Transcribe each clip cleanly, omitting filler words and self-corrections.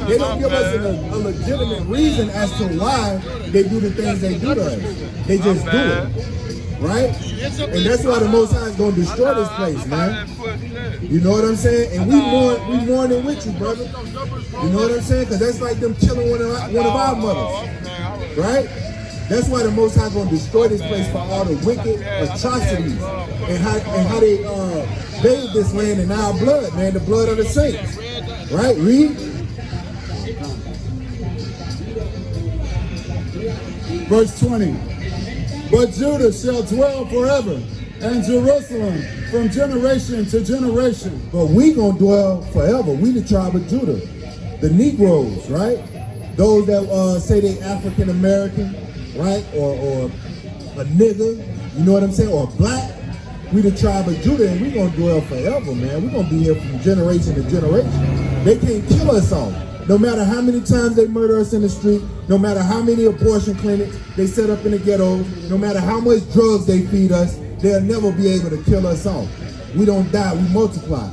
They don't give us a legitimate reason as to why they do the things they do to us. They just do it. Right? And that's why the Most High is going to destroy this place, man. You know what I'm saying? And we mourning with you, brother. You know what I'm saying? Because that's like them killing one of our mothers. Right? That's why the Most High is going to destroy this place for all the wicked atrocities and how they bathe this land in our blood, man, the blood of the saints. Right? Read. Verse 20. But Judah shall dwell forever, and Jerusalem from generation to generation. But we gonna dwell forever. We the tribe of Judah, the Negroes, right? Those that say they African American, right? Or a nigger, you know what I'm saying? Or black. We the tribe of Judah, and we gonna dwell forever, man. We gonna be here from generation to generation. They can't kill us all. No matter how many times they murder us in the street, no matter how many abortion clinics they set up in the ghettos, no matter how much drugs they feed us, they'll never be able to kill us off. We don't die, we multiply.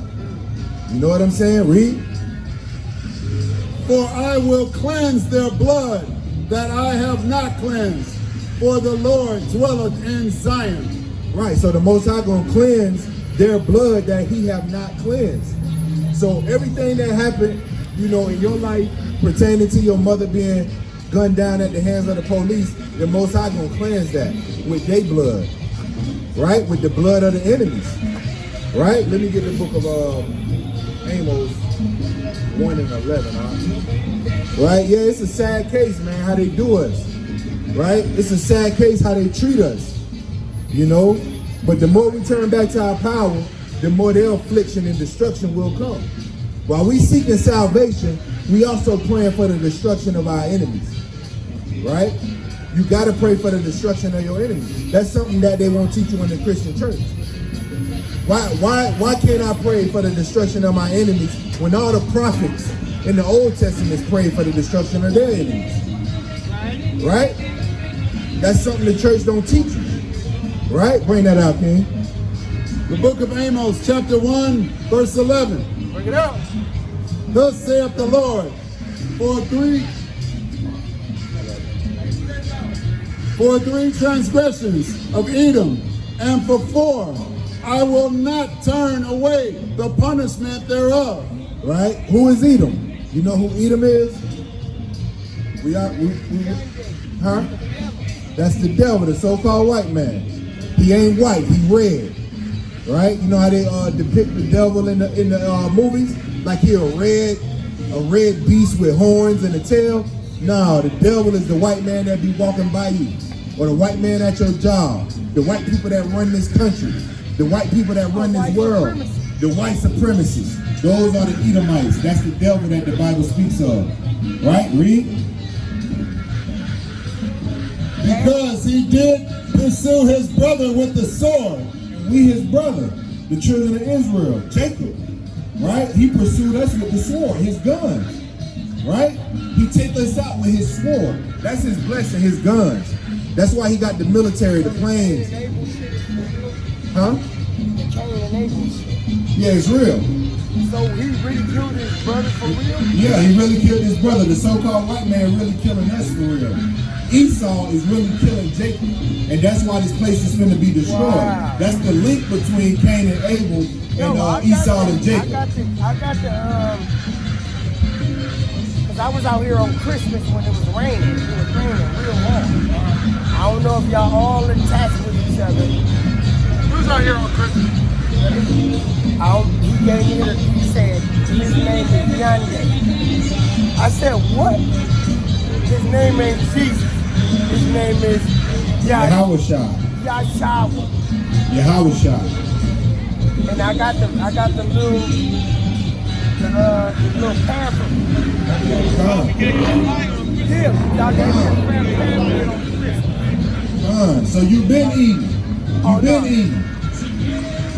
You know what I'm saying? Read. For I will cleanse their blood that I have not cleansed, for the Lord dwelleth in Zion. Right, so the Most High gonna cleanse their blood that he have not cleansed. So everything that happened, you know, in your life pertaining to your mother being gunned down at the hands of the police, the Most High gonna cleanse that with their blood, right? With the blood of the enemies, right? Let me get the book of Amos 1 and 11, huh? Right? Yeah, it's a sad case, man, how they do us, right? It's a sad case how they treat us, you know? But the more we turn back to our power, the more their affliction and destruction will come. While we seeking salvation, we also praying for the destruction of our enemies, right? You got to pray for the destruction of your enemies. That's something that they won't teach you in the Christian church. Why can't I pray for the destruction of my enemies when all the prophets in the Old Testament prayed for the destruction of their enemies? Right? That's something the church don't teach you. Right? Bring that out, King. The book of Amos, chapter 1, verse 11. Bring it out. Thus saith the Lord, for three transgressions of Edom, and for 4, I will not turn away the punishment thereof. Right? Who is Edom? You know who Edom is? Huh? That's the devil, the so-called white man. He ain't white, he red. Right? You know how they depict the devil in the movies? Like he a red beast with horns and a tail? No, the devil is the white man that be walking by you. Or the white man at your job. The white people that run this country. The white people that run this world. The white supremacists. Those are the Edomites. That's the devil that the Bible speaks of. Right? Read. Because he did pursue his brother with the sword. We his brother, the children of Israel, Jacob, right? He pursued us with the sword, his guns, right? He take us out with his sword. That's his blessing, his guns. That's why he got the military, the planes. Huh? Yeah, it's real. So he really killed his brother for real? Yeah, he really killed his brother. The so-called white man really killing us for real. Esau is really killing Jacob, and that's why this place is going to be destroyed. Wow. That's the link between Cain and Abel and Esau and Jacob. I got the, because I was out here on Christmas when it was raining. It was raining real hard. I don't know if y'all all attached with each other. Who's out here on Christmas? He gave me he said, his name is Yande. I said, what? His name ain't Jesus. His name is Yahawashah. Yahawashah. And I got the little pamphlet. Yeah, y'all gave me a pamphlet on Christmas. So you've been eating. You've been eating.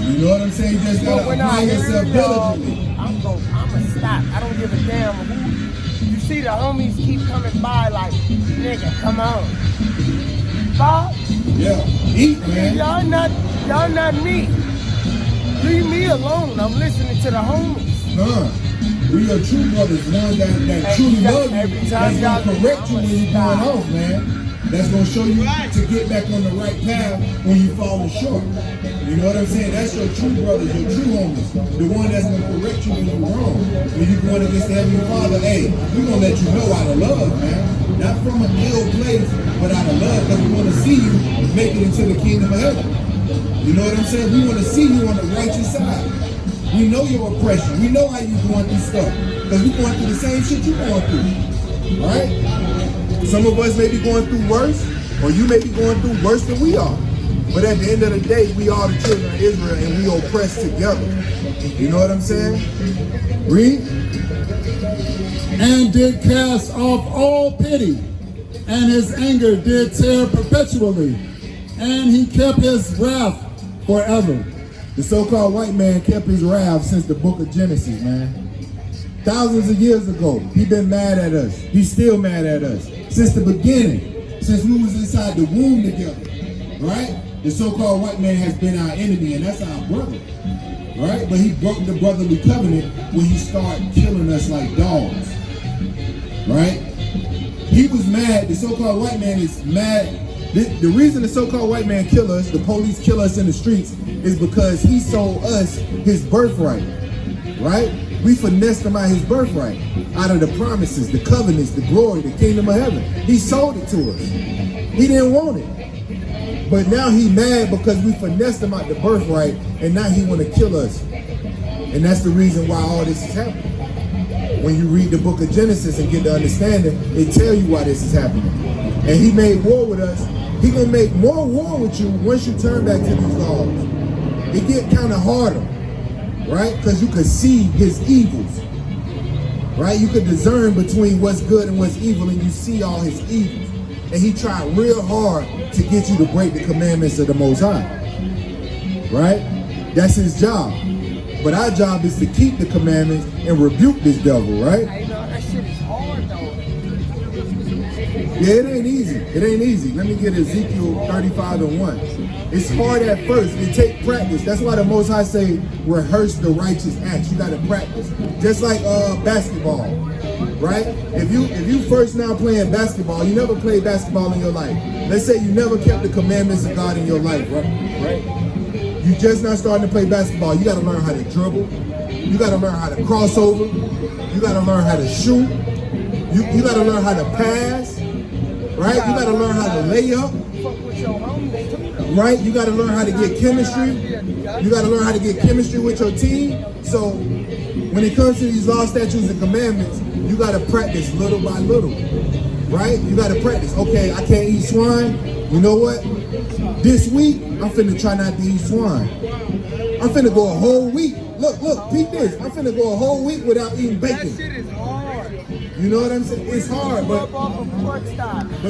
You know what I'm saying? You just gotta apply yourself diligently. I'm gonna stop. I don't give a damn who. You see the homies keep coming by like, nigga, come on. Bob? Yeah, eat, man. Y'all not me. Leave me alone. I'm listening to the homies. We are true brothers, one that truly love you, that's going to correct you when you're going off, man. That's going to show you to get back on the right path when you falling short. You know what I'm saying? That's your true brothers, your true homies. The one that's going to correct you when you're wrong. When you're going against the Heavenly Father, hey, we're going to let you know out of love, man. Not from an ill place, but out of love, because we want to see you make it into the kingdom of heaven. You know what I'm saying? We want to see you on the righteous side. We know your oppression. We know how you're going through stuff. Because we're going through the same shit you're going through. All right? Some of us may be going through worse, or you may be going through worse than we are. But at the end of the day, we are the children of Israel, and we oppress together. You know what I'm saying? Read. And did cast off all pity, and his anger did tear perpetually, and he kept his wrath forever. The so-called white man kept his wrath since the book of Genesis, man. Thousands of years ago, he been mad at us. He's still mad at us. Since the beginning, since we was inside the womb together, right? The so-called white man has been our enemy, and that's our brother, right? But he broke the brotherly covenant when he started killing us like dogs, right? He was mad. The so-called white man is mad. The reason the so-called white man kill us, the police kill us in the streets, is because he sold us his birthright, right? We finessed him out his birthright, out of the promises, the covenants, the glory, the kingdom of heaven. He sold it to us. He didn't want it. But now he mad because we finessed him out the birthright, and now he want to kill us. And that's the reason why all this is happening. When you read the book of Genesis and get the understanding, it tell you why this is happening. And he made war with us. He gonna make more war with you once you turn back to these laws. It get kind of harder, right? Because you could see his evils, right? You could discern between what's good and what's evil, and you see all his evils. And he tried real hard to get you to break the commandments of the Most High, right? That's his job. But our job is to keep the commandments and rebuke this devil, right? I know that shit is hard though. Yeah, it ain't easy. It ain't easy. Let me get Ezekiel 35:1. It's hard at first. It takes practice. That's why the Most High say, rehearse the righteous acts. You got to practice. Just like basketball, right? If you first now playing basketball, you never played basketball in your life. Let's say you never kept the commandments of God in your life, right? You just not starting to play basketball. You got to learn how to dribble. You got to learn how to cross over. You got to learn how to shoot. You got to learn how to pass, right? You got to learn how to lay up, right? You got to learn how to get chemistry. You got to learn how to get chemistry with your team. So when it comes to these law, statutes, and commandments, you got to practice little by little, right? You got to practice. Okay, I can't eat swine. You know what? This week, I'm finna try not to eat swine. I'm finna go a whole week. Look, peep this. I'm finna go a whole week without eating bacon. That shit is hard. You know what I'm saying? It's hard, but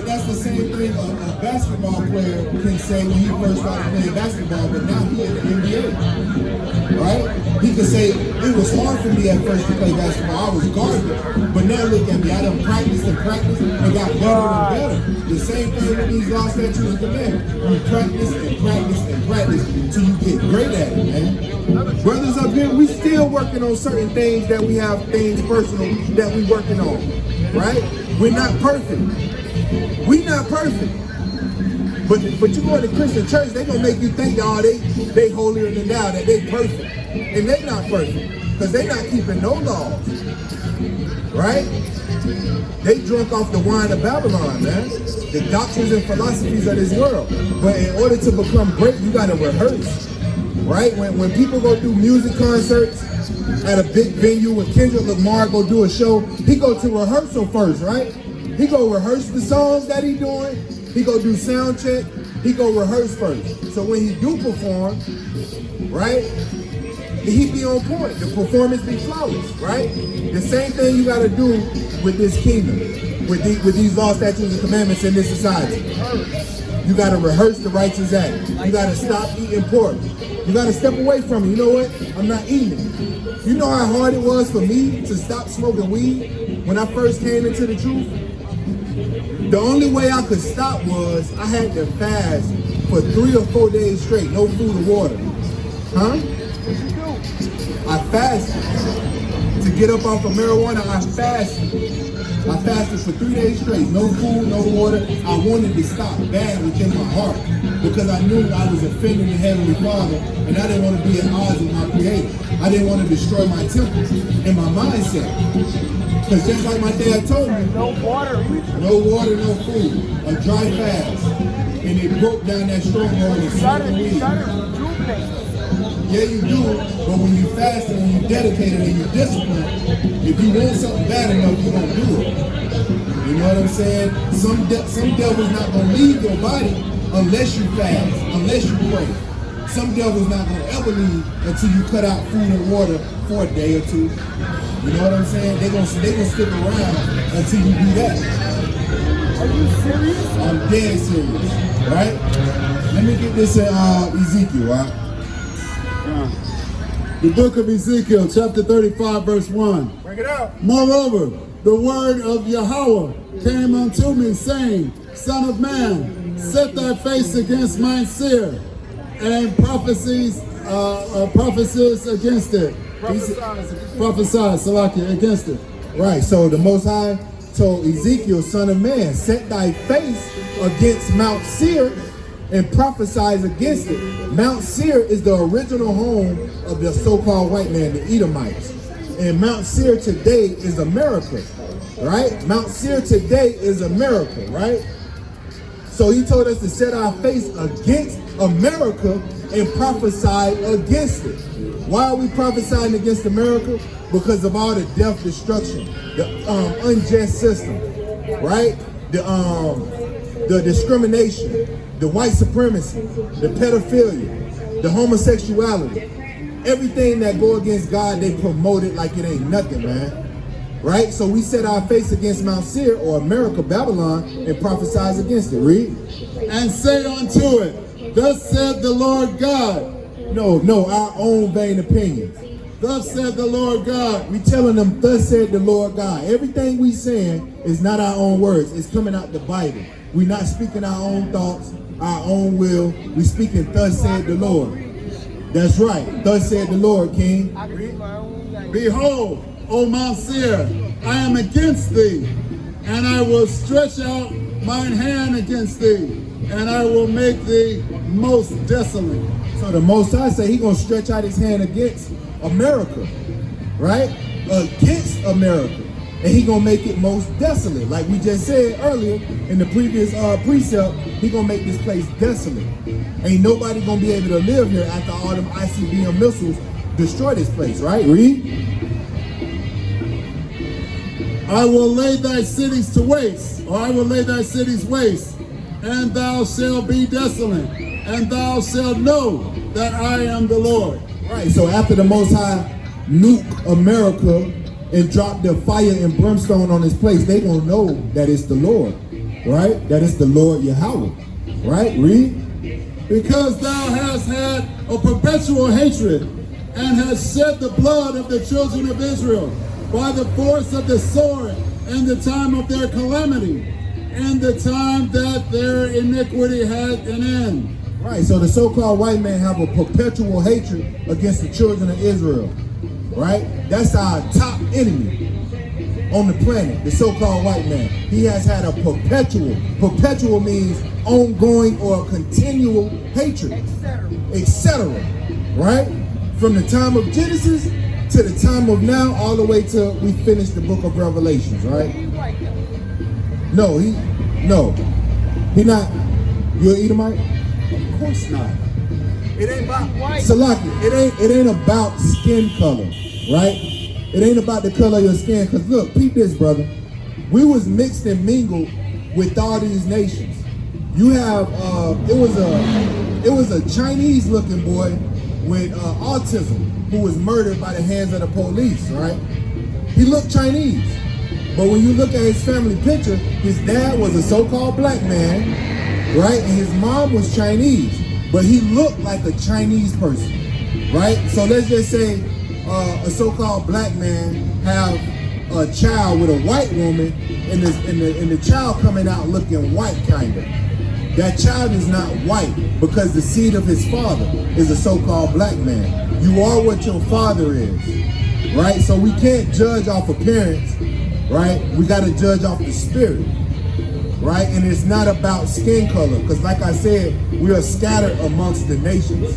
that's the same thing a basketball player can say when he first started playing basketball, but now he in the NBA, right? He can say, it was hard for me at first to play basketball. I was garbage, but now look at me. I done practiced and practiced and got better and better. The same thing with these law, statutes, and commandments. You practice and practice and practice till you get great at it, man. Brothers up here, we still working on certain things that we have things personal that we working on, right? We're not perfect. We not perfect. But you go to Christian church, they gonna make you think, they holier than thou, that they perfect. And they not perfect, because they not keeping no laws, right? They drunk off the wine of Babylon, man. The doctrines and philosophies of this world. But in order to become great, you gotta rehearse. Right? When people go do music concerts at a big venue, when Kendrick Lamar go do a show, he go to rehearsal first, right? He go rehearse the songs that he doing. He go do sound check. He go rehearse first. So when he do perform, right? He be on point. The performance be flawless, right? The same thing you got to do with this kingdom, with these law, statutes, and commandments in this society. You got to rehearse the righteous act. You got to stop eating pork. You got to step away from it. You know what? I'm not eating it. You know how hard it was for me to stop smoking weed when I first came into the truth? The only way I could stop was I had to fast for 3 or 4 days straight, no food or water. Huh? I fasted to to get up off of marijuana, I fasted. I fasted for 3 days straight, no food, no water. I wanted to stop bad within my heart because I knew I was offending the Heavenly Father and I didn't want to be at odds with my Creator. I didn't want to destroy my temple and my mindset. Because just like my dad told me, No water either. no water, no food, a dry fast. And it broke down that stronghold of smoking weed. You gotta rejuvenate. Yeah, you do, but when you fast and when you dedicate and you discipline, if you want something bad enough, you're going to do it. You know what I'm saying? Some devil's not going to leave your body unless you fast, unless you pray. Some devil's not going to ever leave until you cut out food and water for a day or two. You know what I'm saying? They're gonna stick around until you do that. Are you serious? I'm dead serious, right? Let me get this in Ezekiel, right? The book of Ezekiel, chapter 35, verse 1. Bring it out. Moreover, the word of Yahweh came unto me, saying, Son of man, set thy face against mine seer, and prophecies against it. Prophesy, Salakia, against it. Right, so the Most High told Ezekiel, son of man, set thy face against Mount Seir and prophesies against it. Mount Seir is the original home of the so-called white man, the Edomites. And Mount Seir today is America, right? Mount Seir today is America, right? So he told us to set our face against America and prophesy against it. Why are we prophesying against America? Because of all the death, destruction, the unjust system, right? The discrimination, the white supremacy, the pedophilia, the homosexuality, everything that go against God, they promote it like it ain't nothing, man. Right? So we set our face against Mount Seir or America, Babylon, and prophesize against it. Read. And say unto it, Thus said the Lord God. No, our own vain opinions. Thus said the Lord God. We telling them, thus said the Lord God. Everything we saying is not our own words. It's coming out the Bible. We not speaking our own thoughts, our own will. We speaking, thus said the Lord. That's right. Thus said the Lord, King. Behold, O Mount Seir, I am against thee, and I will stretch out mine hand against thee, and I will make thee most desolate. So the Most High say he gonna stretch out his hand against America, right? Against America. And he gonna make it most desolate. Like we just said earlier in the previous precept, he gonna make this place desolate. Ain't nobody gonna be able to live here after all them ICBM missiles destroy this place, right? Read. I will lay thy cities to waste, or I will lay thy cities waste, and thou shalt be desolate, and thou shalt know that I am the Lord. Right, so after the Most High nuke America and drop the fire and brimstone on this place, they gonna know that it's the Lord, right? That it's the Lord Yahweh, right? Read. Because thou hast had a perpetual hatred, and hast shed the blood of the children of Israel by the force of the sword in the time of their calamity, and the time that their iniquity had an end. Right, so the so-called white man have a perpetual hatred against the children of Israel, right? That's our top enemy on the planet, the so-called white man. He has had a perpetual means ongoing or continual hatred, etc., right? From the time of Genesis to the time of now, all the way till we finish the book of Revelations, right? No, he not. You an Edomite? Of course not. It ain't about Salaki. It ain't about skin color, right? It ain't about the color of your skin. Cause look, peep this, brother. We was mixed and mingled with all these nations. You have it was a Chinese looking boy with autism who was murdered by the hands of the police, right? He looked Chinese. But when you look at his family picture, his dad was a so-called black man, right? And his mom was Chinese, but he looked like a Chinese person, right? So let's just say a so-called black man have a child with a white woman, and the child coming out looking white, kind of. That child is not white because the seed of his father is a so-called black man. You are what your father is. right? So we can't judge off appearance, right? We got to judge off the spirit, right? And it's not about skin color, because like I said, we are scattered amongst the nations,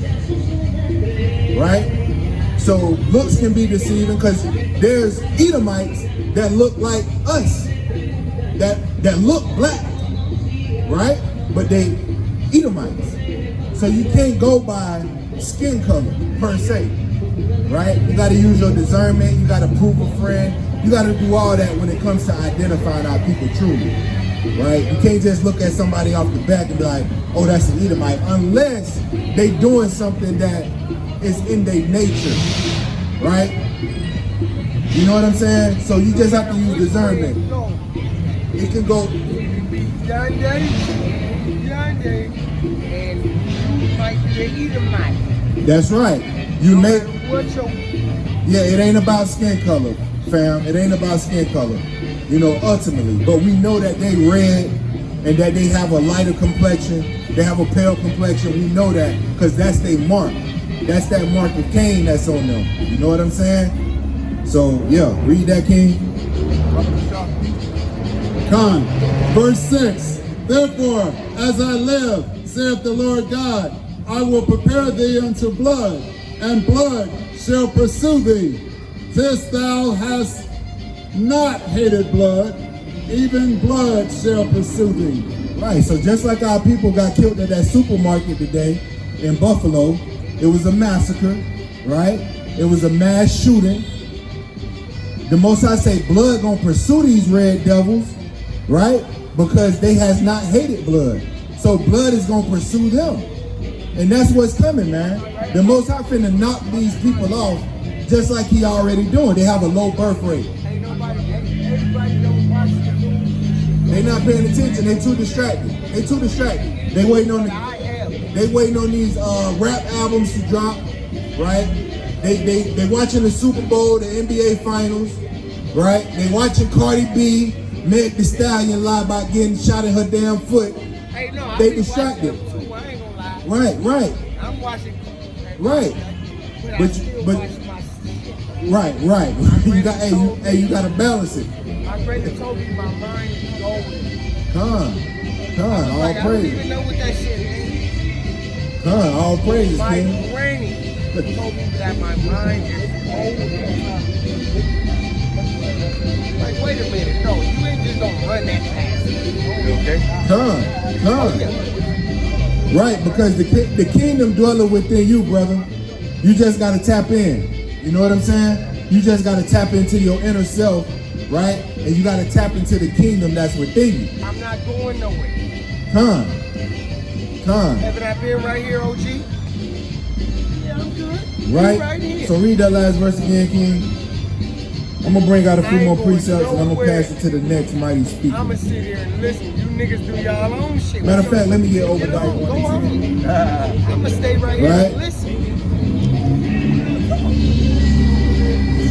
right? So looks can be deceiving, because there's Edomites that look like us, that look black, right? But they Edomites. So you can't go by skin color per se, right? You got to use your discernment. You got to prove a friend. You got to do all that when it comes to identifying our people truly, right? You can't just look at somebody off the back and be like, oh, that's an Edomite, unless they doing something that is in their nature, right? You know what I'm saying? So you just have to use discernment. It can go. Yonder, and you might be an Edomite. That's right. You No make. matter what your Yeah, it ain't about skin color, fam. It ain't about skin color, you know, ultimately. But we know that they red and that they have a lighter complexion. They have a pale complexion. We know that because that's their mark. That's that mark of Cain that's on them. You know what I'm saying? So, yeah, read that, King. Con. Verse 6. Therefore, as I live, saith the Lord God, I will prepare thee unto blood, and blood shall pursue thee. This thou hast not hated blood, even blood shall pursue thee. Right, so just like our people got killed at that supermarket today in Buffalo, it was a massacre, right? It was a mass shooting. The Most High say blood gonna pursue these red devils, right? Because they has not hated blood. So blood is gonna pursue them. And that's what's coming, man. The Most High finna knock these people off just like he already doing. They have a low birth rate. everybody don't watch the news. They not paying attention. They too distracted. They too distracted. They waiting on these rap albums to drop, right? They watching the Super Bowl, the NBA Finals, right? They watching Cardi B, Meg Thee Stallion lie about getting shot in her damn foot. Hey, no, They distracted. Too, I ain't gonna lie. Right. I'm watching. Right. But I But- still but- watch my shit. Right. You got you gotta balance it. My brother told me my mind is golden. Con, all Like, I don't praise. even know what that shit means. All praises, My King. granny told me that my mind is golden. Like, wait a minute, no, you ain't just gonna run that fast. Okay? Con. Right, because the kingdom dwelleth within you, brother. You just gotta tap in. You know what I'm saying? You just gotta tap into your inner self, right? And you gotta tap into the kingdom that's within you. I'm not going nowhere. Con. Haven't I been right here, OG? Yeah, I'm good. Right? Right here. So read that last verse again, King. I'm gonna bring out a few I more ain't going precepts and I'm gonna nowhere. pass it to the next mighty speaker. I'ma sit here and listen. You niggas do y'all own shit. Matter of fact, let me get over Get on, that go one. on. I'ma stay right here Right. and listen.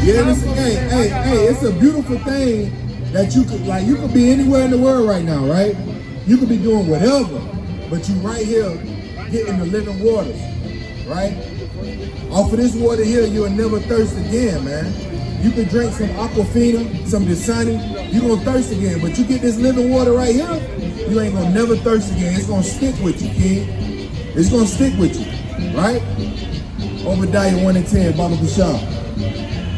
Yeah, hey, it's a beautiful thing that you could be anywhere in the world right now, right? You could be doing whatever, but you right here getting the living waters, right? Off of this water here, you'll never thirst again, man. You can drink some Aquafina, some Dasani, you gonna thirst again, but you get this living water right here, you ain't gonna never thirst again. It's gonna stick with you, kid. It's gonna stick with you, right? Obadiah 1:10, Baba Bashar.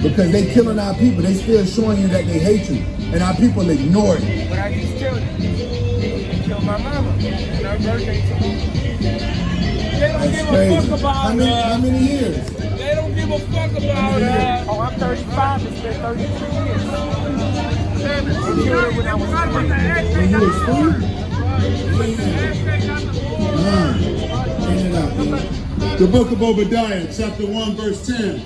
Because they killing our people, they still showing you that they hate you, and our people ignore it. But I just tell you, they killed my mama and her birthday tomorrow. They don't That's give crazy. a fuck about How many years? They don't give a fuck about that. Oh, I'm 35. It's been 33 years. They killed her when I was 3. When you was 3? The book of Obadiah, chapter 1, verse 10.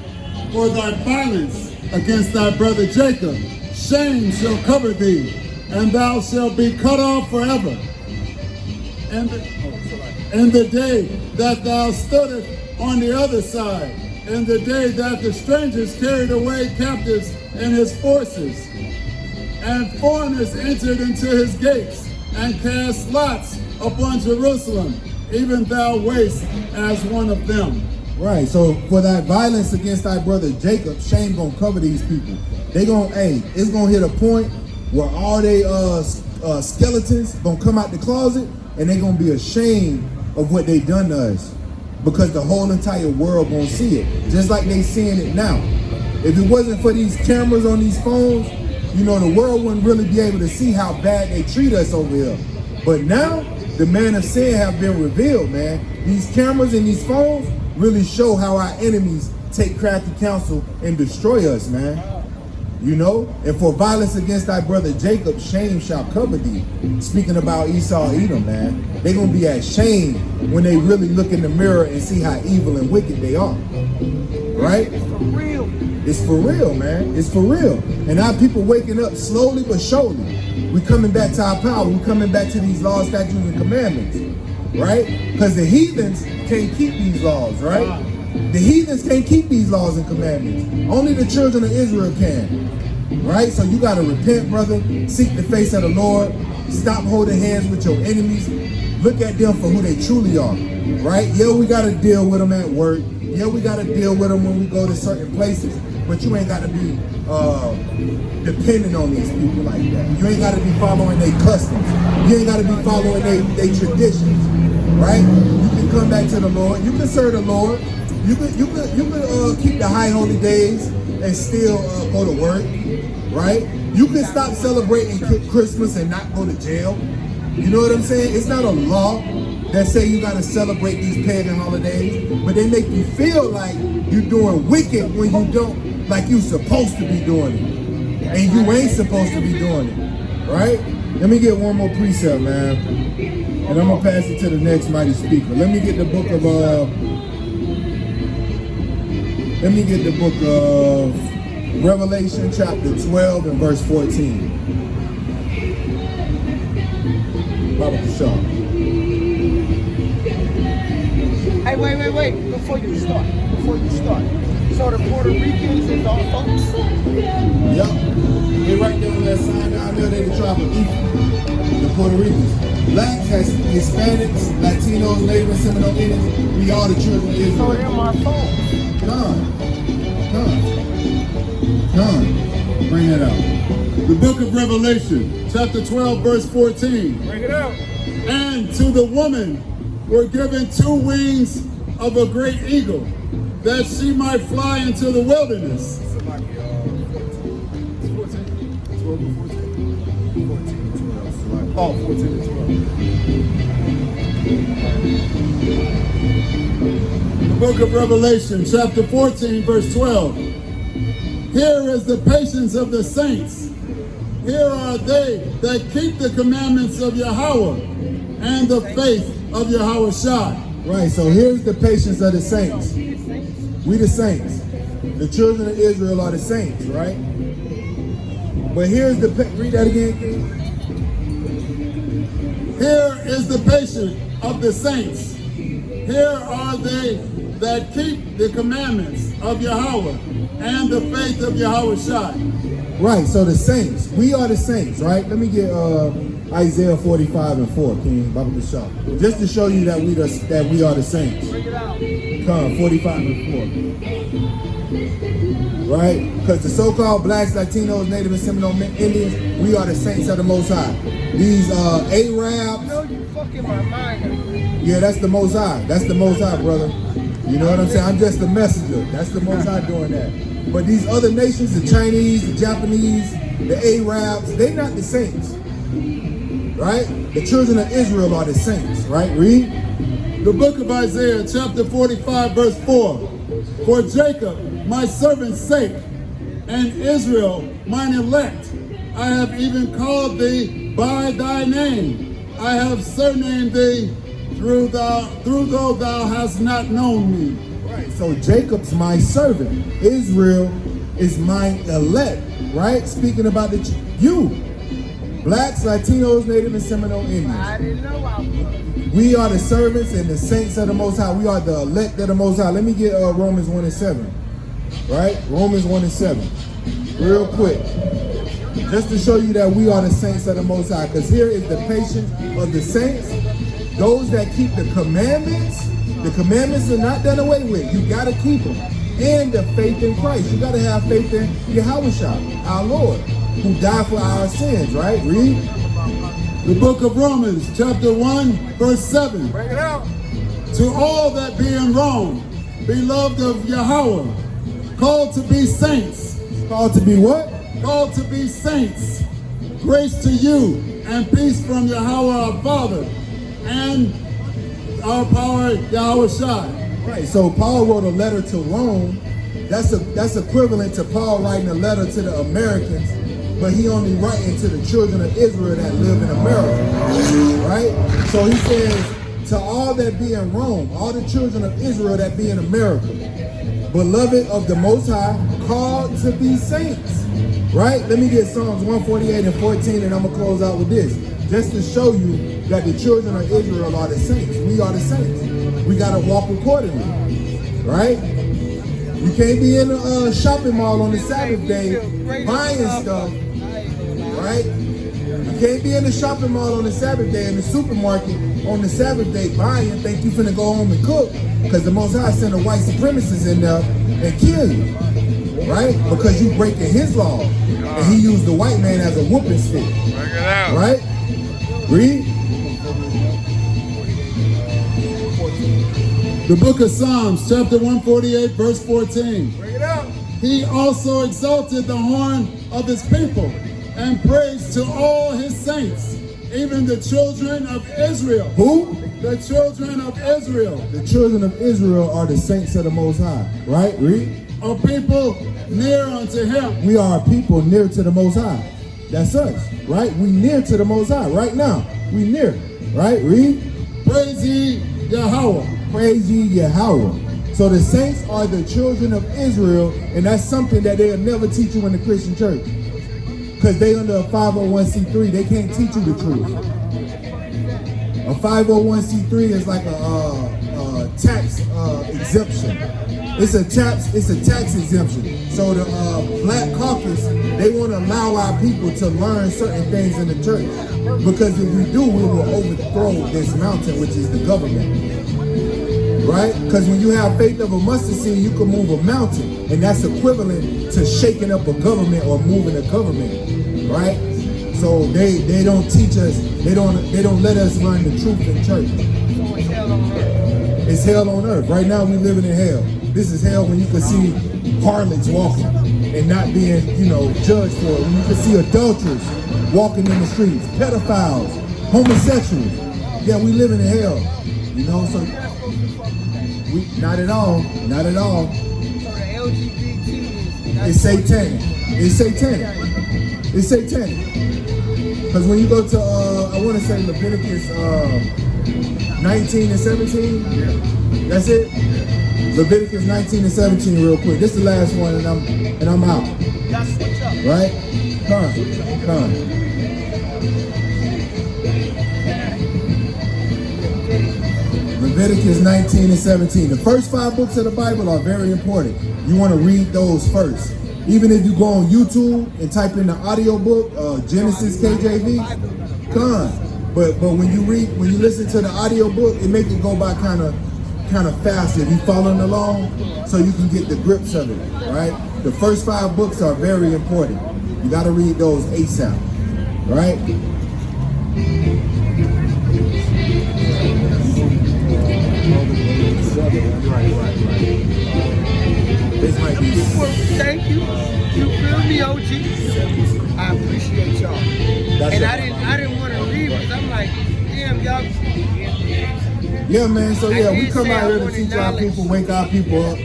For thy violence against thy brother Jacob, shame shall cover thee, and thou shalt be cut off forever. And the day that thou stoodest on the other side, and the day that the strangers carried away captives and his forces, and foreigners entered into his gates, and cast lots upon Jerusalem, even thou wast as one of them. Right, so for that violence against thy brother Jacob, shame gonna cover these people. They gonna, it's gonna hit a point where all they skeletons gonna come out the closet and they gonna be ashamed of what they done to us, because the whole entire world gonna see it, just like they seeing it now. If it wasn't for these cameras on these phones, you know, the world wouldn't really be able to see how bad they treat us over here. But now, the man of sin have been revealed, man. These cameras and these phones really show how our enemies take crafty counsel and destroy us, man. You know? And for violence against thy brother Jacob, shame shall cover thee. Speaking about Esau, Edom, man. They're going to be ashamed when they really look in the mirror and see how evil and wicked they are. Right? It's for real. It's for real, man. It's for real. And our people waking up slowly but surely. We coming back to our power. We coming back to these laws, statutes, and commandments. Right? Because the heathens can't keep these laws, right? The heathens can't keep these laws and commandments. Only the children of Israel can. Right? So you got to repent, brother. Seek the face of the Lord. Stop holding hands with your enemies. Look at them for who they truly are. Right? Yeah, we got to deal with them at work. Yeah, we got to deal with them when we go to certain places. But you ain't got to be dependent on these people like that. You ain't got to be following their customs. You ain't got to be following their traditions. Right? You can come back to the Lord. You can serve the Lord. You can keep the high holy days and still go to work. Right? You can stop celebrating Christmas and not go to jail. You know what I'm saying? It's not a law that say you got to celebrate these pagan holidays, but they make you feel like you're doing wicked when you don't, like you supposed to be doing it. And you ain't supposed to be doing it. Right? Let me get one more precept, man. And I'm going to pass it to the next mighty speaker. Let me get the book of Revelation chapter 12 and verse 14. Baba Kishar. Hey, wait. Before you start. So the Puerto Ricans is all folks? Yep. They right there on that sign down there, they the tribe of Ephraim. The Puerto Ricans. Blacks, Hispanics, Latinos, Native and Seminole Indians, we all the children of Israel. So they're my folks. Come. Bring that out. The book of Revelation, chapter 12, verse 14. Bring it out. And to the woman were given 2 wings of a great eagle, that she might fly into the wilderness. It's like 14. 12 and 14. 14 and 12. Oh, 14 and 12. The book of Revelation, chapter 14, verse 12. Here is the patience of the saints. Here are they that keep the commandments of Yahweh and the faith of Yahweh Shai. Right, so here's the patience of the saints. We the saints. The children of Israel are the saints, right? But here's the, read that again, King. Here is the patience of the saints. Here are they that keep the commandments of Yahweh and the faith of Yahweh Shai. Right, so the saints. We are the saints, right? Let me get Isaiah 45 and 4, King Baba Kishar. Just to show you that we are the saints. Bring it out. Come, 45 and 4. Right? Because the so-called blacks, Latinos, Native and Seminole Indians, we are the saints of the Most High. These Arabs. No, you fucking my mind up. Yeah, that's the Most High. That's the Most High, brother. You know what I'm saying? I'm just the messenger. That's the Most High doing that. But these other nations, the Chinese, the Japanese, the Arabs, they're not the saints. Right? The children of Israel are the saints. Right? Read. The book of Isaiah, chapter 45, verse 4. For Jacob, my servant's sake, and Israel, mine elect, I have even called thee by thy name. I have surnamed thee, through though thou hast not known me. Right. So Jacob's my servant. Israel is mine elect. Right? Speaking about you. Blacks, Latinos, Native and Seminole Indians. I didn't know I was. We are the servants and the saints of the Most High. We are the elect of the Most High. Let me get Romans 1 and 7. Right? Romans 1 and 7. Real quick. Just to show you that we are the saints of the Most High. Because here is the patience of the saints. Those that keep the commandments, The commandments are not done away with. You got to keep them. And the faith in Christ. You got to have faith in Yahushua, our Lord, who died for our sins, right? Read. The book of Romans, chapter 1, verse 7. Bring it out. To all that be in Rome, beloved of Yahweh, called to be saints. Called to be what? Called to be saints. Grace to you and peace from Yahweh our Father and our power Yahushua. Right. So Paul wrote a letter to Rome. That's equivalent to Paul writing a letter to the Americans, but he only writing to the children of Israel that live in America. Right? So he says, to all that be in Rome, all the children of Israel that be in America, beloved of the Most High, called to be saints. Right? Let me get Psalms 148 and 14, and I'm going to close out with this. Just to show you that the children of Israel are the saints. We are the saints. We got to walk accordingly. Right? You can't be in a shopping mall on the Sabbath day buying stuff. Right? You can't be in the shopping mall on the Sabbath day, in the supermarket on the Sabbath day buying, think you finna go home and cook, because the Most High sent the white supremacists in there and kill you. Right? Because you breaking his law. And he used the white man as a whooping stick. Right? Read. The book of Psalms, chapter 148, verse 14. Bring it out. He also exalted the horn of his people and praised to all his saints, even the children of Israel. Who? The children of Israel. The children of Israel are the saints of the Most High. Right? Read. A people near unto him. We are a people near to the Most High. That's us. Right? We near to the Most High. Right now. We near. Right? Read. Praise ye Yahweh. Praise ye Yahweh. So the saints are the children of Israel, and that's something that they'll never teach you in the Christian church. Because they under a 501c3, they can't teach you the truth. A 501c3 is like a tax exemption. It's a tax exemption. So the Black Caucus, they want to allow our people to learn certain things in the church. Because if we do, we will overthrow this mountain, which is the government. Right? Because when you have faith of a mustard seed, you can move a mountain. And that's equivalent to shaking up a government or moving a government. Right? So they don't teach us, they don't let us learn the truth in church. It's hell on earth. Right now we living in hell. This is hell when you can see harlots walking and not being, judged for it. When you can see adulterers walking in the streets, pedophiles, homosexuals. Yeah, we living in hell. So not at all. Not at all. It's satanic. It's satanic. It's satanic. Because when you go to, I want to say Leviticus 19 and 17. That's it. Leviticus 19 and 17 real quick. This is the last one and I'm out. Right? Come. Leviticus 19 and 17. The first 5 books of the Bible are very important. You want to read those first. Even if you go on YouTube and type in the audio book, Genesis KJV, come. But when you listen to the audio book, it makes it go by kind of fast if you following along, so you can get the grips of it, right? The first 5 books are very important. You got to read those ASAP, right? This might be. Well, thank you. You feel me, OG? I appreciate y'all. And I didn't want to leave because I'm like, damn, y'all. Yeah, man. So yeah, we come out here to teach our people, wake our people up,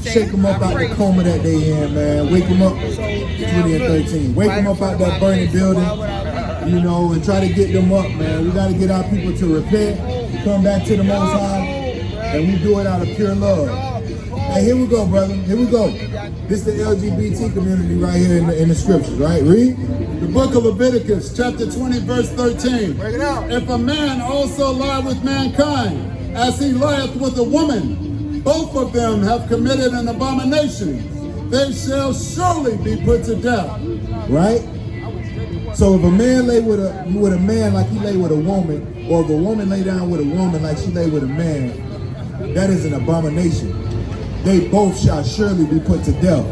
shake them up out the coma that they in, man. Wake them up. 20 and 13. Wake them up out that burning building, and try to get them up, man. We got to get our people to repent, come back to the Most High, and we do it out of pure love. Hey, here we go, brother. Here we go. This is the LGBT community right here in the scriptures, right? Read. The book of Leviticus, chapter 20, verse 13. Break it out. If a man also lie with mankind, as he lieth with a woman, both of them have committed an abomination. They shall surely be put to death. Right? So if a man lay with a man like he lay with a woman, or if a woman lay down with a woman like she lay with a man, That is an abomination. They both shall surely be put to death.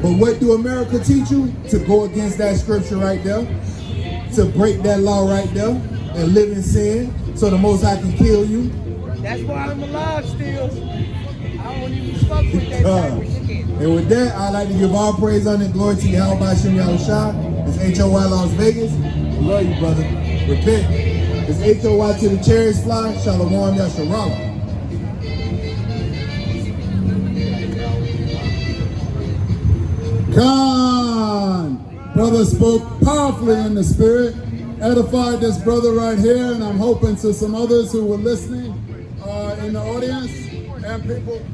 But what do America teach you? To go against that scripture right there, to break that law right there, and live in sin, so the Most High can kill you. That's why I'm alive still. I don't even fuck with that type of shit. And with that, I'd like to give all praise, honor, and glory to Yahweh Shem Yahushua. It's HOI Las Vegas. Love you, brother. Repent. It's HOI to the chariots fly. Shalom Yasharala. Khan, brother spoke powerfully in the spirit, edified this brother right here, and I'm hoping to some others who were listening in the audience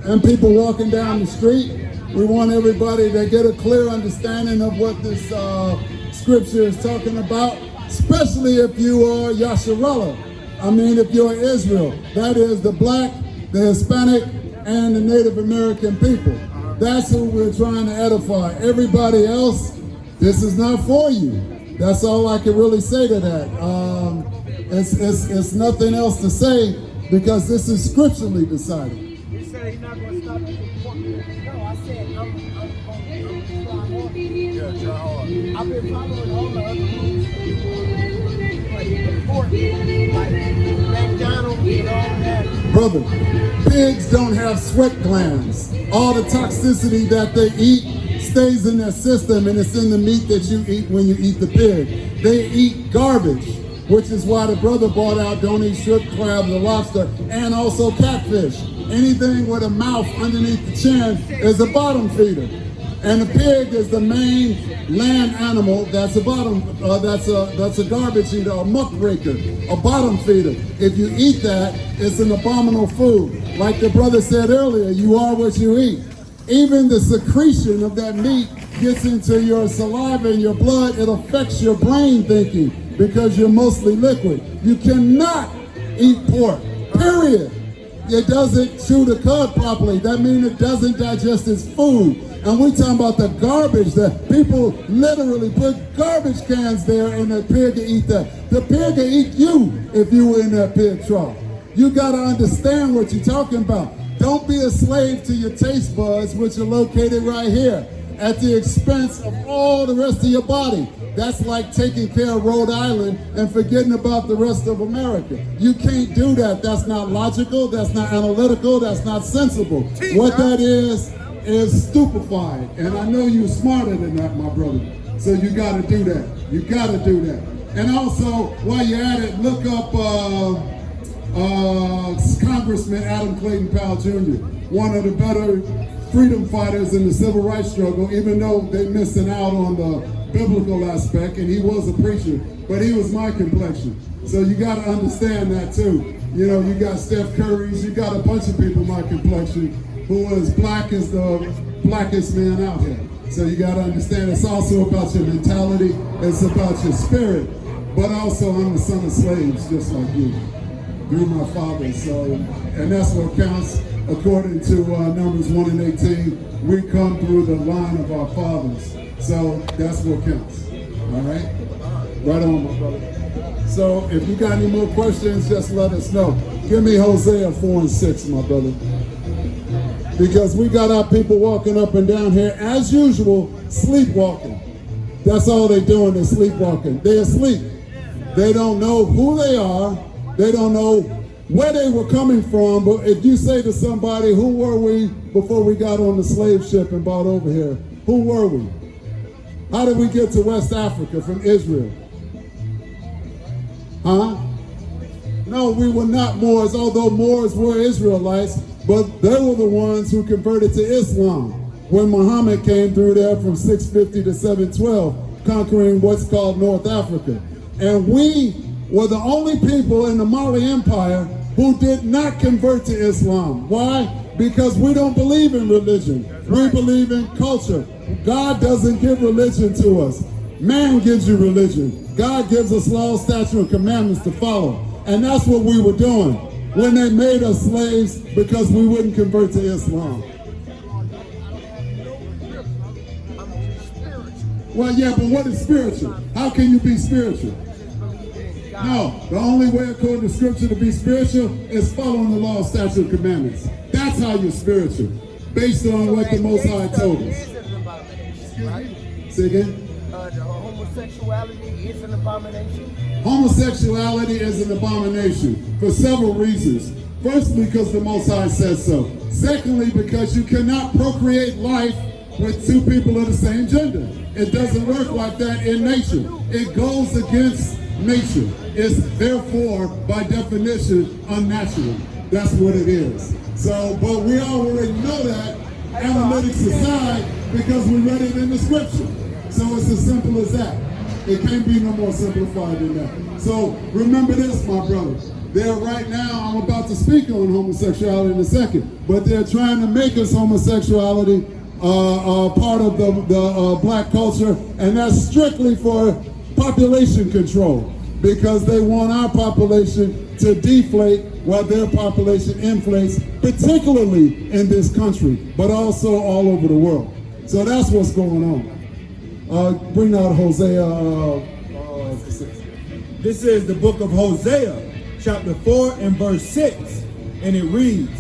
and people walking down the street. We want everybody to get a clear understanding of what this scripture is talking about, especially if you are Yasharala. I mean, if you're Israel, that is the black, the Hispanic, and the Native American people. That's who we're trying to edify. Everybody else, this is not for you. That's all I can really say to that. It's nothing else to say because this is scripturally decided. You said he's not going to stop you from pork. No, I said I'm going to try hard. Yeah, try hard. I've been following all the other rules. Like the pork, like McDonald's and all that. Brother, pigs don't have sweat glands. All the toxicity that they eat stays in their system, and it's in the meat that you eat when you eat the pig. They eat garbage, which is why the brother brought out don't eat shrimp, crab, or lobster, and also catfish. Anything with a mouth underneath the chin is a bottom feeder. And the pig is the main land animal that's a bottom, that's a garbage eater, a muckraker, a bottom feeder. If you eat that, it's an abominable food. Like the brother said earlier, you are what you eat. Even the secretion of that meat gets into your saliva and your blood. It affects your brain thinking because you're mostly liquid. You cannot eat pork, period. It doesn't chew the cud properly. That means it doesn't digest its food. And we talking about the garbage that people literally put garbage cans there and the pig will eat that. The pig will eat you if you were in that pig trough. You got to understand what you're talking about. Don't be a slave to your taste buds, which are located right here, at the expense of all the rest of your body. That's like taking care of Rhode Island and forgetting about the rest of America. You can't do that. That's not logical. That's not analytical. That's not sensible. What that is stupefying. And I know you're smarter than that, my brother. So you got to do that. You got to do that. And also, while you're at it, look up Congressman Adam Clayton Powell Jr., one of the better freedom fighters in the civil rights struggle, even though they're missing out on the biblical aspect, and he was a preacher, but he was my complexion. So you got to understand that too. You know, you got Steph Curry's, you got a bunch of people my complexion who is black as the blackest man out here. So you got to understand it's also about your mentality, it's about your spirit, but also I'm the son of slaves just like you, through my father. So, and that's what counts according to Numbers 1 and 18. We come through the line of our fathers. So that's what counts. All right? Right on, my brother. So if you got any more questions, just let us know. Give me Hosea 4 and 6, my brother. Because we got our people walking up and down here, as usual, sleepwalking. That's all they're doing is sleepwalking. They're asleep. They don't know who they are. They don't know where they were coming from. But if you say to somebody, who were we before we got on the slave ship and brought over here? Who were we? How did we get to West Africa from Israel? Huh? No, we were not Moors, although Moors were Israelites, but they were the ones who converted to Islam when Muhammad came through there from 650 to 712, conquering what's called North Africa. And we were the only people in the Mali Empire who did not convert to Islam. Why? Because we don't believe in religion. We believe in culture. God doesn't give religion to us. Man gives you religion. God gives us laws, statutes, and commandments to follow. And that's what we were doing when they made us slaves because we wouldn't convert to Islam. Well, yeah, but what is spiritual? How can you be spiritual? No, the only way according to scripture to be spiritual is following the law, statutes, and commandments. That's how you're spiritual, based on what the Most High told us. Is an abomination, right? Say again? The homosexuality is an abomination. Homosexuality is an abomination for several reasons. Firstly, because the Most High says so. Secondly, because you cannot procreate life with two people of the same gender. It doesn't work like that in nature. It goes against nature. It's therefore, by definition, unnatural. That's what it is. So, but we already know that, analytics aside, because we read it in the scripture. So it's as simple as that. It can't be no more simplified than that. So remember this, my brother. They're right now, I'm about to speak on homosexuality in a second, but they're trying to make us homosexuality part of the black culture, and that's strictly for population control, because they want our population to deflate while their population inflates, particularly in this country, but also all over the world. So that's what's going on. Bring out Hosea 6. This is the book of Hosea, chapter 4 and verse 6, and it reads,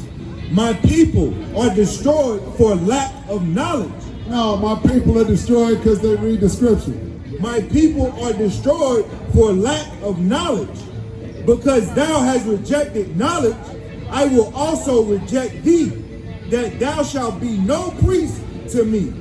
"My people are destroyed for lack of knowledge." No, my people are destroyed because they read the scripture. My people are destroyed for lack of knowledge. Because thou hast rejected knowledge, I will also reject thee, that thou shalt be no priest to me.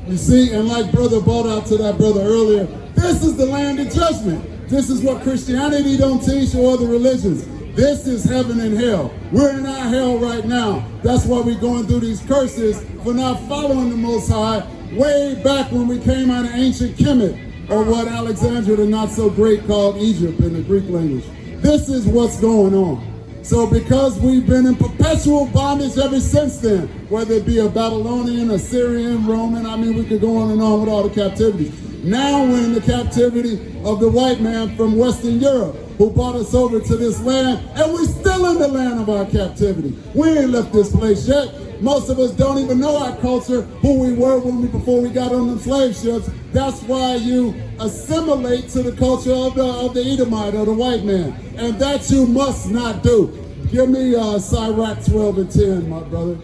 You see, and like brother brought out to that brother earlier, this is the land of judgment. This is what Christianity don't teach or other religions. This is heaven and hell. We're in our hell right now. That's why we're going through these curses for not following the Most High way back when we came out of ancient Kemet, or what Alexandria the not so great called Egypt in the Greek language. This is what's going on. So because we've been in perpetual bondage ever since then, whether it be a Babylonian, Assyrian, Roman, I mean, we could go on and on with all the captivities. Now we're in the captivity of the white man from Western Europe who brought us over to this land, and we're still in the land of our captivity. We ain't left this place yet. Most of us don't even know our culture, who we were before we got on the slave ships. That's why you assimilate to the culture of the Edomite or the white man, and that you must not do. Give me Sirach 12 and 10, my brother.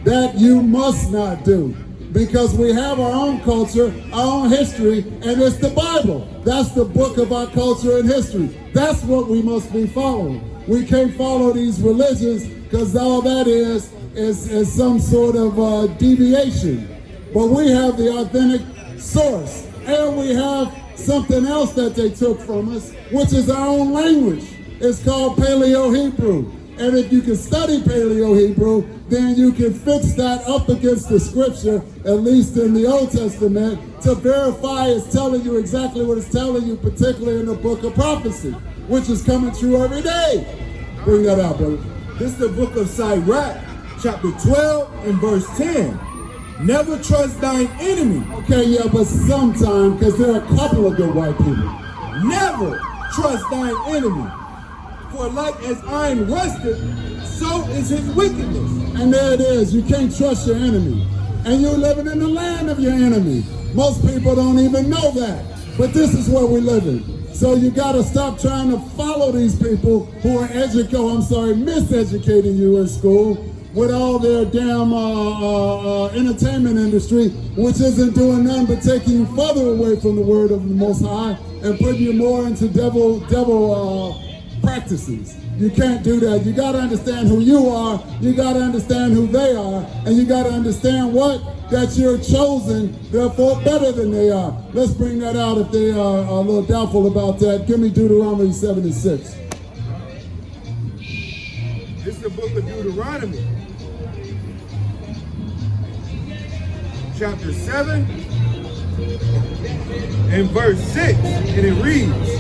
That you must not do. Because we have our own culture, our own history, and it's the Bible. That's the book of our culture and history. That's what we must be following. We can't follow these religions because all that is some sort of deviation. But we have the authentic source, and we have something else that they took from us, which is our own language. It's called Paleo-Hebrew. And if you can study Paleo-Hebrew, then you can fix that up against the scripture, at least in the Old Testament, to verify it's telling you exactly what it's telling you, particularly in the book of prophecy, which is coming true every day. Bring that out, brother. This is the book of Sirach, chapter 12 and verse 10. Never trust thine enemy. Okay, yeah, but sometime, because there are a couple of good white people. Never trust thine enemy. For like as iron rusted, so is his wickedness. And there it is. You can't trust your enemy. And you're living in the land of your enemy. Most people don't even know that. But this is where we live in. So you got to stop trying to follow these people who are miseducating you in school with all their damn entertainment industry, which isn't doing nothing but taking you further away from the word of the Most High and putting you more into devil practices. You can't do that. You got to understand who you are. You got to understand who they are. And you got to understand what? That you're chosen, therefore better than they are. Let's bring that out if they are a little doubtful about that. Give me Deuteronomy 7 and 6. This is the book of Deuteronomy, chapter 7 and verse 6. And it reads,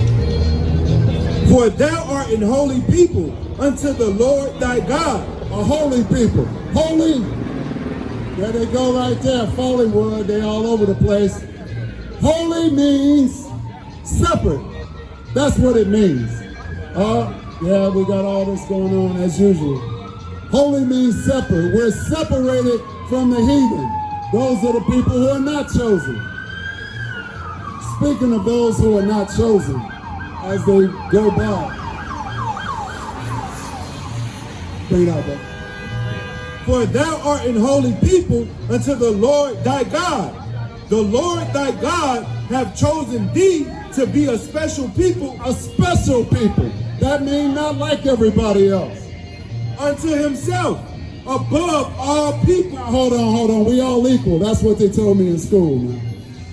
"For thou art an holy people unto the Lord thy God." A holy people. Holy. There they go right there. Foley word. They all over the place. Holy means separate. That's what it means. Yeah, we got all this going on as usual. Holy means separate. We're separated from the heathen. Those are the people who are not chosen. Speaking of those who are not chosen, as they go by. Bring it out, bro. For thou art an holy people unto the Lord thy God. The Lord thy God have chosen thee to be a special people A special people. That means not like everybody else. unto himself, above all people, Now, hold on. We all equal. That's what they told me in school, man.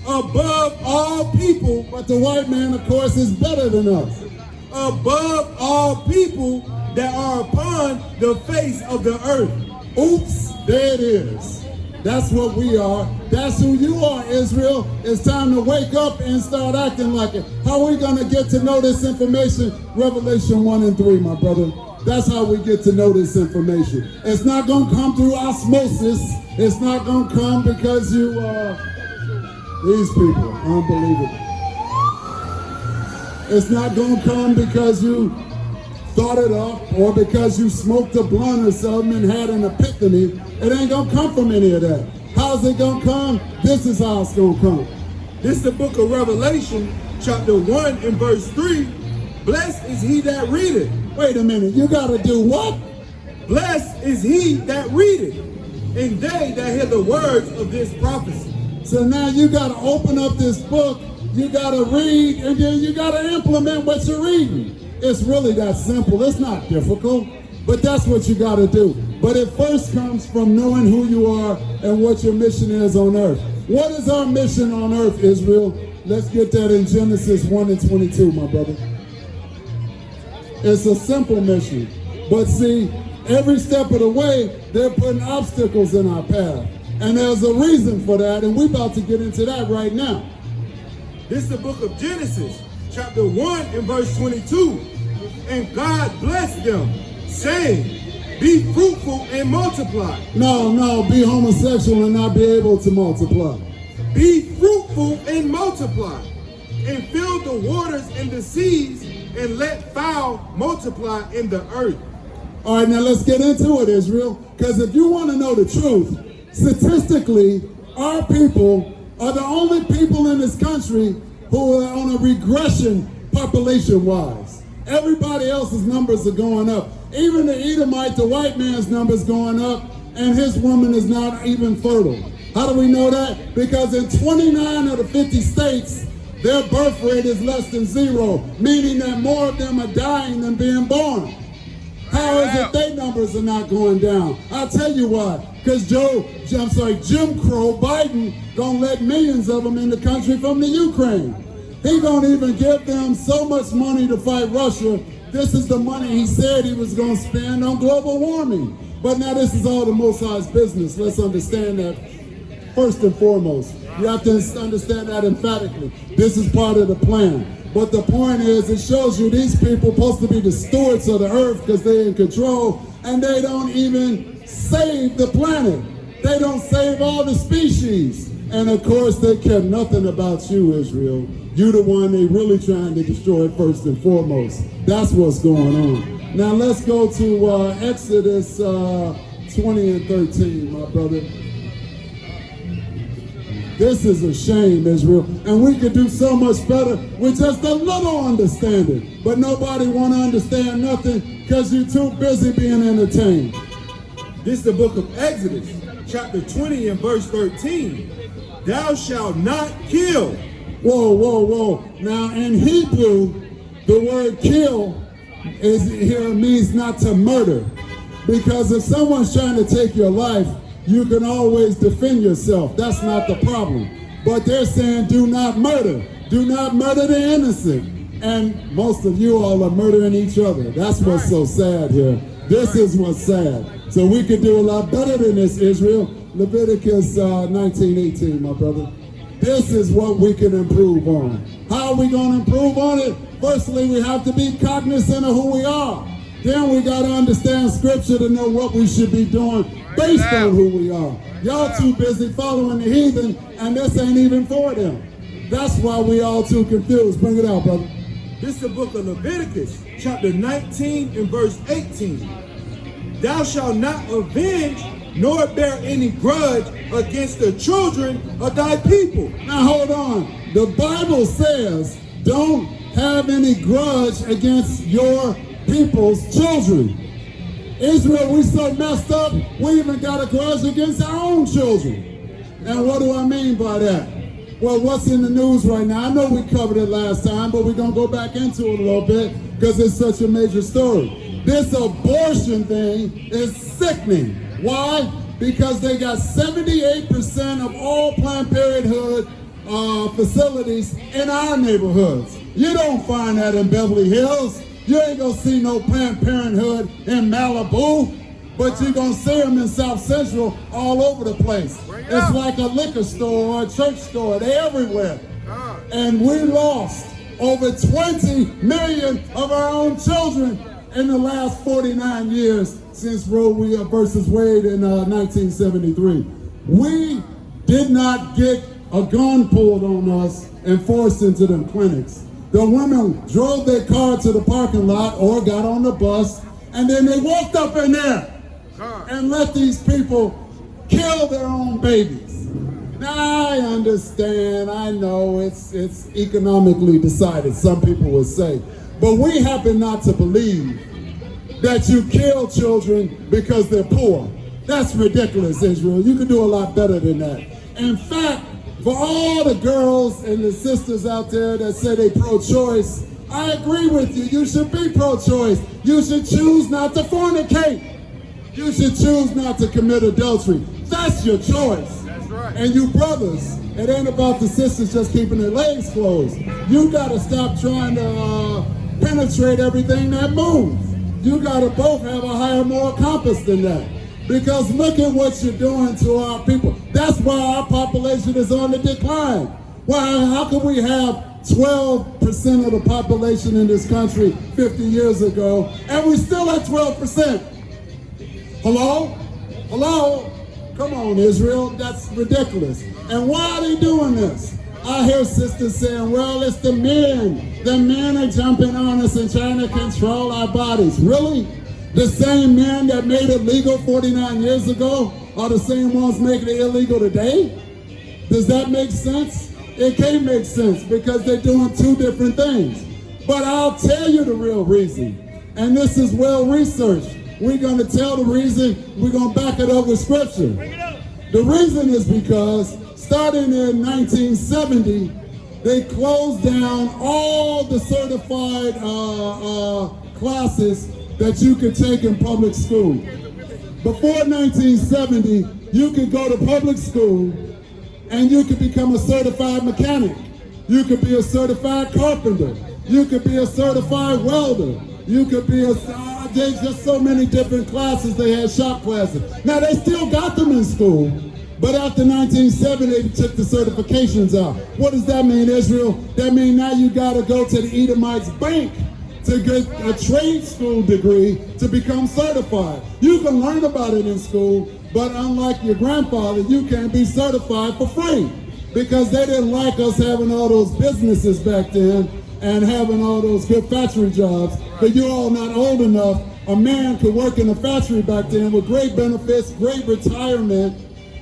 above all people, But the white man, of course, is better than us. above all people that are upon the face of the earth. Oops, there it is. That's what we are. That's who you are, Israel. It's time to wake up and start acting like it. How are we going to get to know this information? Revelation 1 and 3, my brother. That's how we get to know this information. It's not going to come through osmosis. It's not going to come because you, these people, unbelievable. It's not going to come because you thought it up or because you smoked a blunt or something and had an epiphany. It ain't gonna come from any of that. How's it gonna come? This is how it's gonna come. This is the book of Revelation, chapter 1 and verse 3. Blessed is he that readeth. Wait a minute, you gotta do what? Blessed is he that readeth, and they that hear the words of this prophecy. So now you gotta open up this book, you gotta read, and then you gotta implement what you're reading. It's really that simple. It's not difficult, but that's what you got to do. But it first comes from knowing who you are and what your mission is on earth. What is our mission on earth, Israel? Let's get that in Genesis 1 and 22, my brother. It's a simple mission. But see, every step of the way, they're putting obstacles in our path. And there's a reason for that, and we're about to get into that right now. This is the book of Genesis, chapter 1 and verse 22. And God blessed them, saying, be fruitful and multiply. No, be homosexual and not be able to multiply. Be fruitful and multiply, and fill the waters and the seas, and let fowl multiply in the earth. All right, now let's get into it, Israel. Because if you want to know the truth, statistically, our people are the only people in this country who are on a regression population-wise. Everybody else's numbers are going up. Even the Edomite, the white man's numbers going up, and his woman is not even fertile. How do we know that? Because in 29 of the 50 states, their birth rate is less than 0, meaning that more of them are dying than being born. How is it their numbers are not going down? I'll tell you why. Because Jim Crow Biden gonna let millions of them in the country from the Ukraine. He don't even give them so much money to fight Russia. This is the money he said he was going to spend on global warming. But now this is all the Most High's business. Let's understand that first and foremost. You have to understand that emphatically. This is part of the plan. But the point is, it shows you these people are supposed to be the stewards of the earth because they're in control, and they don't even save the planet. They don't save all the species. And of course, they care nothing about you, Israel. You the one they really trying to destroy first and foremost. That's what's going on. Now let's go to Exodus 20 and 13, my brother. This is a shame, Israel. And we could do so much better with just a little understanding. But nobody want to understand nothing because you're too busy being entertained. This is the book of Exodus, chapter 20 and verse 13. Thou shalt not kill. Whoa. Now in Hebrew, the word kill means not to murder. Because if someone's trying to take your life, you can always defend yourself. That's not the problem. But they're saying do not murder. Do not murder the innocent. And most of you all are murdering each other. That's what's so sad here. This is what's sad. So we could do a lot better than this, Israel. Leviticus 19:18, my brother. This is what we can improve on. How are we going to improve on it? Firstly, we have to be cognizant of who we are. Then we got to understand scripture to know what we should be doing based on who we are. Y'all too busy following the heathen, and this ain't even for them. That's why we all too confused. Bring it out, brother. This is the book of Leviticus, chapter 19 and verse 18. Thou shalt not avenge nor bear any grudge against the children of thy people. Now hold on. The Bible says don't have any grudge against your people's children. Israel, we so messed up, we even got a grudge against our own children. And what do I mean by that? Well, what's in the news right now? I know we covered it last time, but we're going to go back into it a little bit because it's such a major story. This abortion thing is sickening. Why? Because they got 78% of all Planned Parenthood facilities in our neighborhoods. You don't find that in Beverly Hills. You ain't gonna see no Planned Parenthood in Malibu, but you're gonna see them in South Central all over the place. It's like a liquor store or a church store. They're everywhere. And we lost over 20 million of our own children in the last 49 years since Roe versus Wade in 1973. We did not get a gun pulled on us and forced into them clinics. The women drove their car to the parking lot or got on the bus, and then they walked up in there and let these people kill their own babies. Now I understand, I know it's economically decided, some people would say, but we happen not to believe that you kill children because they're poor. That's ridiculous, Israel. You can do a lot better than that. In fact, for all the girls and the sisters out there that say they pro-choice, I agree with you. You should be pro-choice. You should choose not to fornicate. You should choose not to commit adultery. That's your choice. That's right. And you brothers, it ain't about the sisters just keeping their legs closed. You got to stop trying to penetrate everything that moves. You got to both have a higher moral compass than that. Because look at what you're doing to our people. That's why our population is on the decline. Why? How can we have 12% of the population in this country 50 years ago, and we still at 12%? Hello? Hello? Come on, Israel. That's ridiculous. And why are they doing this? I hear sisters saying, well, it's the men. The men are jumping on us and trying to control our bodies. Really? The same men that made it legal 49 years ago are the same ones making it illegal today? Does that make sense? It can't make sense because they're doing two different things. But I'll tell you the real reason. And this is well researched. We're going to tell the reason. We're going to back it up with scripture. The reason is because starting in 1970, they closed down all the certified classes that you could take in public school. Before 1970, you could go to public school and you could become a certified mechanic. You could be a certified carpenter. You could be a certified welder. You could be there's just so many different classes. They had shop classes. Now they still got them in school, but after 1970, they took the certifications out. What does that mean, Israel? That means now you gotta go to the Edomites bank to get a trade school degree to become certified. You can learn about it in school, but unlike your grandfather, you can't be certified for free because they didn't like us having all those businesses back then and having all those good factory jobs. But you're all not old enough. A man could work in a factory back then with great benefits, great retirement.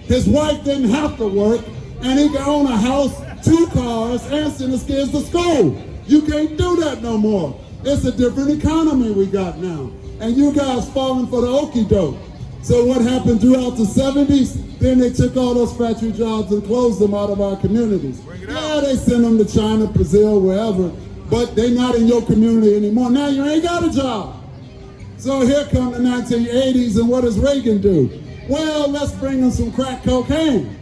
His wife didn't have to work, and he could own a house, 2 cars, and send his kids to school. You can't do that no more. It's a different economy we got now. And you guys falling for the okie doke. So what happened throughout the 70s? Then they took all those factory jobs and closed them out of our communities. Yeah, they sent them to China, Brazil, wherever, but they're not in your community anymore. Now you ain't got a job. So here come the 1980s, and what does Reagan do? Well, let's bring them some crack cocaine.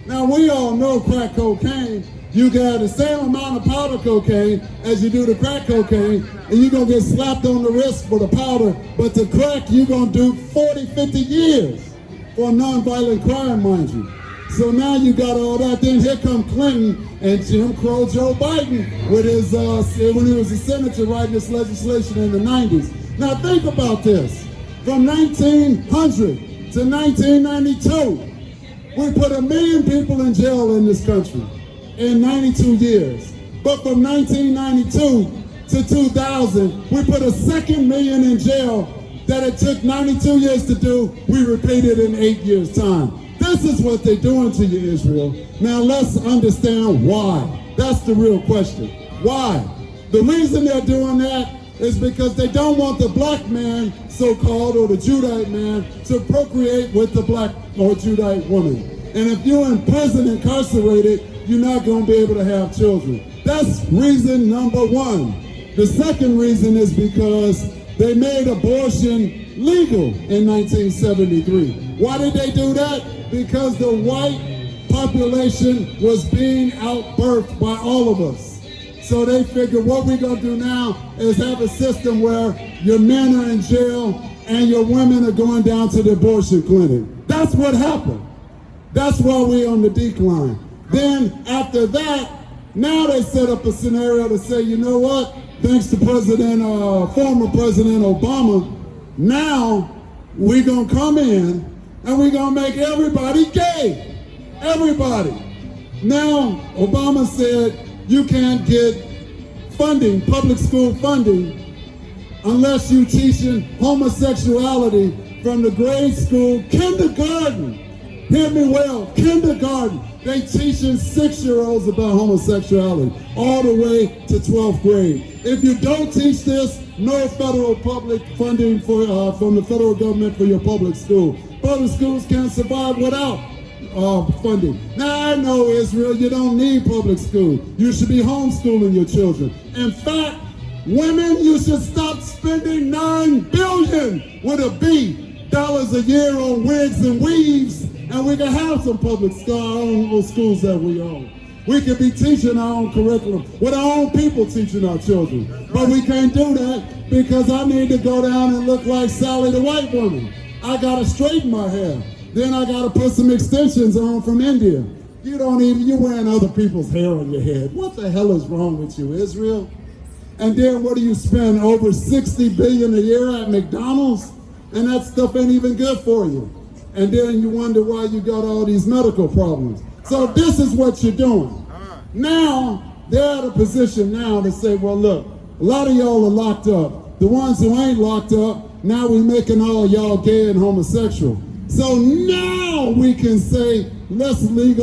Now we all know crack cocaine. You got the same amount of powder cocaine as you do the crack cocaine, and you're going to get slapped on the wrist for the powder, but the crack, you're going to do 40, 50 years for a nonviolent crime, mind you. So now you got all that. Then here come Clinton and Jim Crow Joe Biden with his, when he was a senator writing this legislation in the 90s. Now think about this. From 1900 to 1992, we put 1 million people in jail in this country in 92 years. But from 1992 to 2000, we put a 2 million in jail that it took 92 years to do. We repeated in 8 years' time. This is what they're doing to you, Israel. Now let's understand why. That's the real question. Why? The reason they're doing that is because they don't want the black man, so-called, or the Judite man, to procreate with the black or Judite woman. And if you're in prison, incarcerated, you're not going to be able to have children. That's reason number one. The second reason is because they made abortion legal in 1973. Why did they do that? Because the white population was being outbirthed by all of us. So they figured what we're going to do now is have a system where your men are in jail and your women are going down to the abortion clinic. That's what happened. That's why we're on the decline. Then after that, now they set up a scenario to say, you know what? Thanks to former President Obama, now we're going to come in and we're going to make everybody gay. Everybody. Now, Obama said you can't get funding, public school funding, unless you're teaching homosexuality from the grade school, kindergarten. Hear me well, kindergarten. They teaching 6-year-olds about homosexuality all the way to 12th grade. If you don't teach this, no federal public funding from the federal government for your public school. Public schools can't survive without funding. Now I know, Israel, you don't need public school. You should be homeschooling your children. In fact, women, you should stop spending $9 billion with a B dollars a year on wigs and weaves, and we can have some public schools that we own. We could be teaching our own curriculum with our own people teaching our children. But we can't do that because I need to go down and look like Sally the white woman. I gotta straighten my hair. Then I gotta put some extensions on from India. You're wearing other people's hair on your head. What the hell is wrong with you, Israel? And then what do you spend? Over $60 billion a year at McDonald's? And that stuff ain't even good for you. And then you wonder why you got all these medical problems. So this is what you're doing. Now, they're at a position now to say, well, look, a lot of y'all are locked up. The ones who ain't locked up, now we're making all y'all gay and homosexual. So now we can say, let's make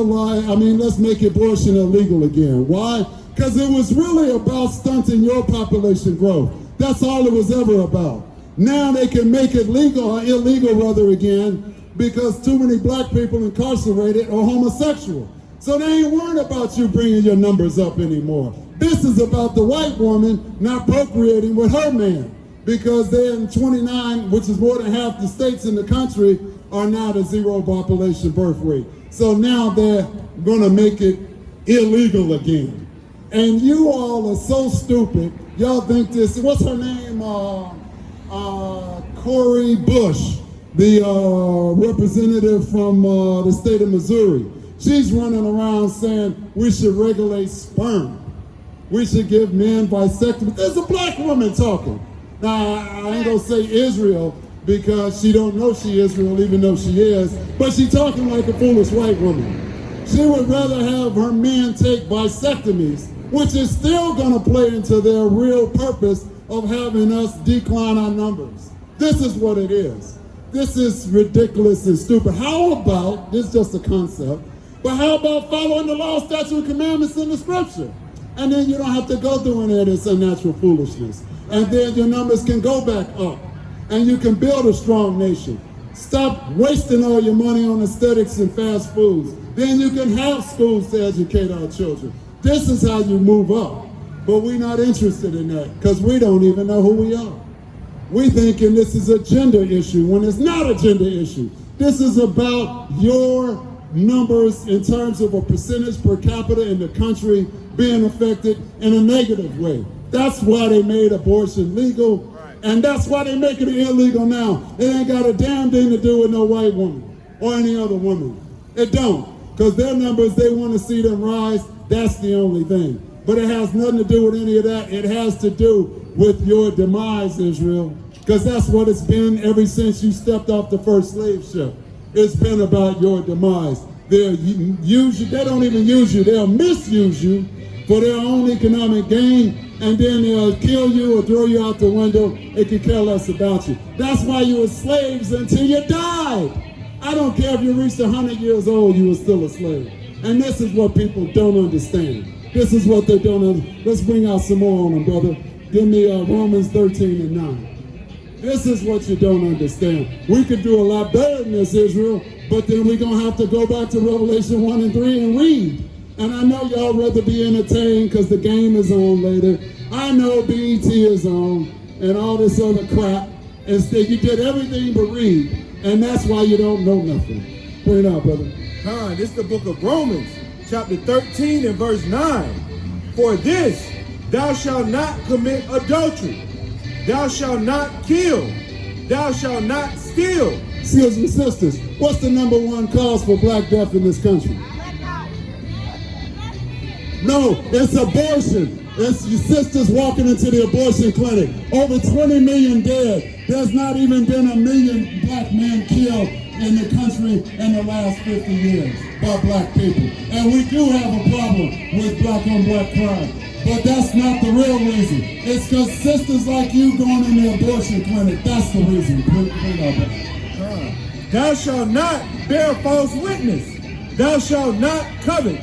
abortion illegal again. Why? Because it was really about stunting your population growth. That's all it was ever about. Now they can make it legal, or illegal rather, again, because too many black people incarcerated are homosexual. So they ain't worried about you bringing your numbers up anymore. This is about the white woman not procreating with her man, because they're in 29, which is more than half the states in the country, are now the zero population birth rate. So now they're gonna make it illegal again. And you all are so stupid. Y'all think this, what's her name? Cori Bush, the representative from the state of Missouri. She's running around saying we should regulate sperm. We should give men vasectomy. There's a black woman talking. Now, I ain't gonna say Israel because she don't know she Israel even though she is, but she talking like a foolish white woman. She would rather have her men take vasectomies, which is still gonna play into their real purpose of having us decline our numbers. This is what it is. This is ridiculous and stupid. How about, this is just a concept, but how about following the law, statutes, and commandments in the scripture? And then you don't have to go through any of this unnatural foolishness. And then your numbers can go back up. And you can build a strong nation. Stop wasting all your money on aesthetics and fast foods. Then you can have schools to educate our children. This is how you move up. But we're not interested in that because we don't even know who we are. We thinking this is a gender issue when it's not a gender issue. This is about your numbers in terms of a percentage per capita in the country being affected in a negative way. That's why they made abortion legal, and that's why they make it illegal now. It ain't got a damn thing to do with no white woman or any other woman. It don't, because their numbers, they want to see them rise. That's the only thing. But it has nothing to do with any of that. It has to do with your demise, Israel, because that's what it's been ever since you stepped off the first slave ship. It's been about your demise. They'll use you. They don't even use you. They'll misuse you for their own economic gain, and then they'll kill you or throw you out the window. It could care less about you. That's why you were slaves until you died. I don't care if you reached 100 years old, you were still a slave. And this is what people don't understand. This is what they don't understand. Let's bring out some more on them, brother. Give me Romans 13 and 9. This is what you don't understand. We could do a lot better than this, Israel, but then we're going to have to go back to Revelation 1 and 3 and read. And I know y'all rather be entertained because the game is on later. I know BET is on and all this other crap. Instead, you did everything but read. And that's why you don't know nothing. Bring it out, brother. This is the book of Romans, chapter 13 and verse 9. For this, thou shalt not commit adultery. Thou shalt not kill. Thou shalt not steal. Excuse me, sisters. What's the number one cause for black death in this country? No, it's abortion. It's your sisters walking into the abortion clinic. Over 20 million dead. There's not even been 1 million black men killed in the country in the last 50 years by black people. And we do have a problem with black on black crime. But that's not the real reason. It's because sisters like you going in the abortion clinic. That's the reason. Thou shalt not bear false witness. Thou shalt not covet.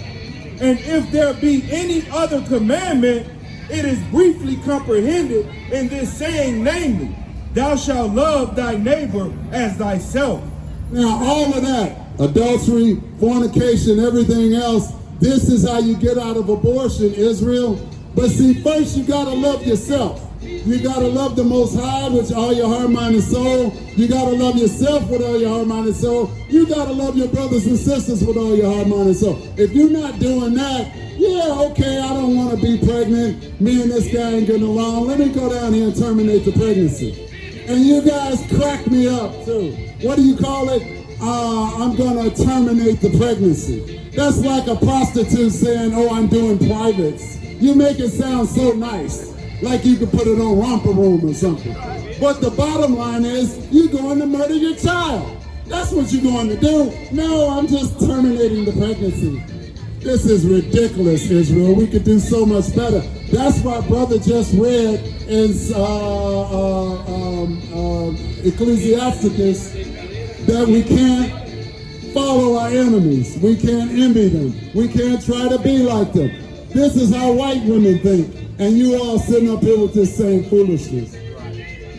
And if there be any other commandment, it is briefly comprehended in this saying, namely, thou shalt love thy neighbor as thyself. Now, all of that, adultery, fornication, everything else, this is how you get out of abortion, Israel. But see, first you gotta love yourself. You gotta love the Most High with all your heart, mind, and soul. You gotta love yourself with all your heart, mind, and soul. You gotta love your brothers and sisters with all your heart, mind, and soul. If you're not doing that, yeah, okay, I don't want to be pregnant. Me and this guy ain't getting along. Let me go down here and terminate the pregnancy. And you guys crack me up too. What do you call it? I'm gonna terminate the pregnancy. That's like a prostitute saying, oh, I'm doing privates. You make it sound so nice, like you could put it on Romper Room or something. But the bottom line is, you're going to murder your child. That's what you're going to do. No, I'm just terminating the pregnancy. This is ridiculous, Israel. We could do so much better. That's why brother just read in Ecclesiasticus that we can't follow our enemies. We can't envy them. We can't try to be like them. This is how white women think. And you all sitting up here with this same foolishness.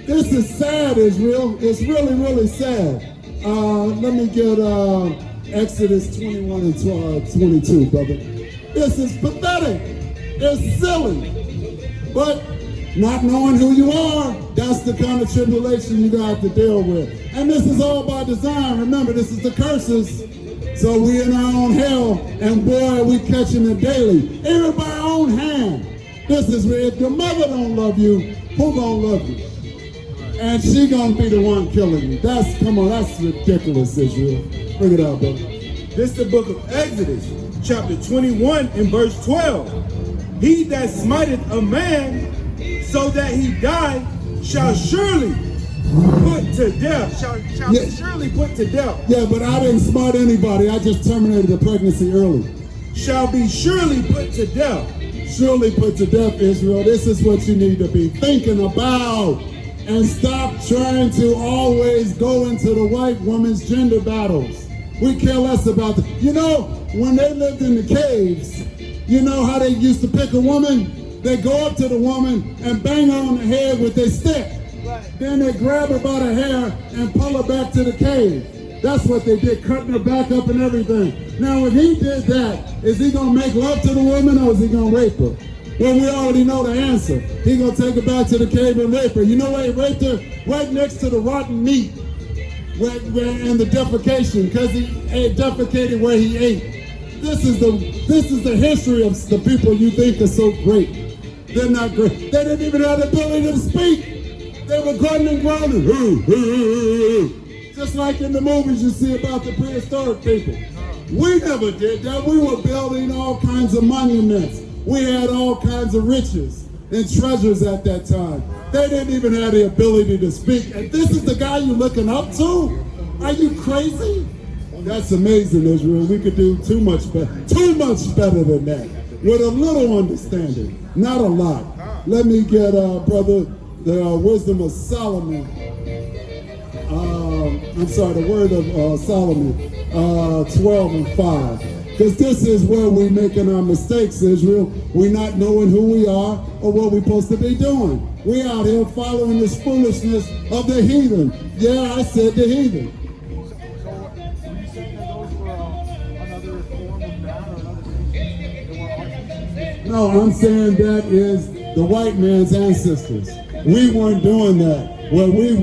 This is sad, Israel. It's really, really sad. Let me get Exodus 21 and 22, brother. This is pathetic. It's silly. But not knowing who you are, that's the kind of tribulation you got to deal with. And this is all by design. Remember, this is the curses. So we in our own hell, and boy, we catching it daily. Even by our own hand. This is where if your mother don't love you, who gonna love you? And she gonna be the one killing you. Come on, that's ridiculous, Israel. Bring it out, brother. This is the book of Exodus, chapter 21 and verse 12. He that smiteth a man so that he die shall surely put to death. Shall be surely put to death. Yeah, but I didn't smite anybody. I just terminated the pregnancy early. Shall be surely put to death. Surely put to death, Israel. This is what you need to be thinking about. And stop trying to always go into the white woman's gender battles. We care less about them. You know, when they lived in the caves, you know how they used to pick a woman? They go up to the woman and bang her on the head with their stick. Right. Then they grab her by the hair and pull her back to the cave. That's what they did, cutting her back up and everything. Now, if he did that, is he going to make love to the woman or is he going to rape her? Well, we already know the answer. He going to take her back to the cave and rape her. You know where he raped her? Right next to the rotten meat and the defecation, because he defecated where he ate. This is the history of the people you think are so great. They're not great. They didn't even have the ability to speak. They were grunting and groaning. Just like in the movies you see about the prehistoric people. We never did that. We were building all kinds of monuments. We had all kinds of riches and treasures at that time. They didn't even have the ability to speak. And this is the guy you're looking up to? Are you crazy? That's amazing, Israel. We could do too much better than that. With a little understanding, not a lot. Let me get, brother, the wisdom of Solomon. The word of Solomon, 12 and 5. Because this is where we're making our mistakes, Israel. We're not knowing who we are or what we're supposed to be doing. We're out here following this foolishness of the heathen. Yeah, I said the heathen. So were you saying that those were another form of man or another species? They weren't our species? No, I'm saying that is the white man's ancestors. We weren't doing that. Where we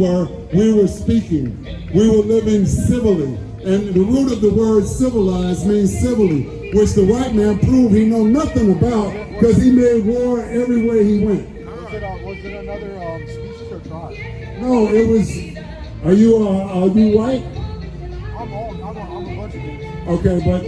were speaking. We were living civilly. And the root of the word civilized means civilly, which the white man proved he know nothing about because he made war everywhere he went. Was it another species or tribe? No, it was, are you white? I'm a bunch of things. Okay, but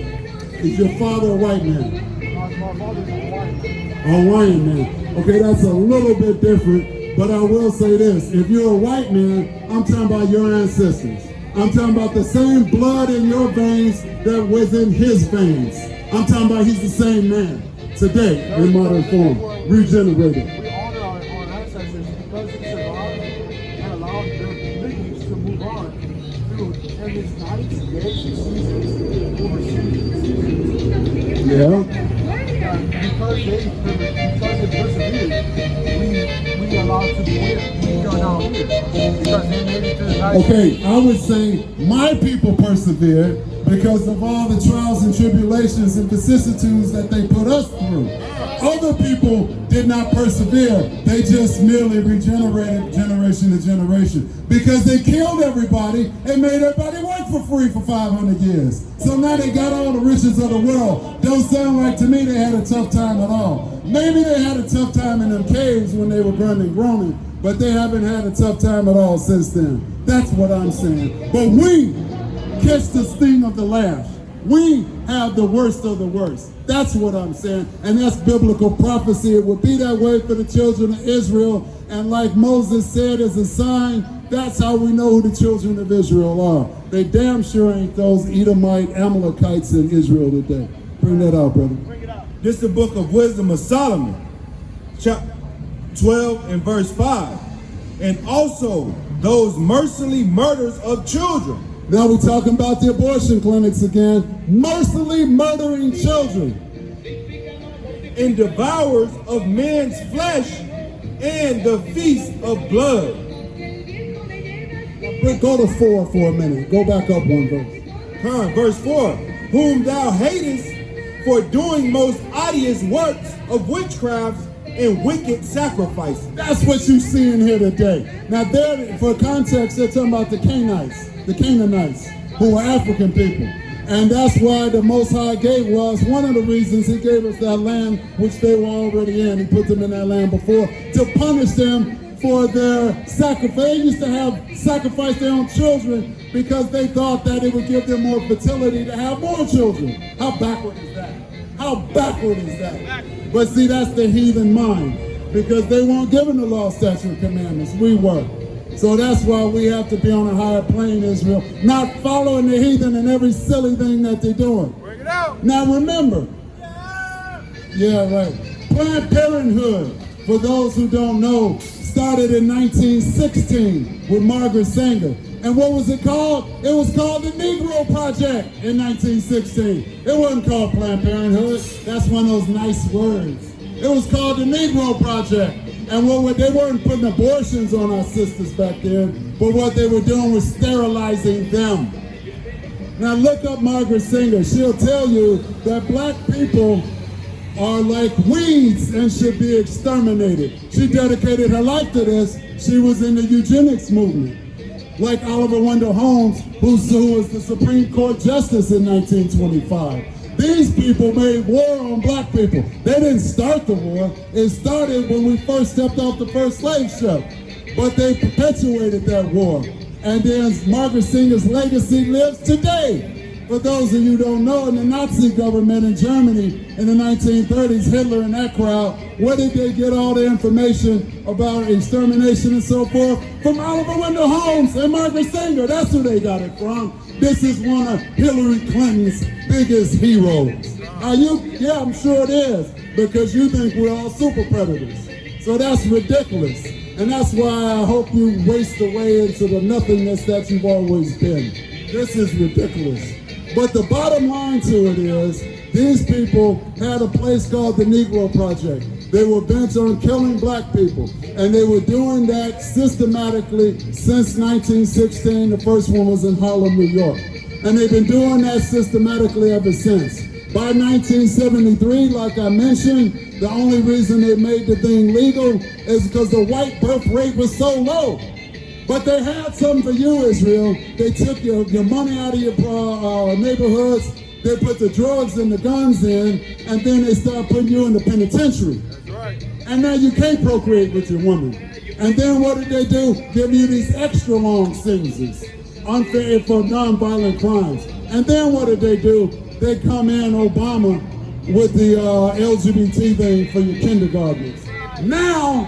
is your father a white man? My father's a Hawaiian. A Hawaiian man. Okay, that's a little bit different, but I will say this. If you're a white man, I'm talking about your ancestors. I'm talking about the same blood in your veins that was in his veins. I'm talking about he's the same man today in modern form, regenerated. We honor our ancestors because they survived and allowed their lineage to move on through endless nights, days, and seasons over seasons. Yeah. Because they persevered, we allowed to be here. We are now here because they made it through the night. Okay, I would say my people persevered because of all the trials and tribulations and vicissitudes that they put us through. Other people did not persevere. They just merely regenerated generation to generation because they killed everybody and made everybody work for free for 500 years. So now they got all the riches of the world. Don't sound like to me they had a tough time at all. Maybe they had a tough time in them caves when they were grunting and groaning, but they haven't had a tough time at all since then. That's what I'm saying. But we catch the sting of the lash. We have the worst of the worst. That's what I'm saying. And that's biblical prophecy. It will be that way for the children of Israel. And like Moses said as a sign, that's how we know who the children of Israel are. They damn sure ain't those Edomite Amalekites in Israel today. Bring that out, brother. This is the book of Wisdom of Solomon, chapter 12 and verse 5. And also those mercilessly murders of children. Now we're talking about the abortion clinics again. Mercilessly murdering children. And devourers of men's flesh and the feast of blood. Go to 4 for a minute. Go back up one verse. Verse 4. Whom thou hatest for doing most odious works of witchcraft and wicked sacrifices. That's what you see in here today. Now there, for context, they're talking about the Canaanites, who are African people. And that's why the Most High gave us, one of the reasons he gave us that land, which they were already in. He put them in that land before to punish them for their sacrifice. They used to have sacrificed their own children because they thought that it would give them more fertility to have more children. How backward is that? How backward is that? But see, that's the heathen mind, because they weren't given the law, statute, and commandments. We were. So that's why we have to be on a higher plane, Israel, not following the heathen and every silly thing that they're doing. Bring it out. Now remember, yeah, right. Planned Parenthood, for those who don't know, started in 1916 with Margaret Sanger. And what was it called? It was called the Negro Project in 1916. It wasn't called Planned Parenthood. That's one of those nice words. It was called the Negro Project. And they weren't putting abortions on our sisters back then, but what they were doing was sterilizing them. Now look up Margaret Sanger. She'll tell you that black people are like weeds and should be exterminated. She dedicated her life to this. She was in the eugenics movement. Like Oliver Wendell Holmes, who was the Supreme Court Justice in 1925. These people made war on black people. They didn't start the war. It started when we first stepped off the first slave ship. But they perpetuated that war. And then Margaret Sanger's legacy lives today. For those of you who don't know, in the Nazi government in Germany in the 1930s, Hitler and that crowd, where did they get all the information about extermination and so forth? From Oliver Wendell Holmes and Margaret Sanger. That's who they got it from. This is one of Hillary Clinton's biggest heroes. Yeah, I'm sure it is, because you think we're all super predators. So that's ridiculous. And that's why I hope you waste away into the nothingness that you've always been. This is ridiculous. But the bottom line to it is, these people had a place called the Negro Project. They were bent on killing black people, and they were doing that systematically since 1916. The first one was in Harlem, New York. And they've been doing that systematically ever since. By 1973, like I mentioned, the only reason they made the thing legal is because the white birth rate was so low. But they had something for you, Israel. They took your money out of your neighborhoods, they put the drugs and the guns in, and then they start putting you in the penitentiary. That's right. And now you can't procreate with your woman. And then what did they do? Give you these extra long sentences, unfair for nonviolent crimes. And then what did they do? They come in, Obama, with the LGBT thing for your kindergartners. Now,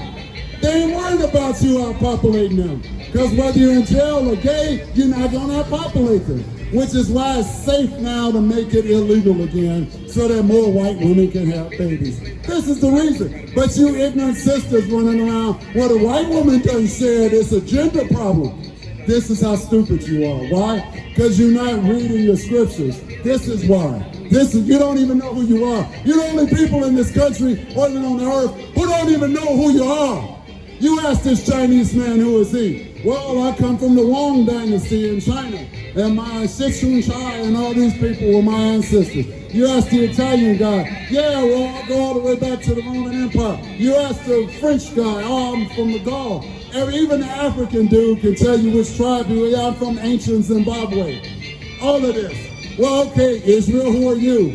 they ain't worried about you outpopulating them. Because whether you're in jail or gay, you're not going to outpopulate them. Which is why it's safe now to make it illegal again so that more white women can have babies. This is the reason. But you ignorant sisters running around, well, the white woman done said it's a gender problem. This is how stupid you are. Why? Because you're not reading your scriptures. This is why. You don't even know who you are. You're the only people in this country or even on the earth who don't even know who you are. You ask this Chinese man, who is he? Well, I come from the Wang dynasty in China, and my Sichuan Chai and all these people were my ancestors. You ask the Italian guy, yeah, well, I'll go all the way back to the Roman Empire. You ask the French guy, oh, I'm from the Gaul. Even the African dude can tell you which tribe you are. I'm from ancient Zimbabwe. All of this. Well, okay, Israel, who are you?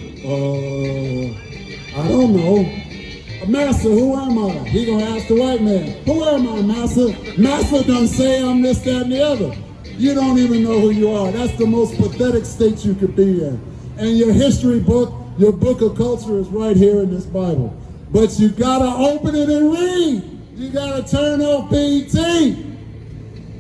I don't know. Master, who am I? He gonna ask the white man, who am I, Master? Master done say I'm this, that, and the other. You don't even know who you are. That's the most pathetic state you could be in. And your history book, your book of culture is right here in this Bible. But you gotta open it and read. You gotta turn off BET.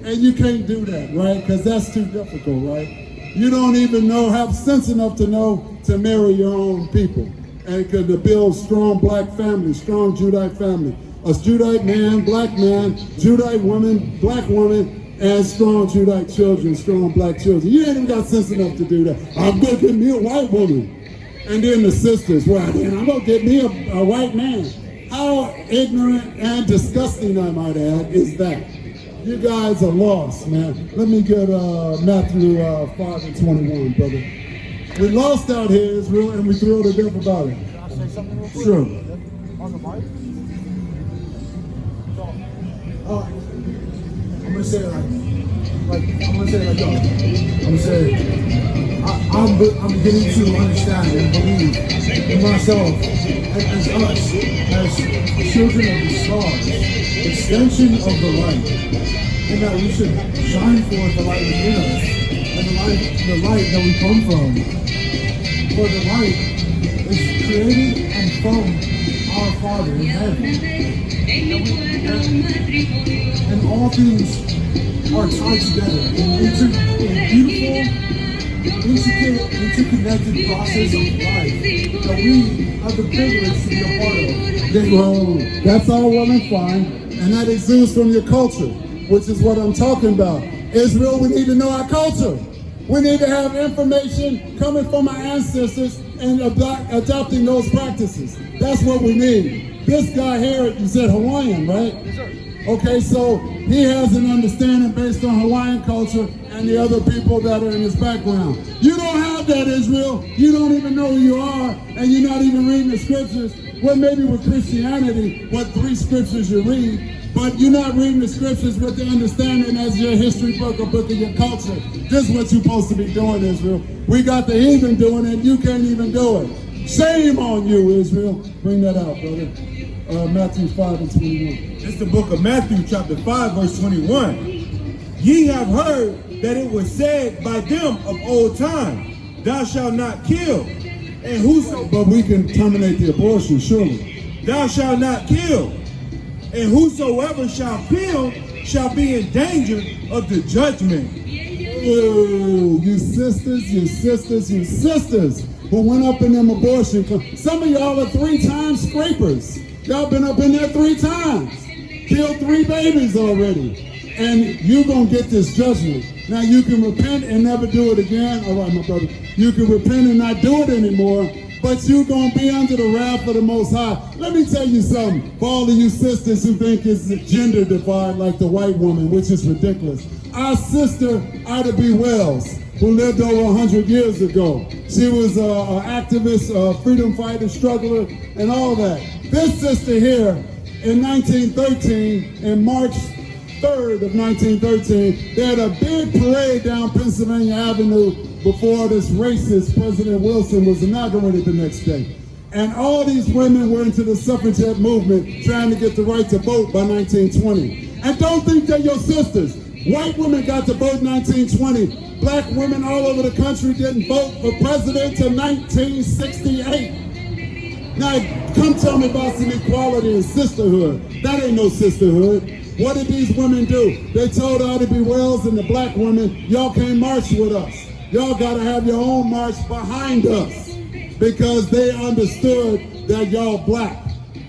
And you can't do that, right? Because that's too difficult, right? You don't even have sense enough to know to marry your own people. And to build strong black families, strong Judite family. A Judite man, Judite woman, black woman, and strong Judite children, strong black children. You ain't even got sense enough to do that. I'm gonna get me a white woman. And then the sisters, well, then I'm gonna get me a white man. How ignorant and disgusting, I might add, is that? You guys are lost, man. Let me get Matthew 5:21, brother. We lost out here, Israel, and we thrilled to death about it. Can I say something real quick? Sure. On the mic? I'm gonna say it I'm beginning to understand and believe in myself and as us, as children of the stars, extension of the light, and that we should shine forth the light within us, and the light that we come from. For the light is created and from our Father in heaven. And all things are tied together into a beautiful, intricate, interconnected process of life that we have the privilege to be a part of. Well, that's all well and fine, and that exudes from your culture, which is what I'm talking about. Israel, we need to know our culture. We need to have information coming from our ancestors and adopting those practices. That's what we need. This guy here, you said Hawaiian, right? Yes, sir. Okay, so he has an understanding based on Hawaiian culture and the other people that are in his background. You don't have that, Israel. You don't even know who you are, and you're not even reading the scriptures. Well, maybe with Christianity, what 3 scriptures you read, but you're not reading the scriptures with the understanding as your history book or book of your culture. This is what you're supposed to be doing, Israel. We got the heathen doing it, you can't even do it. Shame on you, Israel. Bring that out, brother. Matthew 5:21. It's the book of Matthew, chapter 5, verse 21. Ye have heard that it was said by them of old time, thou shalt not kill, and whoso... But we can terminate the abortion, surely. Thou shalt not kill, and whosoever shall kill shall be in danger of the judgment. Oh, you sisters who went up in them abortion. Some of y'all are 3-time scrapers. Y'all been up in there 3 times. Killed 3 babies already. and you're going to get this judgment. Now, you can repent and never do it again. All right, my brother. You can repent and not do it anymore, but you're going to be under the wrath of the Most High. Let me tell you something. For all of you sisters who think it's a gender divide like the white woman, which is ridiculous. Our sister, Ida B. Wells, who lived over 100 years ago. She was an activist, a freedom fighter, struggler, and all that. This sister here, in 1913, in March 3rd of 1913, they had a big parade down Pennsylvania Avenue before this racist President Wilson was inaugurated the next day. And all these women were into the suffragette movement, trying to get the right to vote by 1920. And don't think they're your sisters. White women got to vote in 1920. Black women all over the country didn't vote for president till 1968. Now, come tell me about some equality and sisterhood. That ain't no sisterhood. What did these women do? They told Ida B. Wells and the black women, y'all can't march with us. Y'all gotta have your own march behind us, because they understood that y'all black.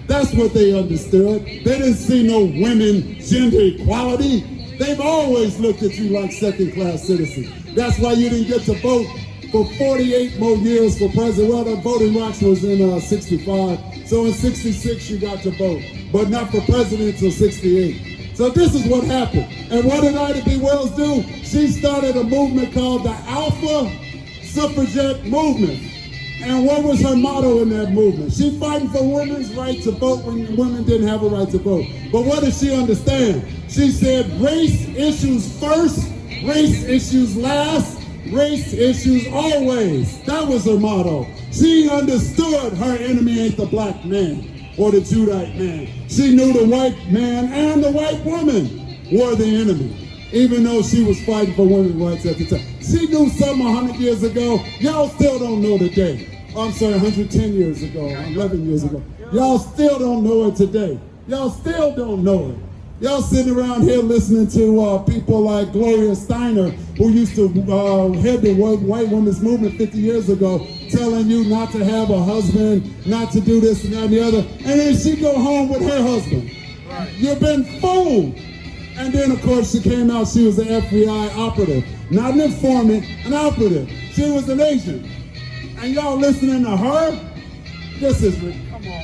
That's what they understood. They didn't see no women gender equality. They've always looked at you like second-class citizens. That's why you didn't get to vote for 48 more years for president. Well, the voting rights was in 65. So in 66, you got to vote, but not for president until 68. So this is what happened. And what did Ida B. Wells do? She started a movement called the Alpha Suffragette Movement. And what was her motto in that movement? She fighting for women's right to vote when women didn't have a right to vote. But what did she understand? She said race issues first, race issues last, race issues always. That was her motto. She understood her enemy ain't the black man or the Judite man. She knew the white man and the white woman were the enemy, even though she was fighting for women's rights at the time. She knew something 100 years ago. Y'all still don't know today. I'm sorry, 110 years ago, 11 years ago. Y'all still don't know it today. Y'all still don't know it. Y'all sitting around here listening to people like Gloria Steiner, who used to head the white women's movement 50 years ago, telling you not to have a husband, not to do this and that and the other, and then she go home with her husband. Right. You've been fooled. And then, of course, she came out, she was an FBI operative. Not an informant, an operative. She was an agent. And y'all listening to her? This is,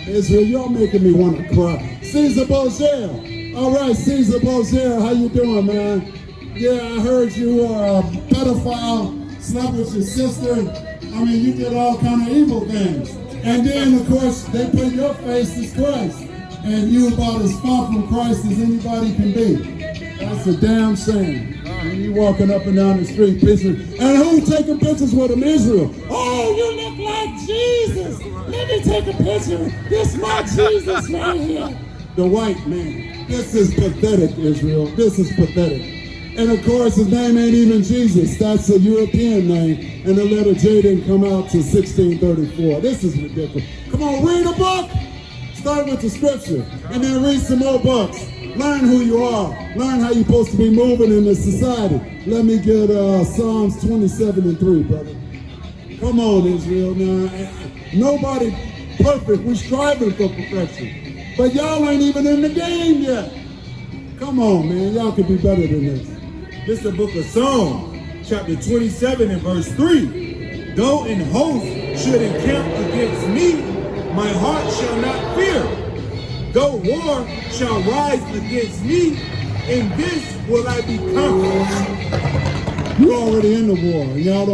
Israel, y'all making me want to cry. Caesar Bozier. All right, Caesar Bozier, how you doing, man? Yeah, I heard you a pedophile, slept with your sister. I mean, you did all kind of evil things. And then, of course, they put your face as Christ. And you about as far from Christ as anybody can be. That's a damn shame. And you walking up and down the street pictures. And who taking pictures with him? Israel. Oh, you look like Jesus. Let me take a picture. This my Jesus right here. The white man. This is pathetic, Israel. This is pathetic. And of course, his name ain't even Jesus. That's a European name. And the letter J didn't come out till 1634. This is ridiculous. Come on, read a book. Start with the scripture. And then read some more books. Learn who you are. Learn how you're supposed to be moving in this society. Let me get Psalms 27:3, brother. Come on, Israel. Now, nobody perfect. We're striving for perfection. But y'all ain't even in the game yet. Come on, man. Y'all could be better than this. This is the book of Psalms, chapter 27 and verse 3. Though an host should encamp against me, my heart shall not fear. Though war shall rise against me, in this will I be confident. You're already in the war, and y'all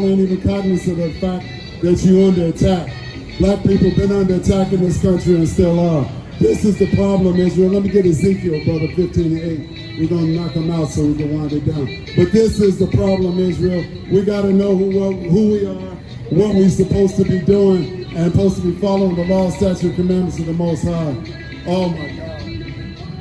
ain't even cognizant of the fact that you're under attack. Black people been under attack in this country and still are. This is the problem, Israel. Let me get Ezekiel, brother, 15:8. We're going to knock them out so we can wind it down. But this is the problem, Israel. We got to know who we are, what we're supposed to be doing, and supposed to be following the law, statute, commandments of the Most High. Oh, my God.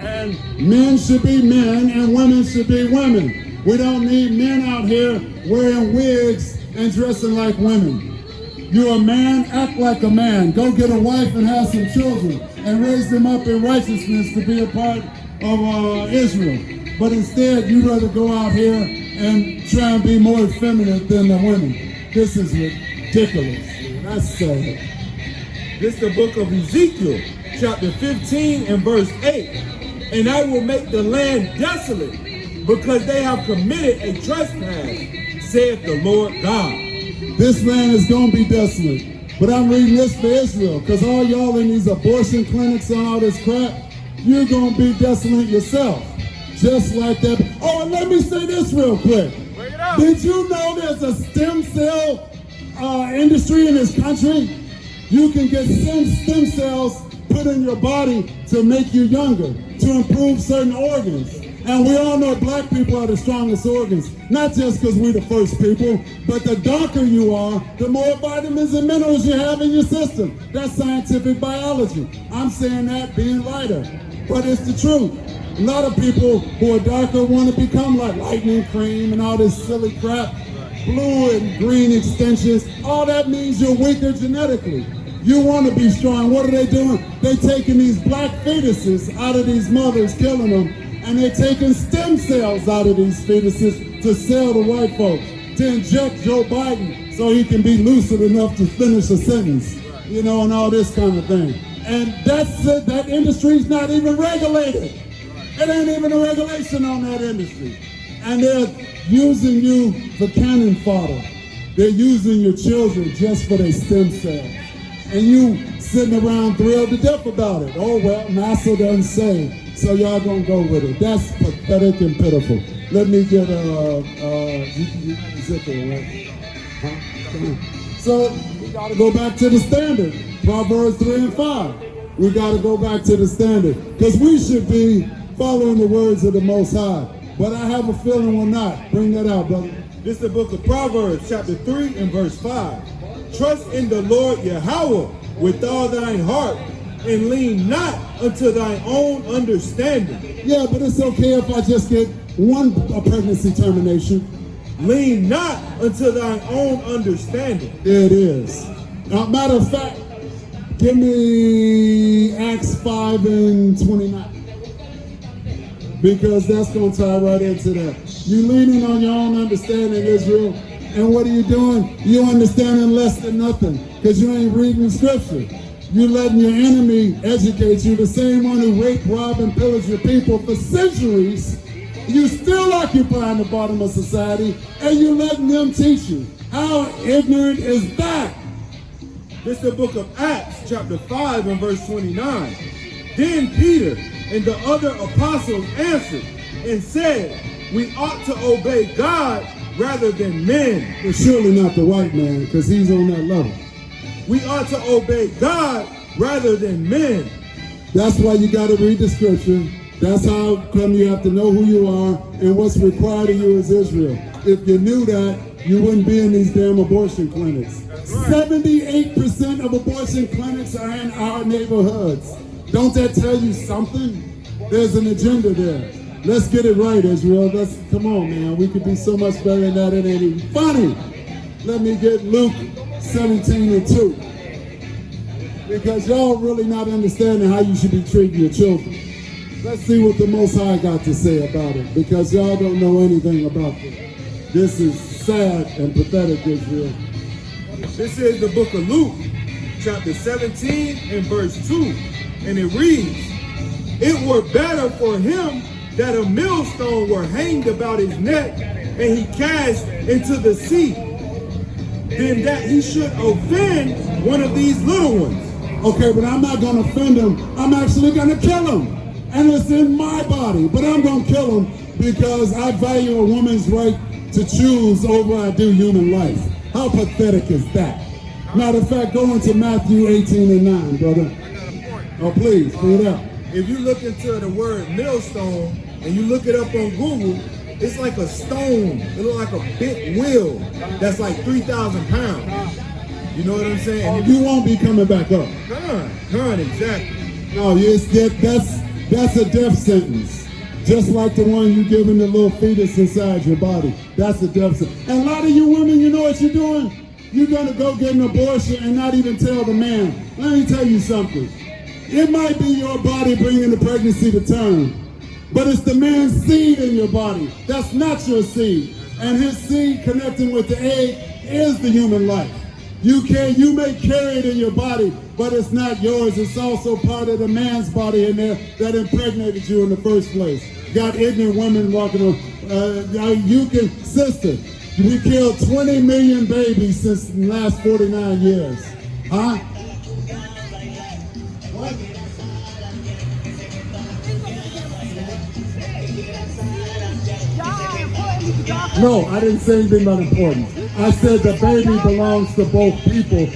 And men should be men, and women should be women. We don't need men out here wearing wigs and dressing like women. You're a man, act like a man. Go get a wife and have some children and raise them up in righteousness to be a part of Israel. But instead, you rather go out here and try and be more effeminate than the women. This is ridiculous. That's sad. This is the book of Ezekiel, chapter 15 and verse 8. And I will make the land desolate, because they have committed a trespass, saith the Lord God. This land is going to be desolate. But I'm reading this for Israel, because all y'all in these abortion clinics and all this crap, you're going to be desolate yourself. Just like that. Oh, and let me say this real quick. Did you know there's a stem cell industry in this country? You can get stem cells put in your body to make you younger, to improve certain organs. And we all know black people are the strongest organs, not just because we're the first people, but the darker you are, the more vitamins and minerals you have in your system. That's scientific biology. I'm saying that being lighter, but it's the truth. A lot of people who are darker want to become like lightning cream and all this silly crap, blue and green extensions. All that means you're weaker genetically. You want to be strong. What are they doing? They're taking these black fetuses out of these mothers, killing them, and they're taking stem cells out of these fetuses to sell to white folks, to inject Joe Biden so he can be lucid enough to finish a sentence, you know, and all this kind of thing. And that's it. That industry's not even regulated. It ain't even a regulation on that industry. And they're using you for cannon fodder. They're using your children just for their stem cells. And you sitting around thrilled to death about it. Oh, well, NASA doesn't say. So y'all gonna go with it. That's pathetic and pitiful. Let me get zipper, right? Huh? Come on. So we gotta go back to the standard. Proverbs 3 and 5. We gotta go back to the standard. Because we should be following the words of the Most High. But I have a feeling we're not. Bring that out, brother. This is the book of Proverbs, chapter 3 and verse 5. Trust in the Lord Yahweh with all thine heart, and lean not unto thine own understanding. Yeah, but it's okay if I just get one pregnancy termination. Lean not unto thine own understanding. There it is. Now, matter of fact, give me Acts 5 and 29. Because that's going to tie right into that. You leaning on your own understanding, Israel. And what are you doing? You understanding less than nothing. Because you ain't reading scripture. You letting your enemy educate you, the same one who raped, robbed, and pillaged your people for centuries. You still occupying the bottom of society, and you letting them teach you. How ignorant is that? This is the book of Acts, chapter 5 and verse 29. Then Peter and the other apostles answered and said, we ought to obey God rather than men. But surely not the white man, because he's on that level. We ought to obey God rather than men. That's why you got to read the scripture. That's how come you have to know who you are and what's required of you as Israel. If you knew that, you wouldn't be in these damn abortion clinics. 78% of abortion clinics are in our neighborhoods. Don't that tell you something? There's an agenda there. Let's get it right, Israel. Come on, man. We could be so much better than that. It ain't even funny. Let me get Luke 17 and 2. Because y'all really not understanding how you should be treating your children. Let's see what the Most High got to say about it. Because y'all don't know anything about this. This is sad and pathetic, Israel. This is the book of Luke, chapter 17 and verse 2. And it reads, it were better for him that a millstone were hanged about his neck and he cast into the sea, than that he should offend one of these little ones. Okay, but I'm not going to offend him. I'm actually going to kill him. And it's in my body, but I'm going to kill him because I value a woman's right to choose over I do human life. How pathetic is that? Matter of fact, go into Matthew 18 and 9, brother. Oh, please, bring it up. If you look into the word millstone and you look it up on Google, it's like a stone. It looks like a big wheel that's like 3,000 pounds. You know what I'm saying? And you won't be coming back up. Con, exactly. No, that's a death sentence. Just like the one you giving the little fetus inside your body. That's a death sentence. And a lot of you women, you know what you're doing? You're going to go get an abortion and not even tell the man. Let me tell you something. It might be your body bringing the pregnancy to term, but it's the man's seed in your body. That's not your seed. And his seed connecting with the egg is the human life. You may carry it in your body, but it's not yours. It's also part of the man's body in there that impregnated you in the first place. Got ignorant women walking on. Sister, we killed 20 million babies since the last 49 years. Huh? What? No, I didn't say anything about important. I said the baby belongs to both people.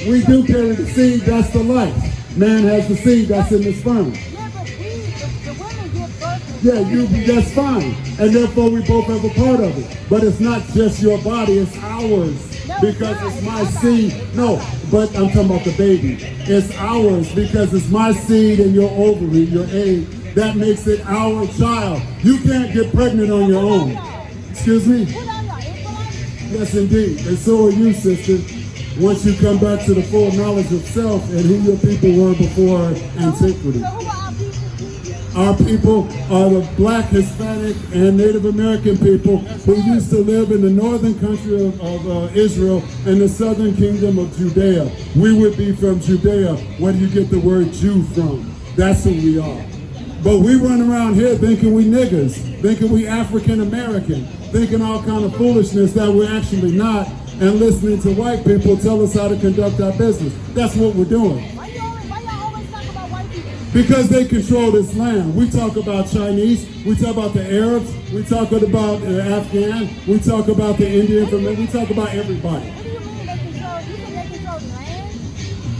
We do carry the seed, that's the life. Man has the seed that's in the sperm. Yeah, that's fine. And therefore we both have a part of it. But it's not just your body, it's ours. Because it's my seed. No, but I'm talking about the baby. It's ours because it's my seed and your ovary, your egg. That makes it our child. You can't get pregnant on your own. Excuse me? Yes, indeed. And so are you, sister. Once you come back to the full knowledge of self and who your people were before antiquity. Our people are the Black, Hispanic, and Native American people who used to live in the northern country of Israel and the southern kingdom of Judea. We would be from Judea. Where do you get the word Jew from? That's who we are. But we run around here thinking we niggers, thinking we African American, thinking all kind of foolishness that we're actually not, and listening to white people tell us how to conduct our business. That's what we're doing. Why y'all always talk about white people? Because they control this land. We talk about Chinese, we talk about the Arabs, we talk about Afghan, we talk about the Indian, we talk about everybody. What do you mean they control? You think they control the land?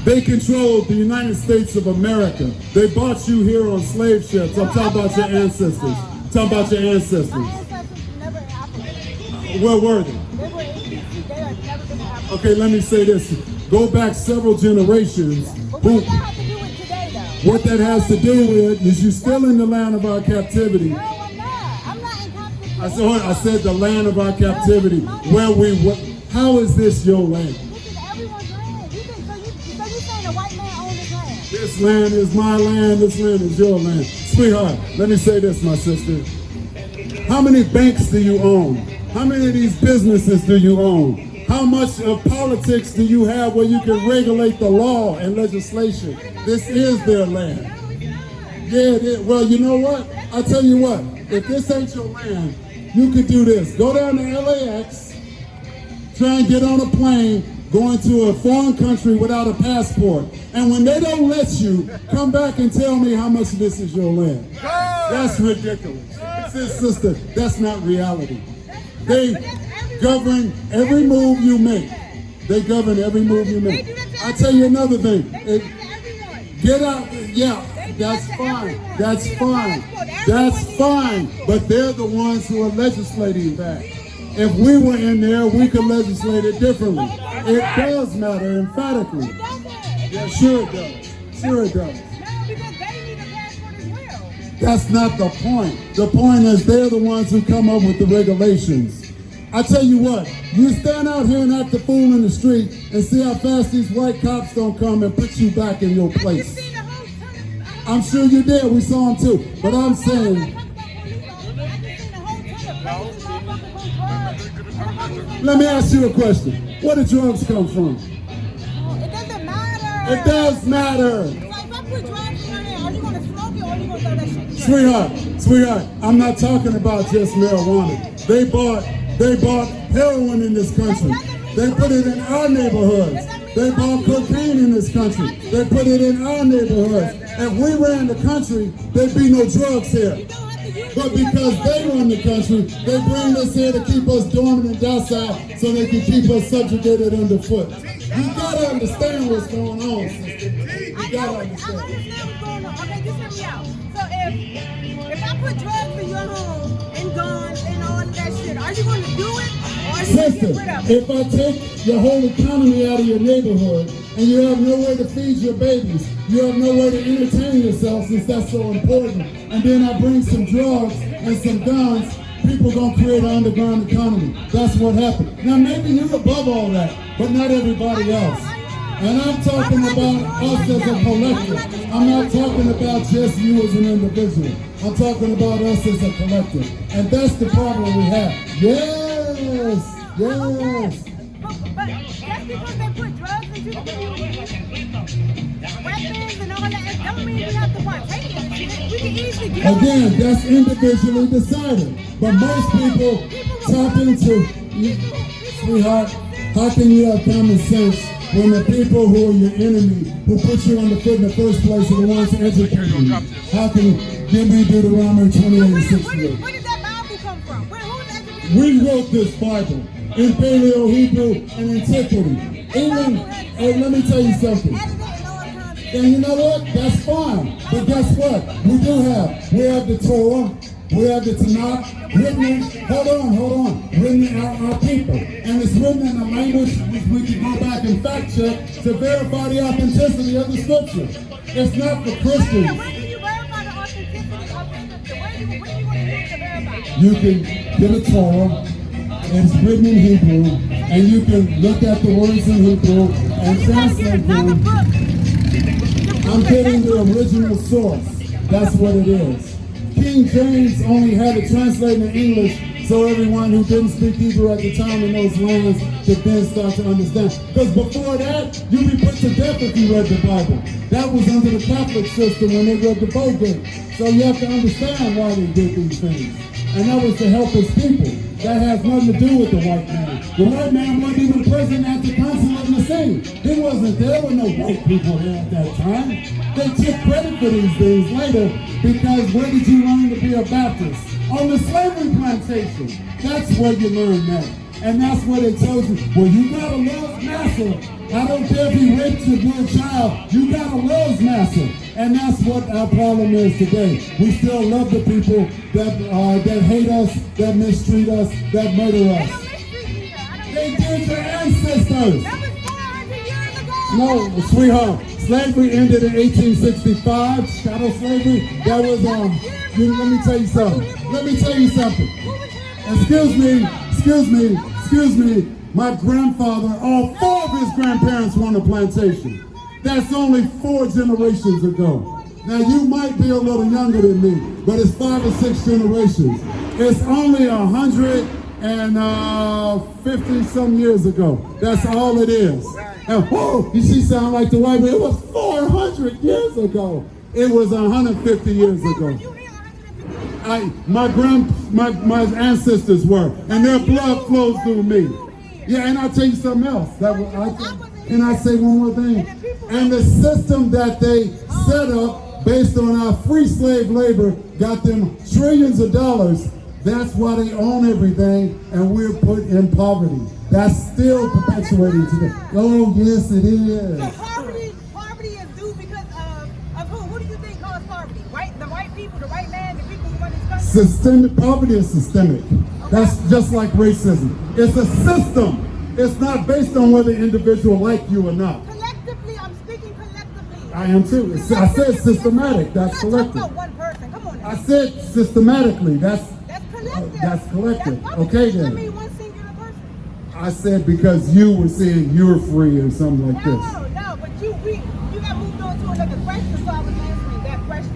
They control the United States of America. They bought you here on slave ships. I'm talking about your ancestors. I'm talking about your ancestors. My ancestors were never in Africa. Where were they? They were in DC. They had never been in Africa. Okay, let me say this. Go back several generations. But what does that have to do with today, though? What that has to do with is you're still in the land of our captivity. No, I'm not. I'm not in captivity. I said the land of our captivity. Where we were. How is this your land? This is everyone's land. So you saying the white man owns this land? This land is my land. This land is your land. Sweetheart, let me say this, my sister. How many banks do you own? How many of these businesses do you own? How much of politics do you have where you can regulate the law and legislation? This is their land. Yeah, it is. Well, you know what? I'll tell you what. If this ain't your land, you could do this. Go down to LAX, try and get on a plane, going to a foreign country without a passport. And when they don't let you, come back and tell me how much of this is your land. That's ridiculous. Sister, that's not reality. They govern every move you make. They govern every move you make. I'll tell you another thing. Get out, yeah, that's fine. That's fine. That's fine. But they're the ones who are legislating that. If we were in there, we could legislate it differently. It does matter, emphatically. Yeah, sure it does. Sure it does. No, because they need a passport as well. That's not the point. The point is they're the ones who come up with the regulations. I tell you what, you stand out here and act a fool in the street and see how fast these white cops don't come and put you back in your place. I'm sure you did. We saw them too. But I'm saying, let me ask you a question. Where do drugs come from? It doesn't matter. It does matter. Like, if I put drugs in your hand, are you going to smoke it or are you going to throw that shit away? Sweetheart, I'm not talking about just marijuana. They bought heroin in this country. They put it in our neighborhoods. They bought cocaine in this country. They put it in our neighborhoods. If we ran the country, there'd be no drugs here. But because they run the country, they bring us here to keep us dormant and docile so they can keep us subjugated underfoot. You gotta understand what's going on, sister. You gotta understand. I understand what's going on. Okay, just hear me out. So if I put drugs in your home and guns and all of that shit, are you going to do it? Or are you going to Sister, get rid of it? if I take your whole economy out of your neighborhood and you have nowhere to feed your babies, you have nowhere to entertain yourself since that's so important, and then I bring some drugs and some guns, people gonna create an underground economy. That's what happened. Now maybe you're above all that, but not everybody else. And I'm talking about us as a collective. I'm not talking about just you as an individual. I'm talking about us as a collective. And that's the problem we have. Yes! Yes. But just because they put drugs into the community, weapons and all that, it don't mean we have to partake in it. We can easily get Again, that's individually decided. But most people talking to you, sweetheart, how can you have common sense when the people who are your enemy, who put you on the foot in the first place, are the ones educating you? How can you give me Deuteronomy 28 and 68? Where did that Bible come from? Who's educated? We wrote this Bible in Paleo, Hebrew, and Antiquity. Even, hey, let me tell you something. And you know what? That's fine. But guess what? We have the Torah, we have the Tanakh, written in, hold on, written in our people. And it's written in a language which we can go back and fact check to verify the authenticity of the scripture. It's not for Christians. Where can you verify the authenticity of the scripture? Where do you want to use to verify? You can get a Torah, it's written in Hebrew, and you can look at the words in Hebrew and translate them. I'm getting the original source. That's what it is. King James only had it translated in English so everyone who didn't speak Hebrew at the time in those lands could then start to understand. Because before that, you'd be put to death if you read the Bible. That was under the Catholic system when they read the Vulgate. So you have to understand why they did these things. And that was to help his people. That has nothing to do with the white man. The white man wasn't even present at the council of Nicene. He wasn't there. There were no white people there at that time. They took credit for these things later because where did you learn to be a Baptist? On the slavery plantation. That's where you learn that. And that's where they told you, well, you gotta love Massa. I don't care if he raped your child, you gotta love Massa. And that's what our problem is today. We still love the people that hate us, that mistreat us, that murder us. They did your ancestors. That was 400 years ago. No, sweetheart, slavery ended in 1865, chattel slavery. That was, let me tell you something. Excuse me. My grandfather, all 4 of his grandparents were on a plantation. That's only 4 generations ago. Now you might be a little younger than me, but it's 5 or 6 generations. It's only 150 some years ago. That's all it is. And whoa, she sound like the white man. It was 400 years ago. It was 150 years ago. My ancestors were, and their blood flows through me. Yeah, and I'll tell you something else. And I say one more thing. And the system that they set up based on our free slave labor got them trillions of dollars. That's why they own everything, and we're put in poverty. That's still perpetuating today. Oh, yes, it is. So poverty is due because of who? Who do you think caused poverty? Right? The white people, the white man, the people who run this country? Systemic poverty is systemic. That's just like racism. It's a system. It's not based on whether individual like you or not. Collectively, I'm speaking collectively. I am too. I said systematic. That's collective. About one person. Come on now. I said systematically. That's collective. That's collective. Okay then. I mean one singular person. I said because you were saying you're free or something like this. No, but you got moved on to another question, so I was answering that question.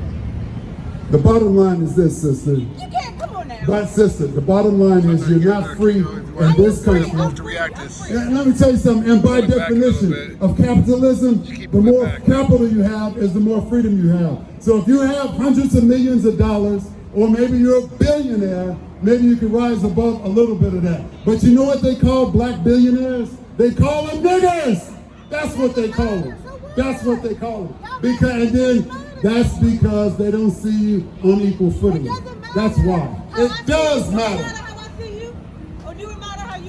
The bottom line is this, sister. You can't, come on now. But sister, the bottom line is you're not free in this country. And let me tell you something, and by definition of capitalism, the more capital you have is the more freedom you have. So if you have hundreds of millions of dollars, or maybe you're a billionaire, maybe you can rise above a little bit of that. But you know what they call black billionaires? They call them niggers. That's what they call them. That's what they call them. That's because they don't see you on equal footing. That's why. It does matter.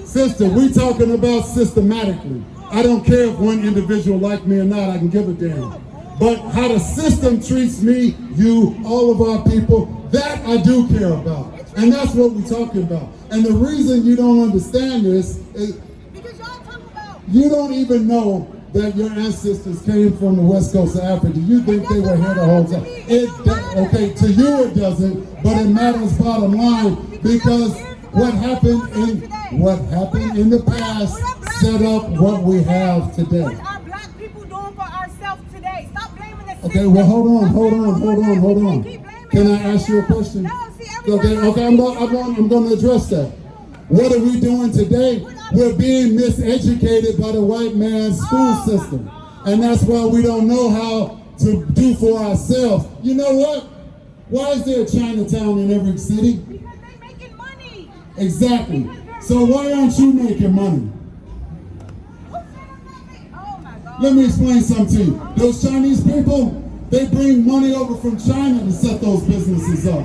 Sister, we talking about systematically. I don't care if one individual like me or not, I can give a damn. But how the system treats me, you, all of our people, that I do care about. And that's what we're talking about. And the reason you don't understand this is because y'all talk about you don't even know that your ancestors came from the west coast of Africa. You think they were here the whole time. Okay, to you it doesn't, but it matters bottom line because what happened in the past set up what we have today. What are black people doing for ourselves today? Stop blaming the system. Okay, well hold on. Can I ask you a question? No, see, Okay, I'm going to address that. What are we doing today? We're being miseducated by the white man's school system. And that's why we don't know how to do for ourselves. You know what? Why is there a Chinatown in every city? Because they're making money. Exactly. So why aren't you making money? Oh my God. Let me explain something to you. Those Chinese people, they bring money over from China to set those businesses up.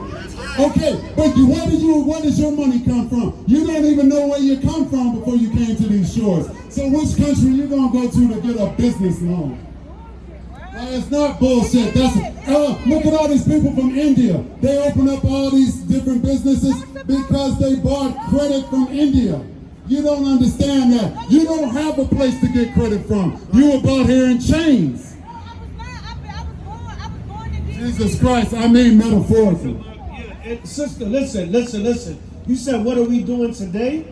Okay, but where does your money come from? You don't even know where you come from before you came to these shores. So which country you gonna go to get a business loan? It's not bullshit. Look at all these people from India. They open up all these different businesses because they bought credit from India. You don't understand that. You don't have a place to get credit from. You were bought here in chains. I was born in DC. Jesus Christ, I mean metaphorically. Sister, listen. You said, what are we doing today?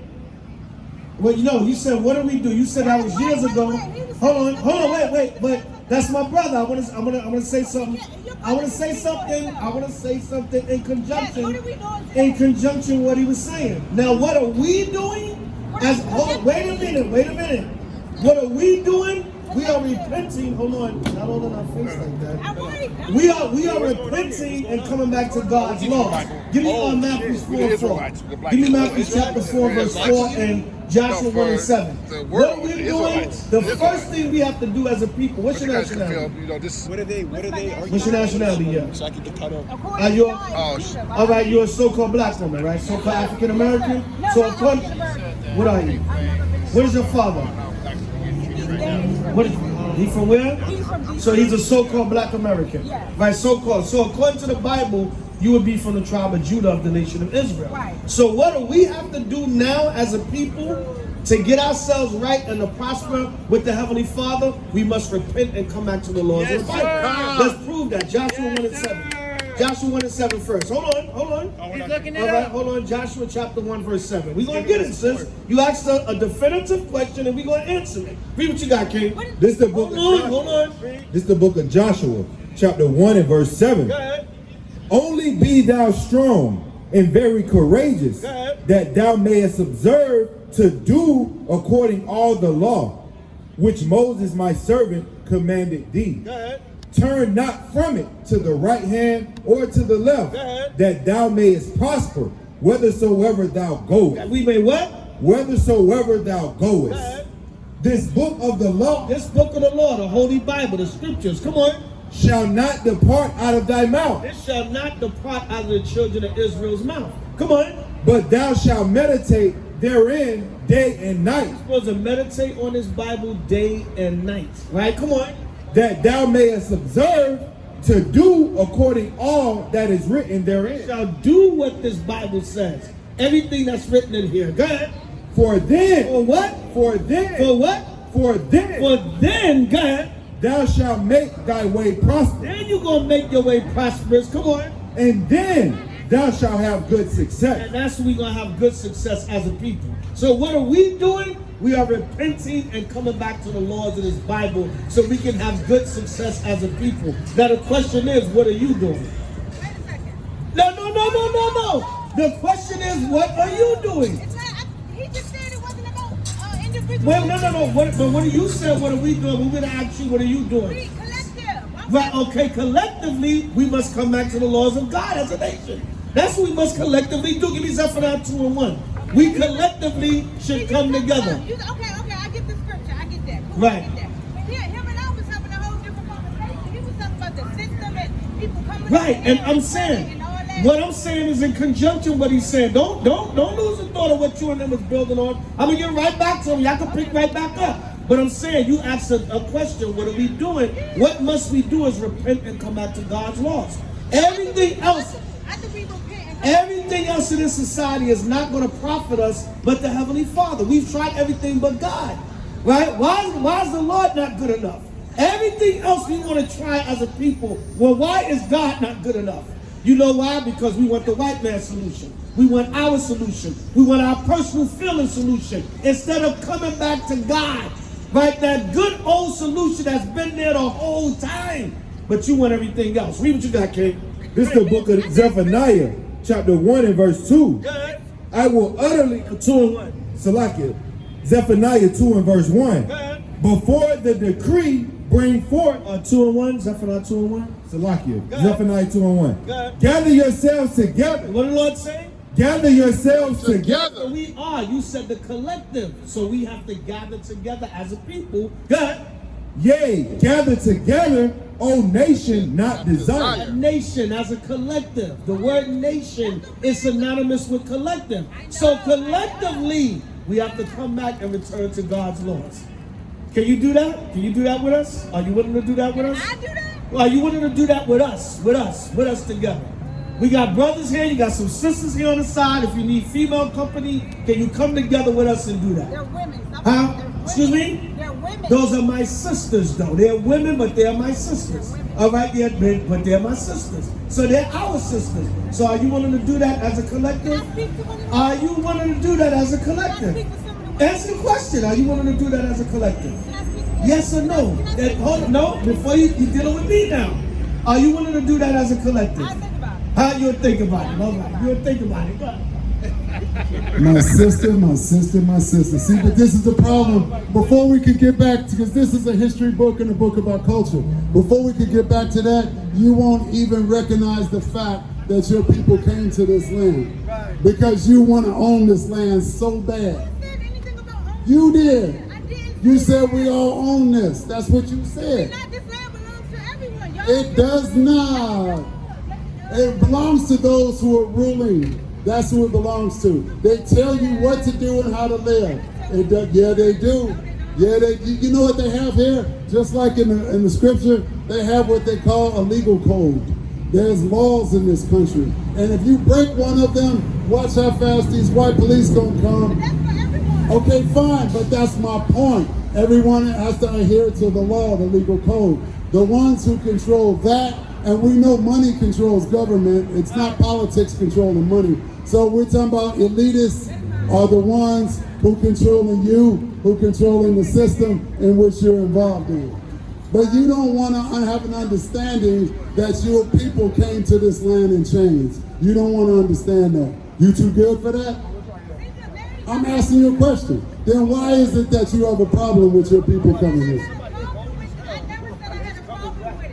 Well, you said, what are we doing? You said that was years ago. Hold on, wait. That's my brother. I want to say something. I want to say something in conjunction with what he was saying. Now, what are we doing? Wait a minute. What are we doing? We are repenting. Hold on, not all in our face like that. We are repenting and coming back to God's law. Give me Matthew 4:4. Give me Matthew chapter 4, verse 4, and Joshua 1 and 7. What are we doing? The first thing we have to do as a people. What's your nationality? What are they? What's your nationality? Yeah. So I can get cut off. All right, you're a so-called black woman, right? So-called African American. So, what are you? What is your father? He from where? He's from DC. So he's a so-called black American. Yes. Right, so-called. So according to the Bible, you would be from the tribe of Judah of the nation of Israel. Right. So what do we have to do now as a people to get ourselves right and to prosper with the Heavenly Father? We must repent and come back to the laws of the Bible. Let's prove that. Joshua 1 and 7. Joshua 1 and 7 first. Hold on. He's looking it All right, up. hold on. Joshua chapter 1 verse 7. We're going to get it, sis. You asked a definitive question and we're going to answer it. Read what you got, King. This is the book Hold on. This is the book of Joshua, chapter 1 and verse 7. Go ahead. Only be thou strong and very courageous, Go ahead. that thou mayest observe to do according all the law, which Moses my servant commanded thee. Go ahead. Turn not from it to the right hand or to the left, Go ahead. that thou mayest prosper whithersoever thou goest. We may what? Whithersoever thou goest. Go ahead. This book of the law This book of the law, the Holy Bible, the scriptures, come on. shall not depart out of thy mouth, This shall not depart out of the children of Israel's mouth. Come on. but thou shalt meditate therein day and night, You're supposed to meditate on this Bible day and night. Right? Come on. that thou mayest observe to do according all that is written therein. Shall do what this Bible says. Everything that's written in here. Go ahead. For then, For what? for then, For what? for then, For then, go ahead. thou shalt make thy way prosperous, Then you're going to make your way prosperous. Come on. and then thou shalt have good success. And that's when we're going to have good success as a people. So what are we doing? We are repenting and coming back to the laws of this Bible so we can have good success as a people. Now the question is, what are you doing? Wait a second. No. The question is, what are you doing? It's like, he just said it wasn't about individual. Well, no. But what you said, what are we doing? We're going to ask you, what are you doing? We collective. Right, okay, collectively, we must come back to the laws of God as a nation. That's what we must collectively do. Give me Zephaniah 2 and 1. We collectively should come together. Okay, I get the scripture. I get that. Cool, Right. I get that. Yeah, him and I was having a whole different conversation. He was talking about the system and people coming Right, together and I'm and saying, all that. what I'm saying is in conjunction with what he's saying. Don't lose the thought of what you and them was building on. I'm gonna get right back to him. Y'all can pick right back up. But I'm saying, you asked a question, what are we doing? What must we do is repent and come back to God's laws. Everything else, After we repent and everything else in this society is not going to profit us but the Heavenly Father. We've tried everything but God. Right? Why is the Lord not good enough? Everything else we want to try as a people. Well, why is God not good enough? You know why? Because we want the white man's solution. We want our solution. We want our personal feeling solution. Instead of coming back to God. Right? That good old solution that's been there the whole time. But you want everything else. Read what you got, King. This is the book of Zephaniah, chapter 1 and verse 2. Good. I will utterly 2 and 1. Salakia. Zephaniah 2 and verse 1. Go ahead. Before the decree bring forth 2 and 1. Zephaniah 2 and 1. Salakia. Go ahead. Zephaniah 2 and 1. Go ahead. Gather yourselves together. What did the Lord say? Gather yourselves together. So we are. You said the collective. So we have to gather together as a people. Go ahead. Yea, gather together, O nation not A desire. nation as a collective. The word nation is synonymous with collective. So collectively, we have to come back and return to God's laws. Can you do that? Can you do that with us? Are you willing to do that with us? I do that? Well, are you willing to do that with us? With us together. We got brothers here, you got some sisters here on the side. If you need female company, can you come together with us and do that? They're women. Stop Huh? it. They're women. Excuse me? They're women. Those are my sisters, though. They're women, but they're my sisters. All right, but they're my sisters. So they're our sisters. So are you willing to do that as a collective? Can I speak to one of them? Are you willing to do that as a Can I collective? speak to some of the women? Answer the question. Are you willing to do that as a collective? Can I speak to one? Yes or no? Hold on, no, before you're dealing with me now. Are you willing to do that as a collective? I think about it. How you'll think about it? All right, you'll think about it. Go ahead. My sister, my sister, my sister. See, but this is the problem. Before we could get back, because this is a history book and a book about culture. Before we could get back to that, you won't even recognize the fact that your people came to this land. Because you want to own this land so bad. Who said anything about owning? You did. I didn't. You said we all own this. That's what you said. Not this land belongs to everyone. Y'all It does not. It belongs to those who are ruling. That's who it belongs to. They tell you what to do and how to live. It does, yeah, they do. Yeah, they. You know what they have here? Just like in the scripture, they have what they call a legal code. There's laws in this country, and if you break one of them, watch how fast these white police gonna come. That's for everyone. Okay, fine, but that's my point. Everyone has to adhere to the law, the legal code. The ones who control that, and we know money controls government. It's not politics controlling money. So we're talking about elitists are the ones who controlling you, who controlling the system in which you're involved in. But you don't want to have an understanding that your people came to this land in chains. You don't want to understand that. You too good for that? I'm asking you a question. Then why is it that you have a problem with your people coming here? I never said I had a problem with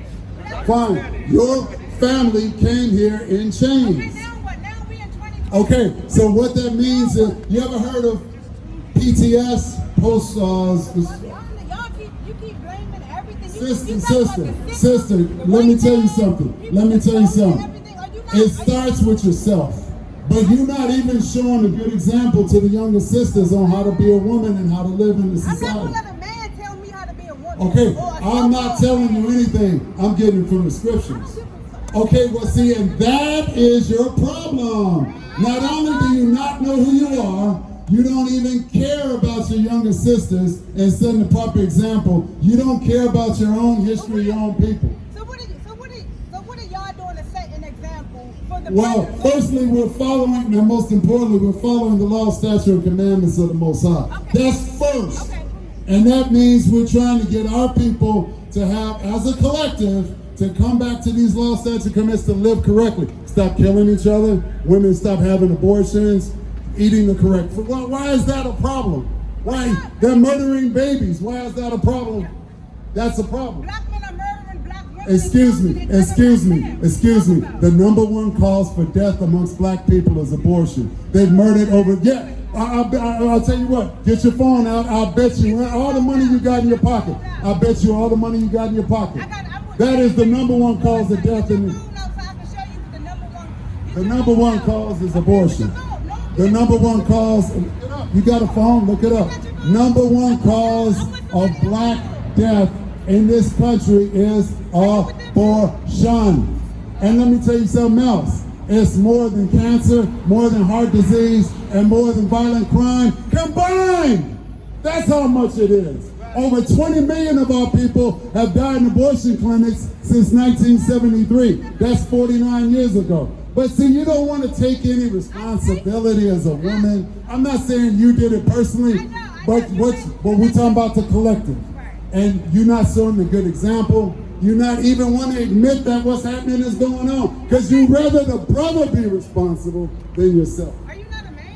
it. Fine. Your family came here in Okay, chains. now what? Now we in 2020. Okay, so what that means is, you ever heard of PTS? Y'all keep blaming everything. Sister, let me tell you something. Let me tell you something. It starts with yourself. But you're not even showing a good example to the younger sisters on how to be a woman and how to live in the I'm not society. gonna let a man tell me how to be a woman. Okay, Or a I'm not so-called telling you man. anything. I'm getting it from the scriptures. Okay, well see, and that is your problem. Not only do you not know who you are, you don't even care about your younger sisters and setting the proper example. You don't care about your own history, your own people. So what are y'all doing to set an example for the Well, brothers? firstly, we're following, and most importantly, we're following the law, statute, and commandments of the Most High. Okay. That's first. Okay. And that means we're trying to get our people to have, as a collective, to come back to these law, statutes, and commandments to live correctly. Stop killing each other. Women stop having abortions. Eating the correct food. Well, why is that a problem? Why? They're murdering babies. Why is that a problem? That's a problem. Black men are murdering black women. Excuse me. The number one cause for death amongst black people is abortion. They've murdered over, yeah, I'll tell you what, get your phone out. I'll bet you all the money you got in your pocket. I bet you all the money you got in your pocket. That is the number one cause of death in the number one cause is abortion. The number one cause, you got a phone, look it up. Number one cause of black death in this country is abortion. And let me tell you something else. It's more than cancer, more than heart disease, and more than violent crime combined. That's how much it is. Over 20 million of our people have died in abortion clinics since 1973. That's 49 years ago. But see, you don't want to take any responsibility as a woman. I'm not saying you did it personally, but we're talking about the collective. And you're not showing a good example. You're not even want to admit that what's happening is going on. Because you'd rather the brother be responsible than yourself. Are you not a man?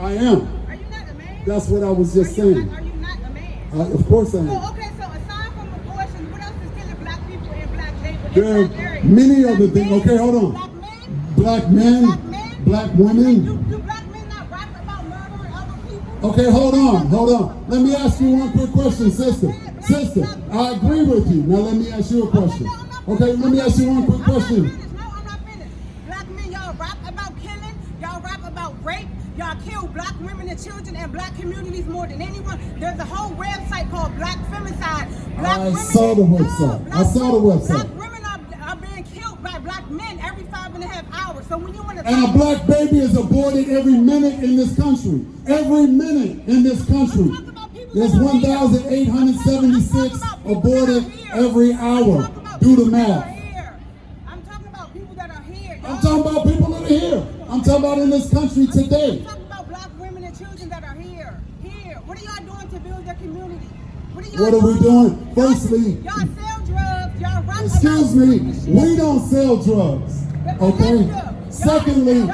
I am. Are you not a man? That's what I was just Are you saying. not a man? Of course I am. So, okay, so aside from abortion, what else is killing black people in black labor? There are many other things. Okay, hold on. Black men? Black men, black women. Do black men not rap about murdering other people? Okay, hold on. Let me ask you one quick question, sister. Sister, I agree with you. Now let me ask you a question. Okay, let me ask you one quick question. I'm not finished. Black men, y'all rap about killing. Y'all rap about rape. Y'all kill black women and children and black communities more than anyone. There's a whole website called Black Femicide. I saw the website. Black women are being killed by black men every 5.5 hours. So when you want to And a black baby is aborted every minute in this country. Every minute in this country. There's 1,876 aborted every hour. Do the math. I'm talking about people that are here. I'm talking about people that are here. I'm talking about in this country today. I'm talking about black women and children that are here. Here. What are y'all doing to build your community? What are we doing? Firstly, y'all sell drugs. Y'all rap excuse me, we don't sell drugs. Okay? Secondly, wait a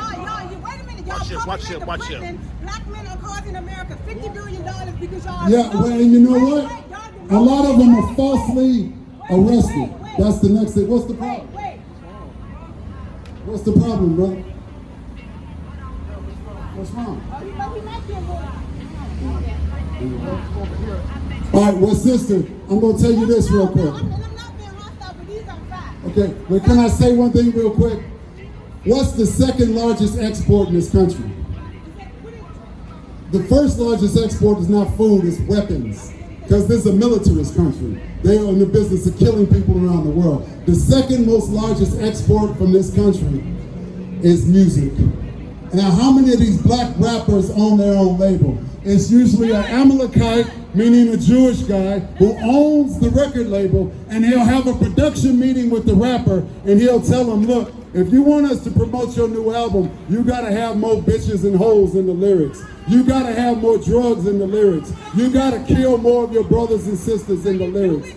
minute. Y'all watch it. Black men are costing America $50 billion because y'all. yeah, well, and you know what? A lot of them are falsely arrested. That's the next thing. What's the problem? What's the problem, brother? What's wrong? All right, well, sister, I'm going to tell you this real quick. I'm not being hostile, but these are facts. Okay, but can I say one thing real quick? What's the second largest export in this country? The first largest export is not food, it's weapons. Because this is a militarist country. They are in the business of killing people around the world. The second most largest export from this country is music. Now, how many of these black rappers own their own label? It's usually an Amalekite, meaning a Jewish guy, who owns the record label, and he'll have a production meeting with the rapper, and he'll tell him, look, if you want us to promote your new album, you gotta have more bitches and hoes in the lyrics. You gotta have more drugs in the lyrics. You gotta kill more of your brothers and sisters in the lyrics.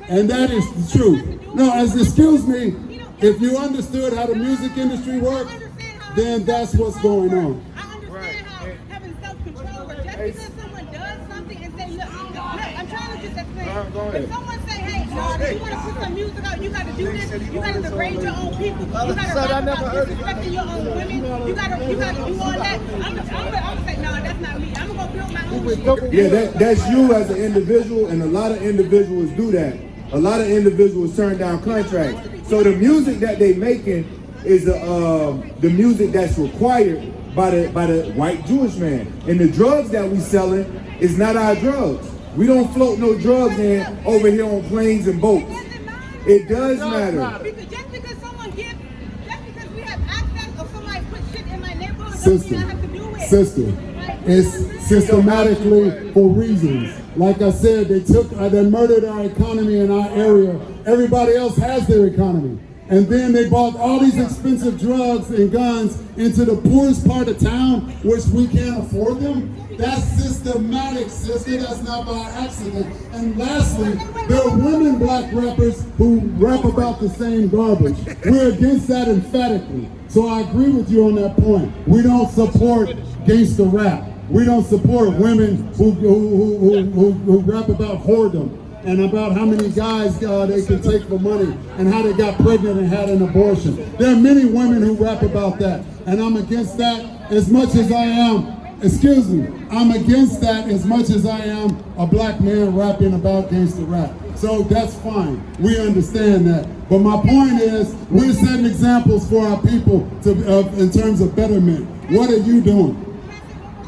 And that is the truth. No, excuse me, if you understood how the music industry works, then that's what's going on. I understand how having self-control, but just because someone does something and say, look, I'm trying to just explain. If someone say, hey, if you want to put some music out, you got to do this. You got to degrade your own people. You got to rap about disrespecting your own women. You got to do all that. I'm gonna say, no, that's not me. I'm gonna build my own shit. Yeah, that's you as an individual, and a lot of individuals do that. A lot of individuals turn down contracts. So the music that they making is the music that's required by the white Jewish man. And the drugs that we selling is not our drugs. We don't float no drugs in over here on planes and boats. It does matter. Just because we have access or somebody put shit in my neighborhood doesn't mean I have to do it. Sister, it's systematically for reasons. Like I said, they murdered our economy in our area. Everybody else has their economy. And then they bought all these expensive drugs and guns into the poorest part of town, which we can't afford them. That's systematic, sister. That's not by accident. And lastly, there are women black rappers who rap about the same garbage. We're against that emphatically. So I agree with you on that point. We don't support gangster rap. We don't support women who rap about whoredom and about how many guys they can take for money and how they got pregnant and had an abortion. There are many women who rap about that, and I'm against that as much as I am, I'm against that as much as I am a black man rapping about gangster rap. So that's fine, we understand that. But my point is, we're setting examples for our people in terms of betterment. What are you doing?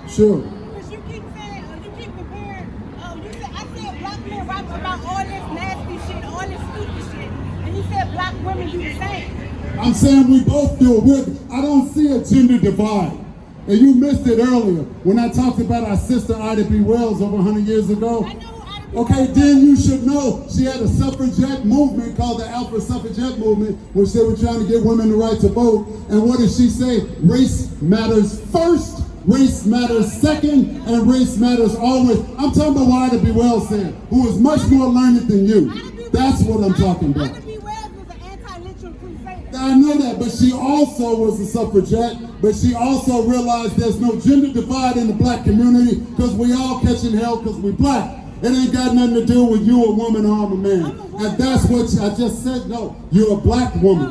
Sure. Because you keep saying, you keep comparing, I said black men rap about all this nasty shit, all this stupid shit, and you said black women do the same. I'm saying we both do it. I don't see a gender divide. And you missed it earlier when I talked about our sister Ida B. Wells over 100 years ago. I know who Ida B. Okay, then you should know she had a suffragette movement called the Alpha Suffragette Movement, which they were trying to get women the right to vote. And what did she say? Race matters first, race matters second, and race matters always. I'm talking about what Ida B. Wells said, who is much more learned than you. That's what I'm talking about. Ida B. Wells was an anti-lynching crusader. I know that, but she also was a suffragette, but she also realized there's no gender divide in the black community because we all catching hell because we black. It ain't got nothing to do with you a woman or I'm a man. And that's what I just said. No, you're a black woman.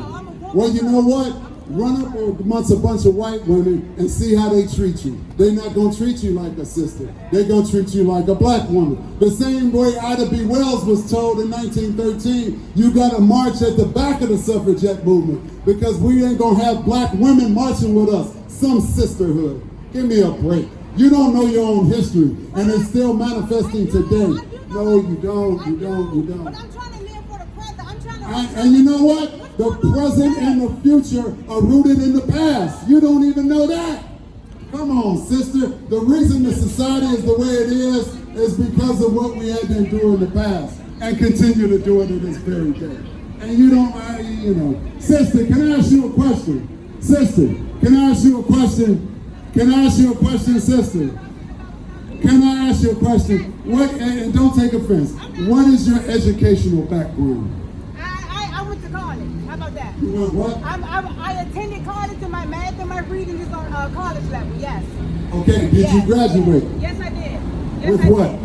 Well, you know what? Run up amongst a bunch of white women and see how they treat you. They're not going to treat you like a sister. They're going to treat you like a black woman. The same way Ida B. Wells was told in 1913, you got to march at the back of the suffragette movement because we ain't going to have black women marching with us. Some sisterhood. Give me a break. You don't know your own history, and it's still manifesting today. No, you don't. You don't. You don't. But I'm trying to live for the present. I'm trying to. And you know what? The present and the future are rooted in the past. You don't even know that. Come on, sister. The reason the society is the way it is because of what we had to endure in the past and continue to do it to this very day. And you don't, Sister, can I ask you a question? Sister, can I ask you a question? Can I ask you a question, sister? Can I ask you a question? What? And don't take offense. What is your educational background? I went to college. How about that? You went what? I attended college, and my math and my reading is on college level. Yes. Okay. Did you graduate? Yes, I did. Yes, With I what? Did.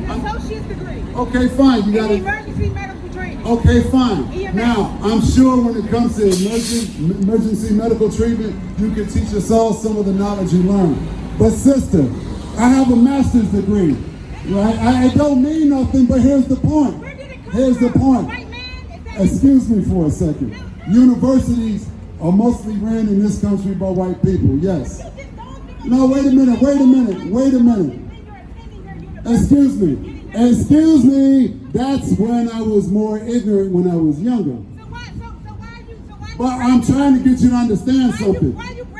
An associate's degree. Okay, fine. You got In it. emergency medical training. Okay, fine. EMS. Now, I'm sure when it comes to emergency medical treatment, you can teach us all some of the knowledge you learned. But sister, I have a master's degree, right? It don't mean nothing, but here's the point. Where did it come Here's the from? point. White man? Is that Excuse me for a second. Universities are mostly ran in this country by white people, yes. No, wait a minute. Excuse me. That's when I was more ignorant when I was younger. But I'm trying to get you to understand something.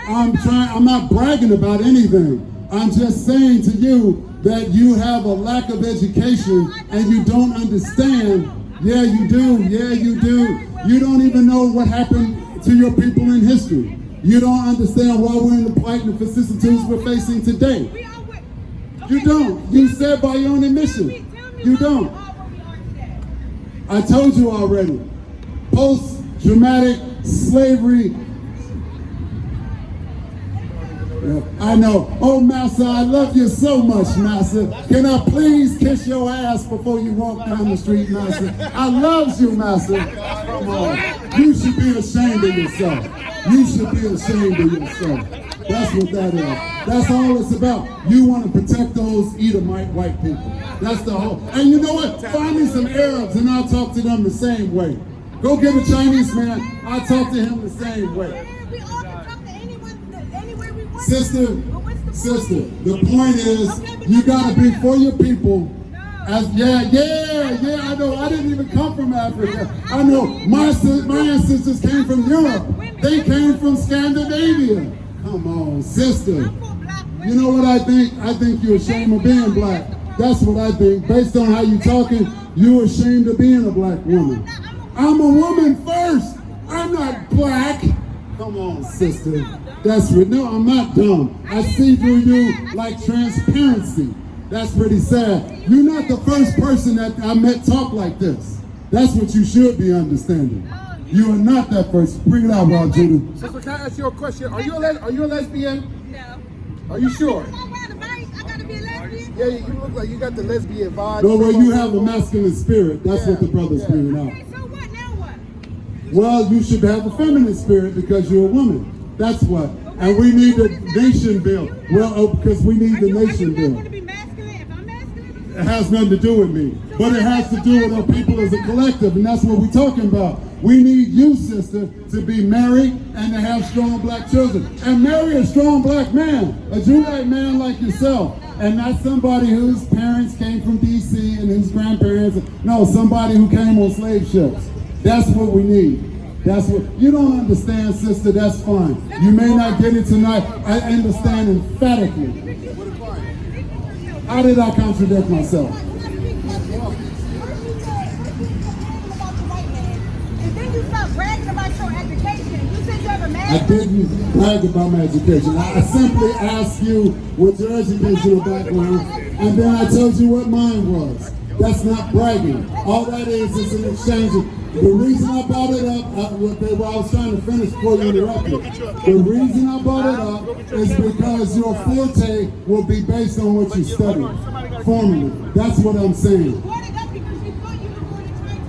I'm not bragging about anything. I'm just saying to you that you have a lack of education and you don't understand. Yeah, you do. You don't even know what happened to your people in history. You don't understand why we're in the plight and the vicissitudes we're facing today. You don't. You said by your own admission. You don't. I told you already. Post-traumatic slavery. Yeah, I know. Oh, Master, I love you so much, Master. Can I please kiss your ass before you walk down the street, Master? I love you, Master. Come on. You should be ashamed of yourself. You should be ashamed of yourself. That's what that is. That's all it's about. You want to protect those Edomite white people. That's the whole. And you know what? Find me some Arabs and I'll talk to them the same way. Go get a Chinese man. I'll talk to him the same way. We all can talk to anyone, anywhere we want. Sister, the point is, Okay, but you that's gotta not be enough. for your people. No. I know. I didn't even come from Africa. I know. My ancestors came from Europe. They came from Scandinavia. Come on, sister. I'm for black women. You know what I think? I think you're ashamed of being black. That's what I think. Based on how you talking, you're ashamed of being a black woman. I'm a woman first. I'm not black. Come on, sister. That's right. No, I'm not dumb. I see through you like transparency. That's pretty sad. You're not the first person that I met talk like this. That's what you should be understanding. You are not that first. Bring it out, Rob Judah. Sister, can I ask you a question? Are you a lesbian? No. Are you sure? If I ride a bike, I gotta be a lesbian? Yeah, you look like you got the lesbian vibe. No, well, you have a masculine spirit. That's what the brother's bringing out. Okay, so what? Now what? Well, you should have a feminine spirit because you're a woman. That's what. And we need the nation bill. Well, because we need the nation Are you bill. not going to be masculine if I'm masculine? It has nothing to do with me. But it has to do with our people as a collective. And that's what we're talking about. We need you, sister, to be married and to have strong black children. And marry a strong black man, a Judite man like yourself. And not somebody whose parents came from D.C. and whose grandparents. No, somebody who came on slave ships. That's what we need. That's what you don't understand, sister. That's fine. You may not get it tonight. I understand emphatically. How did I contradict myself? And then you start bragging about your education. You said you have a I master's. didn't brag about my education. I simply asked you what your educational background, and then I told you what mine was. That's not bragging. All that is an exchange of The reason I brought it up, I was trying to finish before you interrupted. The reason I brought it up is because your forte will be based on what you study formally. That's what I'm saying.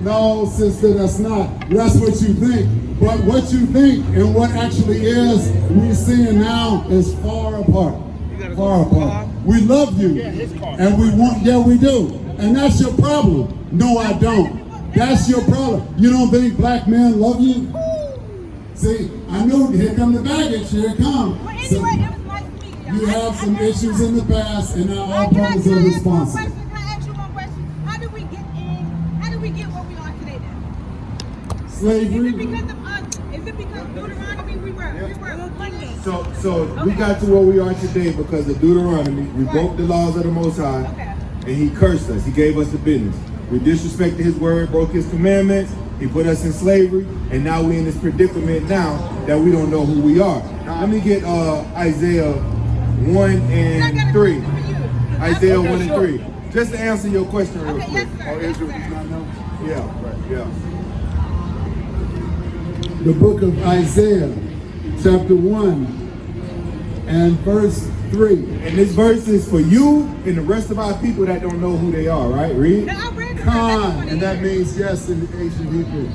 No, sister, that's not. That's what you think. But what you think and what actually is, we're seeing now is far apart. Far apart. We love you. And we want, yeah, we do. And that's your problem. No, I don't. That's your problem. You don't think black men love you? See, I knew, here come the baggage, here it comes. So, you have some issues in the past, and now all brothers are responsible. Can I ask you one question? How did we get in? How did we get where we are today then? Slavery. Is it because of us? Is it because of Deuteronomy we were funded? So we got to where we are today because of Deuteronomy. We broke the laws of the Most High, and He cursed us. He gave us the business. We disrespected His word, broke His commandments. He put us in slavery, and now we're in this predicament now that we don't know who we are. Let me get Isaiah 1 and 3. Isaiah 1 and 3. Just to answer your question real quick. Yes, sir. Israel does not know? Yeah, right, yeah. The book of Isaiah, chapter 1 and verse 3. And this verse is for you and the rest of our people that don't know who they are, right? Read. Khan, and that means yes in the ancient Hebrew.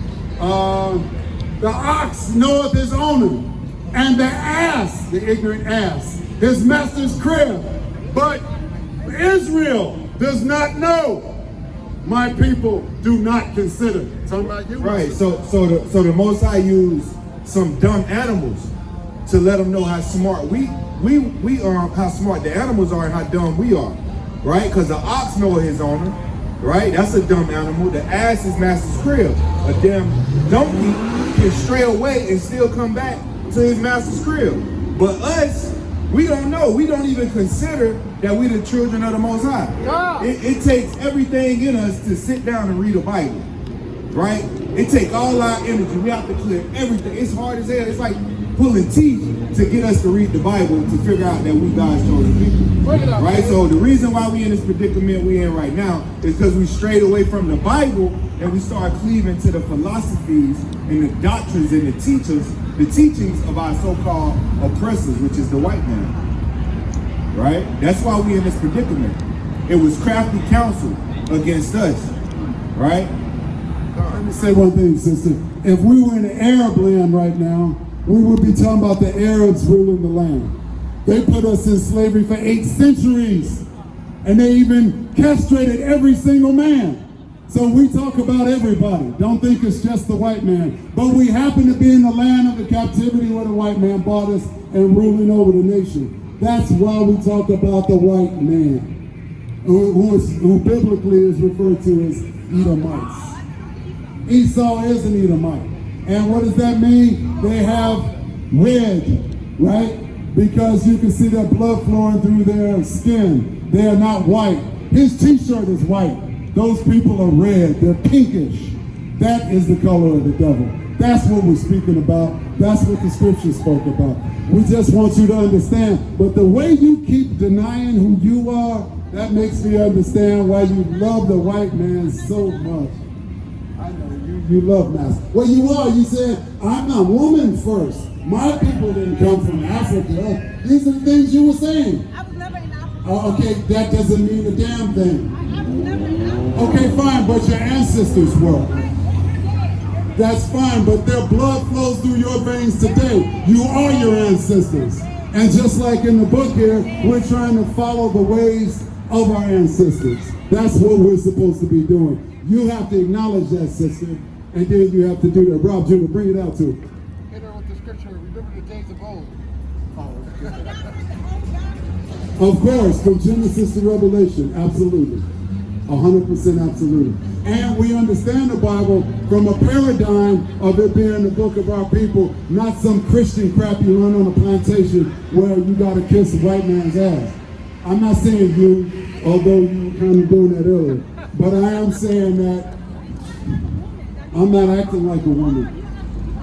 The ox knoweth his owner, and the ass, the ignorant ass, his master's crib. But Israel does not know. My people do not consider. Talking about you. Right. So the Most High used some dumb animals to let them know how smart we are, how smart the animals are, and how dumb we are. Right? Because the ox knows his owner. Right? That's a dumb animal. The ass is master's crib. A damn donkey can stray away and still come back to his master's crib. But us, we don't know. We don't even consider that we the children of the Most High. It takes everything in us to sit down and read a Bible. Right? It takes all our energy. We have to clear everything. It's hard as hell. It's like pulling teeth to get us to read the Bible to figure out that we God's chosen people. Right? So the reason why we in this predicament we in right now is because we strayed away from the Bible and we started cleaving to the philosophies and the doctrines and the teachings of our so-called oppressors, which is the white man. Right? That's why we in this predicament. It was crafty counsel against us. Right? Let me say one thing, sister. If we were in an Arab land right now, we would be talking about the Arabs ruling the land. They put us in slavery for 8 centuries, and they even castrated every single man. So we talk about everybody. Don't think it's just the white man. But we happen to be in the land of the captivity where the white man bought us and ruling over the nation. That's why we talk about the white man, who biblically is referred to as Edomites. Esau is an Edomite. And what does that mean? They have red, right? Because you can see their blood flowing through their skin. They are not white. His t-shirt is white. Those people are red. They're pinkish. That is the color of the devil. That's what we're speaking about. That's what the scripture spoke about. We just want you to understand. But the way you keep denying who you are, that makes me understand why you love the white man so much. I know you love master. Well, you are. You said, I'm a woman first. My people didn't come from Africa. These are the things you were saying. I was never in Africa. Okay, that doesn't mean a damn thing. I was never in Africa. Okay, fine, but your ancestors were. That's fine, but their blood flows through your veins today. You are your ancestors. And just like in the book here, we're trying to follow the ways of our ancestors. That's what we're supposed to be doing. You have to acknowledge that, sister, and then you have to do that. Rob, Junior, bring it out to him. Hit her with the scripture, remember the days of old. Of course, from Genesis to Revelation, absolutely. 100% absolutely. And we understand the Bible from a paradigm of it being the book of our people, not some Christian crap you learn on a plantation where you got to kiss a white man's ass. I'm not saying you, although you were kind of doing that earlier, but I am saying that I'm not acting like a woman.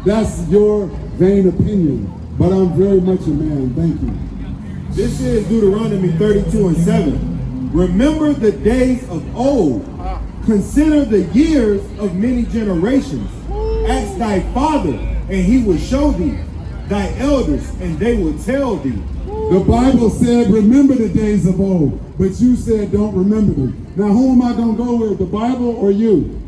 That's your vain opinion, but I'm very much a man. Thank you. This is Deuteronomy 32:7. Remember the days of old, Consider the years of many generations. Ask thy father, and he will show thee. Thy elders, and they will tell thee. The Bible said, remember the days of old, but you said don't remember them. Now, who am I going to go with, the Bible or you?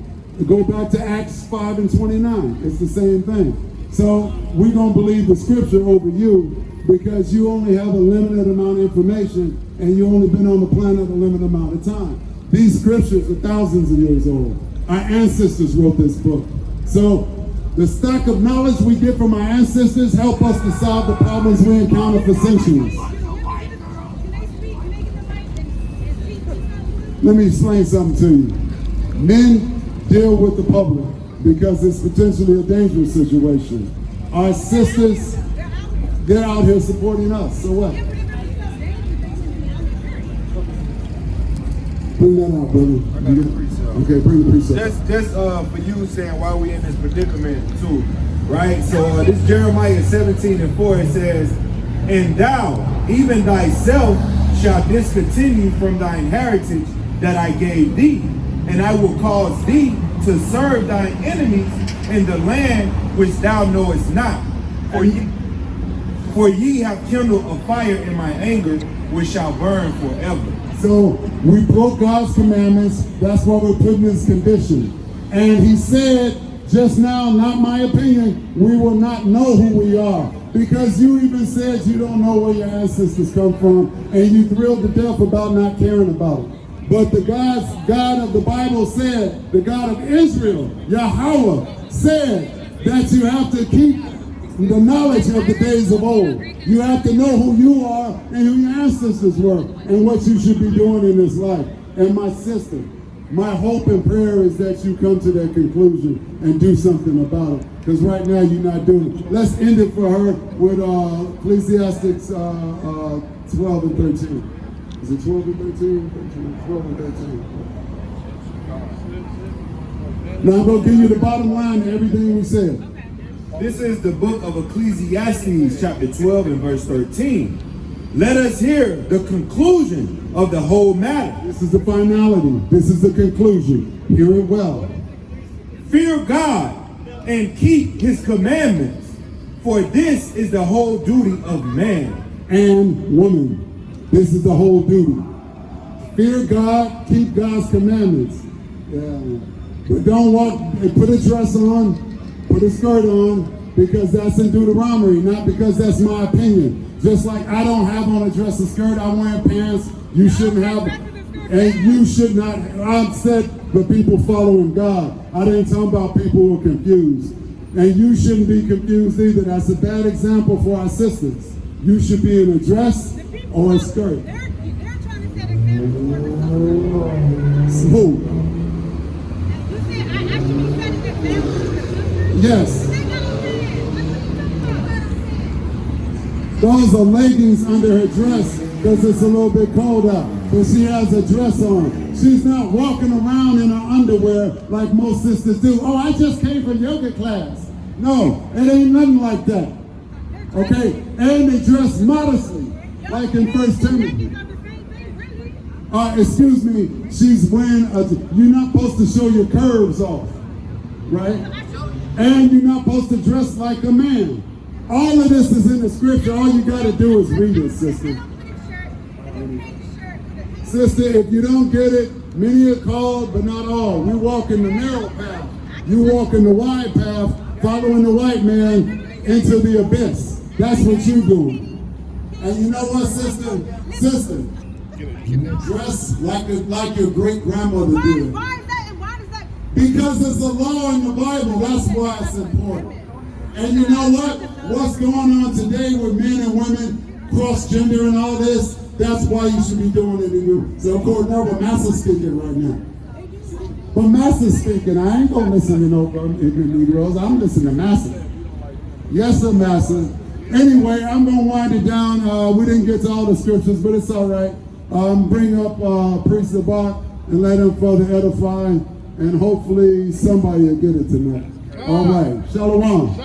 Go back to Acts 5 and 29. It's the same thing. So we're going to believe the scripture over you because you only have a limited amount of information and you've only been on the planet a limited amount of time. These scriptures are thousands of years old. Our ancestors wrote this book. So the stock of knowledge we get from our ancestors help us to solve the problems we encounter for centuries. Let me explain something to you. Men deal with the public because it's potentially a dangerous situation. Our sisters, they're out here supporting us, so what? Bring that out, brother. Okay, bring the precept. Just for you saying why we in this predicament too, right? So this Jeremiah 17:4, it says, and thou, even thyself, shalt discontinue from thine heritage that I gave thee, and I will cause thee to serve thine enemies in the land which thou knowest not. For ye have kindled a fire in my anger, which shall burn forever. So we broke God's commandments. That's why we're put in this condition. And he said just now, not my opinion, we will not know who we are. Because you even said you don't know where your ancestors come from, and you thrilled to death about not caring about it. But the God of the Bible said, the God of Israel, Yahweh, said that you have to keep the knowledge of the days of old. You have to know who you are and who your ancestors were and what you should be doing in this life. And my sister, my hope and prayer is that you come to that conclusion and do something about it. Because right now you're not doing it. Let's end it for her with Ecclesiastes 12 and 13. Is it 12 and 13? 12 and 13. Now I'm going to give you the bottom line to everything we said. This is the book of Ecclesiastes, chapter 12 and verse 13. Let us hear the conclusion of the whole matter. This is the finality. This is the conclusion. Hear it well. Fear God and keep his commandments, for this is the whole duty of man and woman. This is the whole duty. Fear God, keep God's commandments. Yeah. But don't walk and put a dress on, put a skirt on, because that's in Deuteronomy, not because that's my opinion. Just like I don't have on a dress and skirt, I'm wearing pants, you shouldn't have, and you should not. I'm said for people following God. I didn't talk about people who are confused. And you shouldn't be confused either. That's a bad example for our sisters. You should be in a dress or a skirt. They're trying to set examples. Smooth. You said I actually set examples. Yes. Those are leggings under her dress because it's a little bit cold out. But she has a dress on. She's not walking around in her underwear like most sisters do. Oh, I just came from yoga class. No, it ain't nothing like that. Okay? And they dress modestly, like in 1 Timothy. Excuse me, she's wearing you're not supposed to show your curves off, right? And you're not supposed to dress like a man. All of this is in the scripture. All you got to do is read it, sister. Sister, if you don't get it, many are called, but not all. We walk in the narrow path. You walk in the wide path, following the white man into the abyss. That's what you're doing. And you know what, sister? Sister, dress like your great grandmother did. Why is that? And why does that? Because it's a law in the Bible. That's why it's important. And you know what? What's going on today with men and women, cross-gender and all this, that's why you should be doing it in you. So, of course, now, but Master's speaking right now. But Master's speaking. I ain't going to listen to no ignorant Negroes. I'm listening to Master. Yes, sir, Master. Anyway, I'm going to wind it down. We didn't get to all the scriptures, but it's all right. Bring up Priest Zabak and let him further edify, and hopefully somebody will get it tonight. All right. Shalom.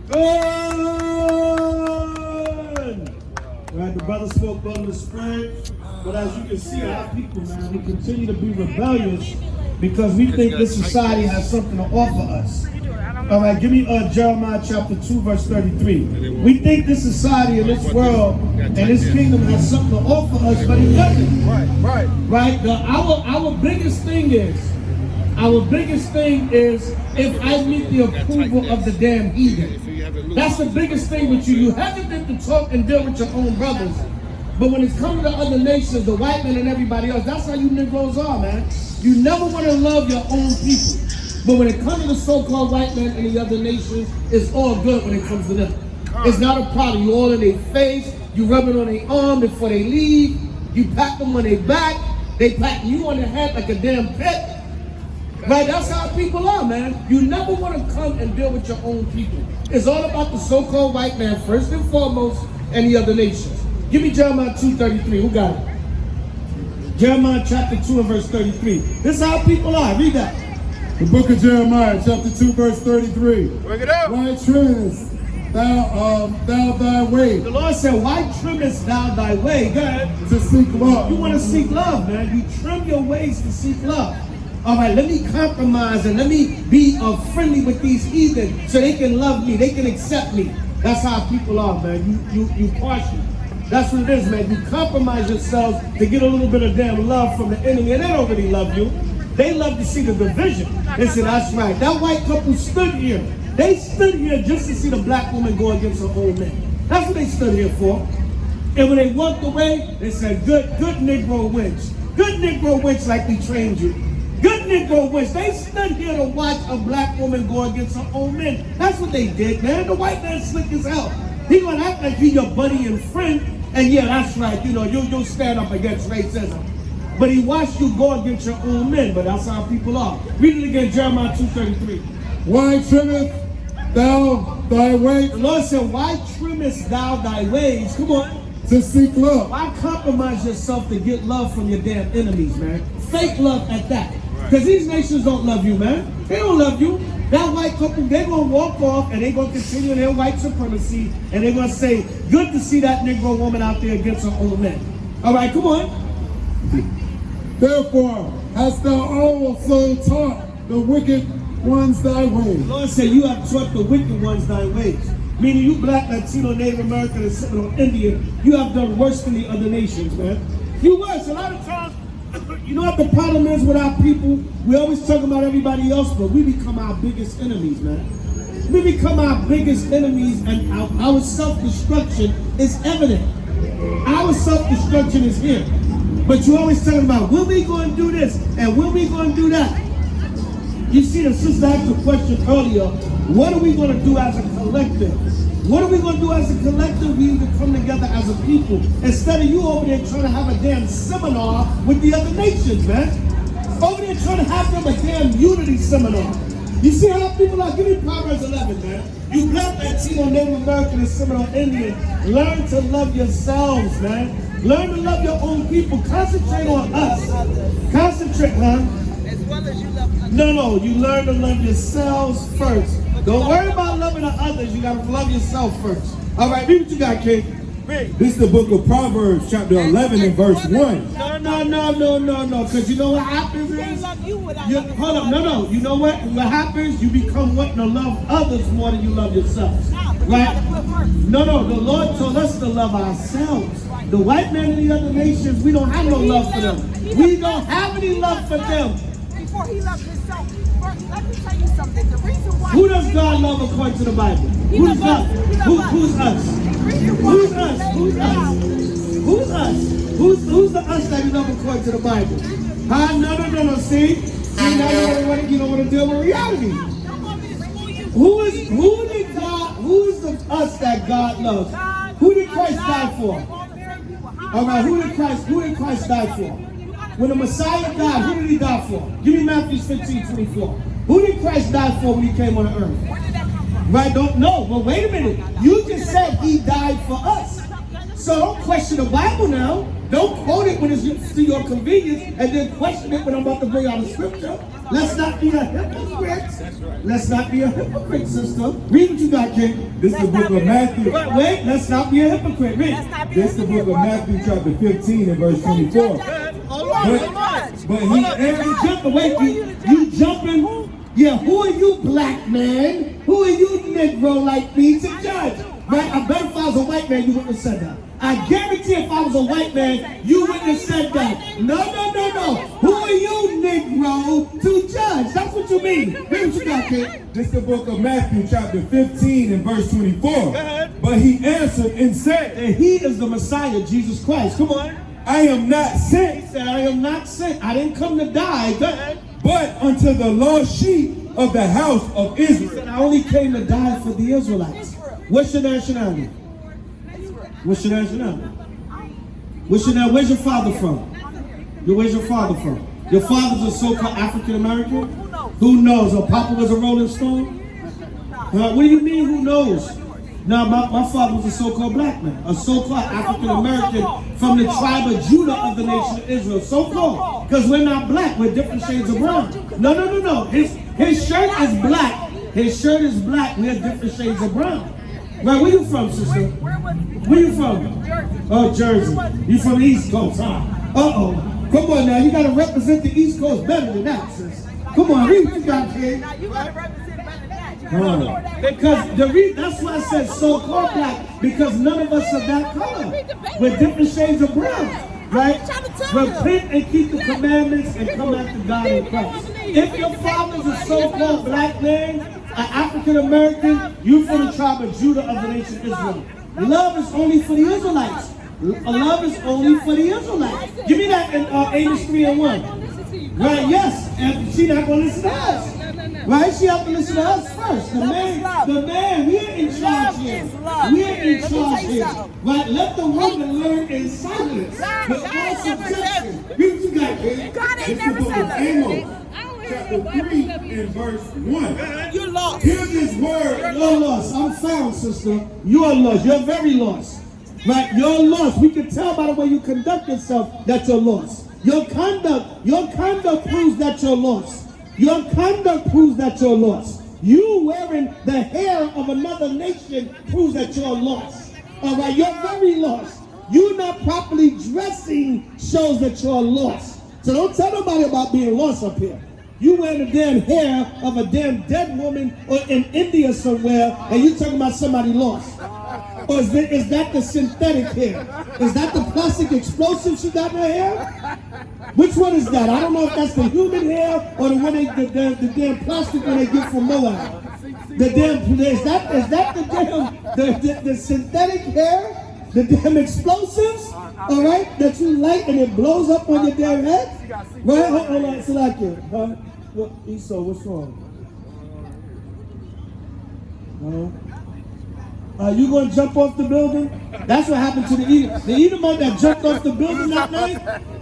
Good. brother spoke on the Spirit, but as you can see, our people, man, we continue to be rebellious because we think this society has something to offer us. All right, give me Jeremiah chapter 2, verse 33. We think this society and this world and this kingdom has something to offer us, but it doesn't. Right? Our biggest thing is if I meet the approval of the damn heathen. That's the biggest thing with you. You hesitate to talk and deal with your own brothers. But when it's coming to other nations, the white men and everybody else, that's how you Negroes are, man. You never want to love your own people. But when it comes to the so-called white men and the other nations, it's all good when it comes to them. It's not a problem. You all in their face, you rub it on their arm before they leave, you pat them on their back, they pat you on the head like a damn pet. Right, that's how people are, man. You never want to come and deal with your own people. It's all about the so-called white man first and foremost, and the other nations. Give me Jeremiah 2:33. Who got it? Jeremiah chapter 2 and verse 33. This is how people are. Read that. The book of Jeremiah, chapter 2, verse 33. Bring it up. Why trimmest thou thy way? The Lord said, why trimmest thou thy way? God, to seek love. you want to seek love, man. You trim your ways to seek love. All right, let me compromise and let me be friendly with these heathen so they can love me, they can accept me. That's how people are, man. You partial. That's what it is, man. You compromise yourselves to get a little bit of damn love from the enemy, and they don't really love you. They love to see the division. They said, that's right. That white couple stood here. They stood here just to see the black woman go against her old man. That's what they stood here for. And when they walked away, they said, good Negro wins. Good Negro wins like we trained you. Good Negro wins. They stood here to watch a black woman go against her own men. That's what they did, man. The white man's slick as hell. He gonna act like he your buddy and friend, and yeah, that's right. You know, you'll stand up against racism. But he watched you go against your own men. But that's how people are. Read it again, Jeremiah 2:33. Why trimmest thou thy way? The Lord said, why trimmest thou thy ways? Come on. To seek love. Why compromise yourself to get love from your damn enemies, man? Fake love at that. Because these nations don't love you, man. They don't love you. That white couple, they're going to walk off and they're going to continue their white supremacy and they're going to say, good to see that Negro woman out there against her own men. All right, come on. Therefore, hast thou also taught the wicked ones thy ways. The Lord said, you have taught the wicked ones thy ways. Meaning you black, Latino, Native American, and Seminole Indian, you have done worse than the other nations, man. You worse. A lot of times, you know what the problem is with our people? We always talk about everybody else, but we become our biggest enemies, man. We become our biggest enemies, and our self-destruction is evident. Our self-destruction is here. But you're always talking about, when we going to do this, and when we going to do that? You see, the sister asked a question earlier, what are we going to do as a collective? What are we going to do as a collective? We need to come together as a people. Instead of you over there trying to have a damn seminar with the other nations, man. Over there trying to have them a damn unity seminar. You see how people are? Give me Proverbs 11, man. You black, Latino, Native American, and Seminole Indian, learn to love yourselves, man. Learn to love your own people. Concentrate on us. Concentrate, huh? As well as you love others. No, you learn to love yourselves first. Don't worry about loving the others. You gotta love yourself first. All right, read what you got, kid. Read. This is the book of Proverbs, chapter 11 and verse 1. No. Because you know what happens They is, love you without hold up, no. You know what? What happens? You become wanting to love others more than you love yourself. Right? No. The Lord told us to love ourselves. The white man and the other nations, we don't have no love for them. We don't have any love for them. Before he loved himself. First, let me tell you something. The reason why Who does God love according to the Bible? Who's God? Who's us? Who's us? Who's us? Who's the us that you love according to the Bible? Huh? No. See, now you don't want to deal with reality. Who is the us that God loves? Who did Christ die for? All right, who did Christ die for? When the Messiah died, who did he die for? Give me Matthew 15:24. Who did Christ die for when he came on the earth? Where did that come from? Right, don't know. Well, wait a minute. You just said he died for us. So don't question the Bible now. Don't quote it when it's to your convenience and then question it when I'm about to bring out a scripture. Let's not be a hypocrite. Let's not be a hypocrite, sister. Read what you got, King. This is the book of Matthew. Wait, let's not be a hypocrite. Read. This is the book of Matthew chapter 15 and verse 24. But he answered, You jumping? Yeah, who are you, black man? Who are you, Negro like me to judge? Right? I bet if I was a white man, you wouldn't have said that. I guarantee if I was a white man, you wouldn't have said that. No. Who are you, Negro, to judge? That's what you mean. Read what you got, kid. This is the book of Matthew chapter 15 and verse 24. But he answered and said, And he is the Messiah, Jesus Christ. Come on. I am not sent. He said, I am not sent. I didn't come to die. Go ahead. But unto the lost sheep of the house of He Israel. said, I only came to die for the Israelites. What's your nationality? What's your nationality? Where's your father from? Where's your father from? Your father's a so-called African American? Who knows? Or Papa was a Rolling Stone? What do you mean, who knows? Now, my father was a so-called black man, a so-called African American from the tribe of Judah of the nation of Israel. So-called, because we're not black, we're different shades of brown. No. His shirt is black. His shirt is black. We have different shades of brown. Right, where you from, sister? Where you from? Oh, Jersey. You from the East Coast, huh? Uh-oh. Come on now, you gotta represent the East Coast better than that, sis. Come on, read what you got, kid. You gotta represent better than that. Because that's why I said so-called black, because none of us are that color. We're different shades of brown, right? Repent and keep the commandments and come after God in Christ. If your father's a so-called black man, an African American, you from the tribe of Judah of the nation of Israel. Love is only for the Israelites. Love is only for the Israelites. Give me that in Amos 3:1. Right, yes. And she not going to listen to us. Right? She have to listen to us first. The man, we're in charge here. We're in charge here. Right? Let the woman learn in silence. With all subjection. Read what you got, kid. God ain't never said that. Chapter 3 and verse 1. You're lost. Hear this word. You're lost. I'm found, sister. You're lost. You're very lost. Right? You're lost. We can tell by the way you conduct yourself that you're lost. Your conduct proves that you're lost. Your conduct proves that you're lost. You wearing the hair of another nation proves that you're lost. All right? You're very lost. You not properly dressing shows that you're lost. So don't tell nobody about being lost up here. You wearing the damn hair of a damn dead woman or in India somewhere, and you talking about somebody lost. Or is that the synthetic hair? Is that the plastic explosive she got in her hair? Which one is that? I don't know if that's the human hair or the one the damn plastic one they get from Moab. The damn is that the synthetic hair? The damn explosives? All right, that you light and it blows up on your damn head? Right? Hold on, Salakia. What, Esau, what's wrong? You gonna jump off the building? That's what happened to the Edom. The Edomite that jumped off the building that night,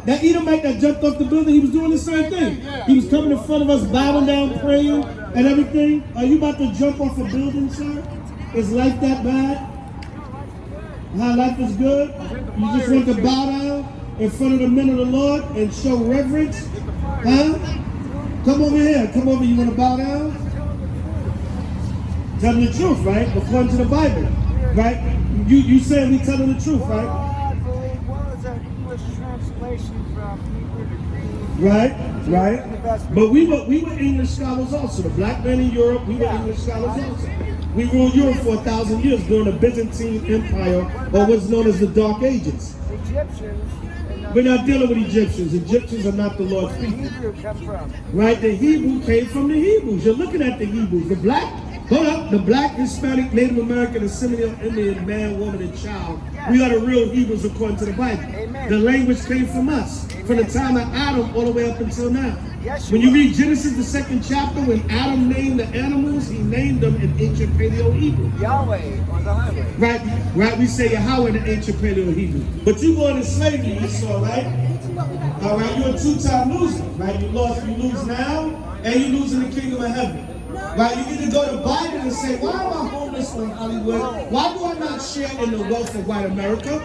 that Edomite that jumped off the building, he was doing the same thing. He was coming in front of us, bowing down, praying, and everything. Are you about to jump off a building, sir? Is life that bad? How life is good? You just want to bow down in front of the men of the Lord and show reverence? Huh? Come over here. Come over. You want to bow down? Tell them the truth, right? According to the Bible, right? You saying we telling the truth, right? I believe what was that English translation from Hebrew to Greek? Right. But we were English scholars also. The black men in Europe, we were English scholars also. We ruled Europe for 1,000 years during the Byzantine Empire, or what's known as the Dark Ages. Egyptians. We're not dealing with Egyptians. Egyptians are not the Lord's people. Hebrew come from. Right? The Hebrew came from the Hebrews. You're looking at the Hebrews. The black, hold up, the black, Hispanic, Native American, Assyrian, Indian, man, woman, and child. We are the real Hebrews according to the Bible. Amen. The language came from us. From the time of Adam all the way up until now. Yes, when you read Genesis, the 2nd chapter, when Adam named the animals, he named them in ancient Paleo-Hebrew. Yahweh on the highway. Right, we say Yahweh in the ancient Paleo-Hebrew. But you go into slavery, Esau, right? All right, you're a two-time loser, right? You lose now, and you lose in the kingdom of heaven. Right, you need to go to the Bible and say, why am I homeless in Hollywood? Why do I not share in the wealth of white America?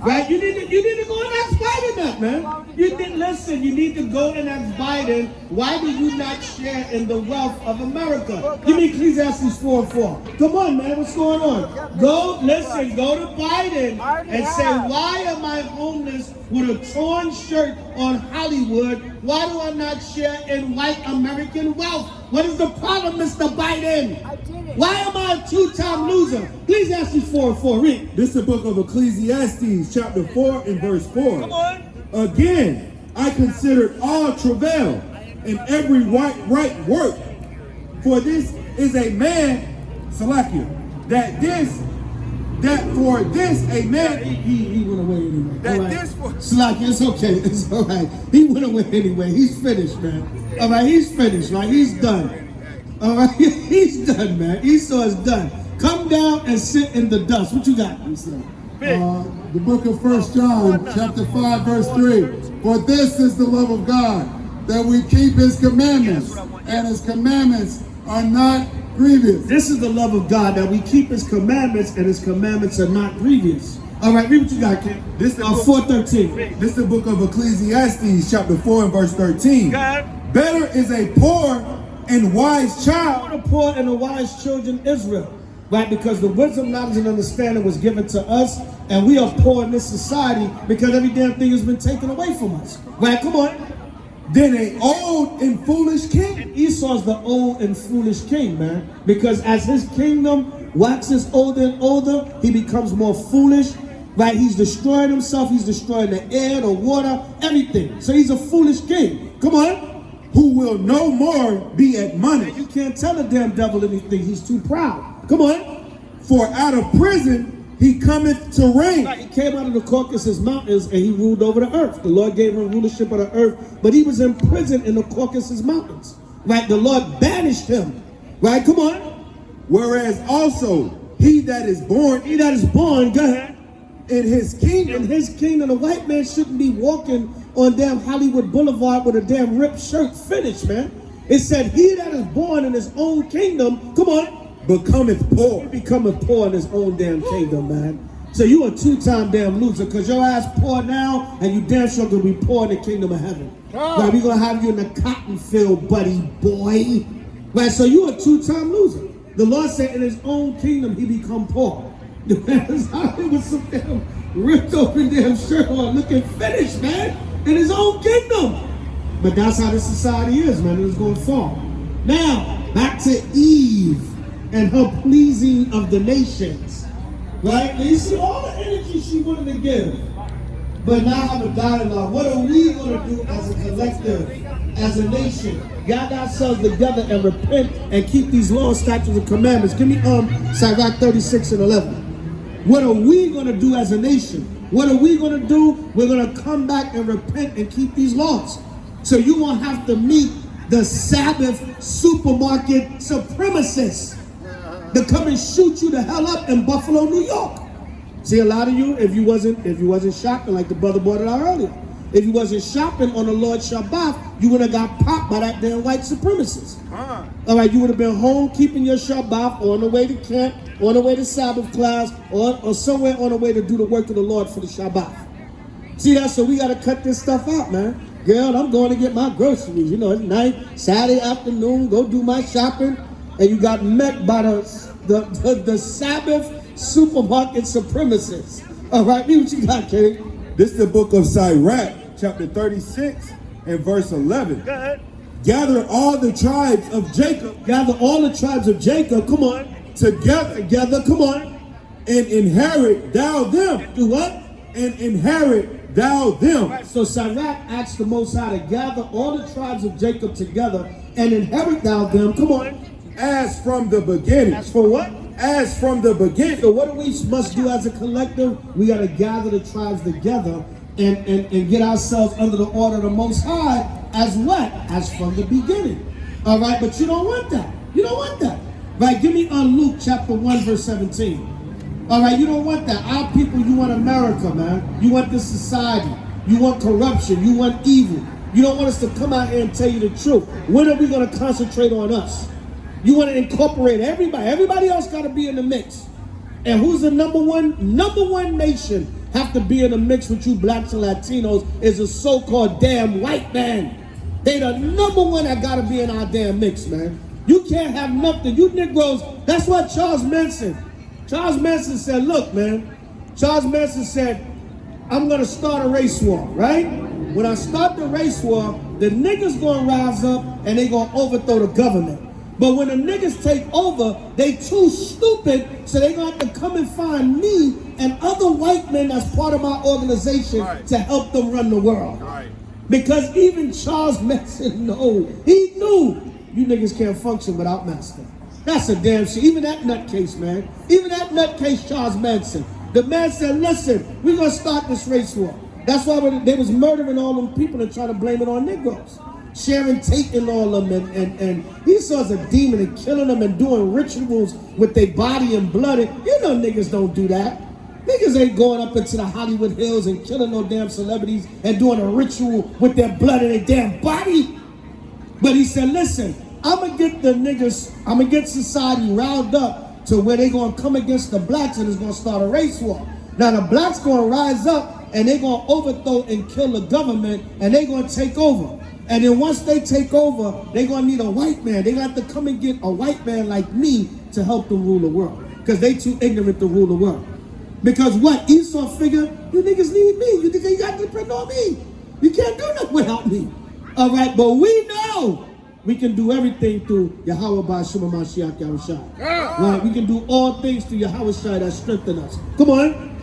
Right? You need to go and ask Biden that, man. You didn't listen. You need to go and ask Biden, why do you not share in the wealth of America? Give me Ecclesiastes 4:4. Come on, man. What's going on? Go to Biden and say, why am I homeless with a torn shirt on Hollywood? Why do I not share in white American wealth? What is the problem, Mr. Biden? Why am I a two-time loser? Ecclesiastes 4:4. Read. This is the book of Ecclesiastes, chapter 4 and verse 4. Come on. Again, I considered all travail and every right work. For this is a man, Salakia, that for this a man. He went away anyway. That all right. this for. Salakia, it's okay. It's all right. He went away anyway. He's finished, man. All right, he's finished, right? He's done. All right, he's done, man. Esau is done. Come down and sit in the dust. What you got? The book of 1 John, chapter 5, verse 3. For this is the love of God, that we keep his commandments, and his commandments are not grievous. This is the love of God, that we keep his commandments, and his commandments are not grievous. All right, read what you got, Ken. This is 4:13. This is the book of Ecclesiastes, chapter 4 and verse 13. Better is a poor and wise child. The poor and the wise children Israel, right? Because the wisdom, knowledge, and understanding was given to us, and we are poor in this society because every damn thing has been taken away from us. Right? Come on. Then an old and foolish king. And Esau's the old and foolish king, man. Because as his kingdom waxes older and older, he becomes more foolish. Right? He's destroying himself. He's destroying the air, the water, everything. So he's a foolish king. Come on. Who will no more be admonished. You can't tell a damn devil anything. He's too proud. Come on. For out of prison he cometh to reign. He came out of the Caucasus Mountains and he ruled over the earth. The Lord gave him rulership of the earth, but he was in prison in the Caucasus Mountains. Right? The Lord banished him. Right? Come on. Whereas also he that is born, go ahead. In his kingdom, the white man shouldn't be walking on damn Hollywood Boulevard with a damn ripped shirt. Finished, man. It said, he that is born in his own kingdom, come on, becometh poor. He becometh poor in his own damn kingdom, man. So you a two-time damn loser, because your ass poor now, and you damn sure gonna be poor in the kingdom of heaven. Right, we gonna have you in the cotton field, buddy boy. Right, so you a two-time loser. The Lord said in his own kingdom he become poor. It was some damn ripped open damn shirt on, looking finished, man, in his own kingdom. But that's how this society is, man. It is going to fall. Now, back to Eve and her pleasing of the nations. Right? And you see all the energy she wanted to give. But now I have a dialogue. What are we going to do as a collective, as a nation? Gather ourselves together and repent and keep these laws, statutes, and commandments. Give me Sirach 36 and 11. What are we going to do as a nation? What are we going to do? We're going to come back and repent and keep these laws. So you won't have to meet the Sabbath supermarket supremacists that come and shoot you the hell up in Buffalo, New York. See, a lot of you, if you wasn't shopping, like the brother brought it out earlier, if you wasn't shopping on the Lord Shabbat, you would have got popped by that damn white supremacist. All right, you would have been home keeping your Shabbat, on the way to camp, on the way to Sabbath class, or somewhere on the way to do the work of the Lord for the Shabbat. See that? So we got to cut this stuff out, man. Girl, I'm going to get my groceries. You know, it's night, Saturday afternoon, go do my shopping, and you got met by the Sabbath supermarket supremacists. All right, read what you got, King. This is the book of Sirach, chapter 36 and verse 11. Go ahead. Gather all the tribes of Jacob. Gather all the tribes of Jacob, come on. Together, come on. And inherit thou them. Do what? And inherit thou them. Right, so Sirach asks the Most High to gather all the tribes of Jacob together and inherit thou them. Come on. As from the beginning. As for what? As from the beginning. So what do we must do as a collective? We got to gather the tribes together and get ourselves under the order of the Most High as what? As from the beginning. All right, but you don't want that. You don't want that. Right, give me Luke chapter 1 verse 17. All right, you don't want that. Our people, you want America, man. You want this society. You want corruption. You want evil. You don't want us to come out here and tell you the truth. When are we going to concentrate on us? You want to incorporate everybody. Everybody else got to be in the mix. And who's the number one nation have to be in a mix with you blacks and Latinos is a so-called damn white man. They the number one that gotta be in our damn mix, man. You can't have nothing. You Negroes, that's what Charles Manson said, look, man. Charles Manson said, I'm gonna start a race war, right? When I start the race war, the niggas gonna rise up and they gonna overthrow the government. But when the niggas take over, they too stupid, so they gonna have to come and find me and other white men that's part of my organization to help them run the world. Because even Charles Manson he knew you niggas can't function without master. That's a damn shit. Even that nutcase, man. Even that nutcase Charles Manson. The man said, listen, we're gonna start this race war. That's why they was murdering all them people and trying to blame it on Negroes. Sharon Tate and all of them, and he saw as a demon and killing them and doing rituals with their body and blood. And you know niggas don't do that. Niggas ain't going up into the Hollywood Hills and killing no damn celebrities and doing a ritual with their blood and their damn body. But he said, listen, I'm gonna get the niggas, I'm gonna get society riled up to where they gonna come against the blacks and it's gonna start a race war. Now the blacks gonna rise up and they gonna overthrow and kill the government and they gonna take over. And then once they take over, they gonna need a white man. They gonna have to come and get a white man like me to help them rule the world. Because they too ignorant to rule the world. Because what? Esau figured, you niggas need me. You think you got to depend on me. You can't do nothing without me. All right, but we know we can do everything through Yahweh Ba'Shema Mashiach Yahushua. Right? We can do all things through Yahweh Shai that strengthen us. Come on.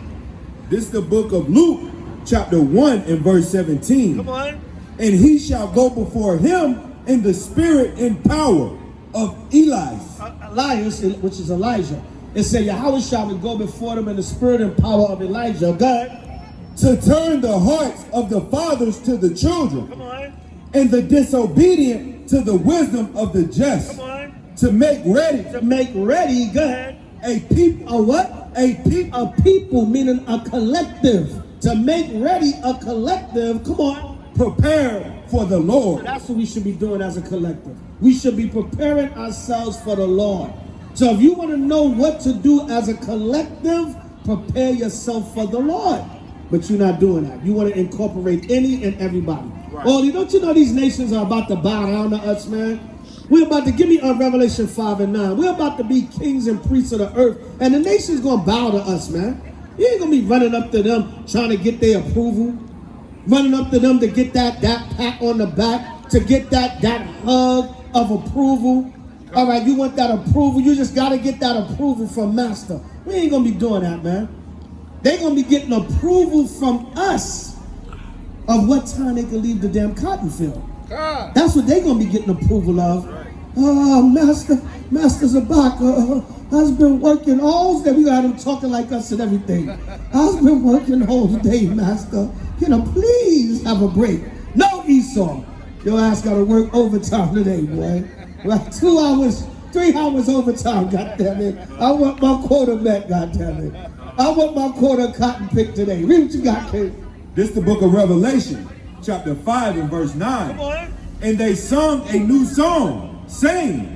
This is the book of Luke, chapter 1 and verse 17. Come on. And he shall go before him in the spirit and power of Elias, which is Elijah. It said Yahweh shall go before them in the spirit and power of Elijah. God. To turn the hearts of the fathers to the children. Come on. And the disobedient to the wisdom of the just. Come on. To make ready. To make ready, go ahead. A people. A what? A people, meaning a collective. To make ready a collective, come on. Prepare for the Lord. So that's what we should be doing as a collective. We should be preparing ourselves for the Lord. So if you want to know what to do as a collective, prepare yourself for the Lord. But you're not doing that. You want to incorporate any and everybody. Right. Oh, don't you know these nations are about to bow down to us, man? We're about to, give me Revelation 5 and 9. We're about to be kings and priests of the earth. And the nation's going to bow to us, man. You ain't going to be running up to them trying to get their approval. Running up to them to get that pat on the back, to get that hug of approval. All right, you want that approval, you just got to get that approval from Master. We ain't going to be doing that, man. They're going to be getting approval from us of what time they can leave the damn cotton field. That's what they're going to be getting approval of. Oh, Master's a back. I've been working all day. We got him talking like us and everything. I've been working all day, Master. Can I please have a break? No, Esau. Your ass got to work overtime today, boy. Right, 2 hours, 3 hours overtime, goddammit. I want my quota met, goddammit. I want my quota cotton picked today. Read what you got, kid. This is the book of Revelation, chapter 5 and verse 9. Come on. And they sung a new song, saying,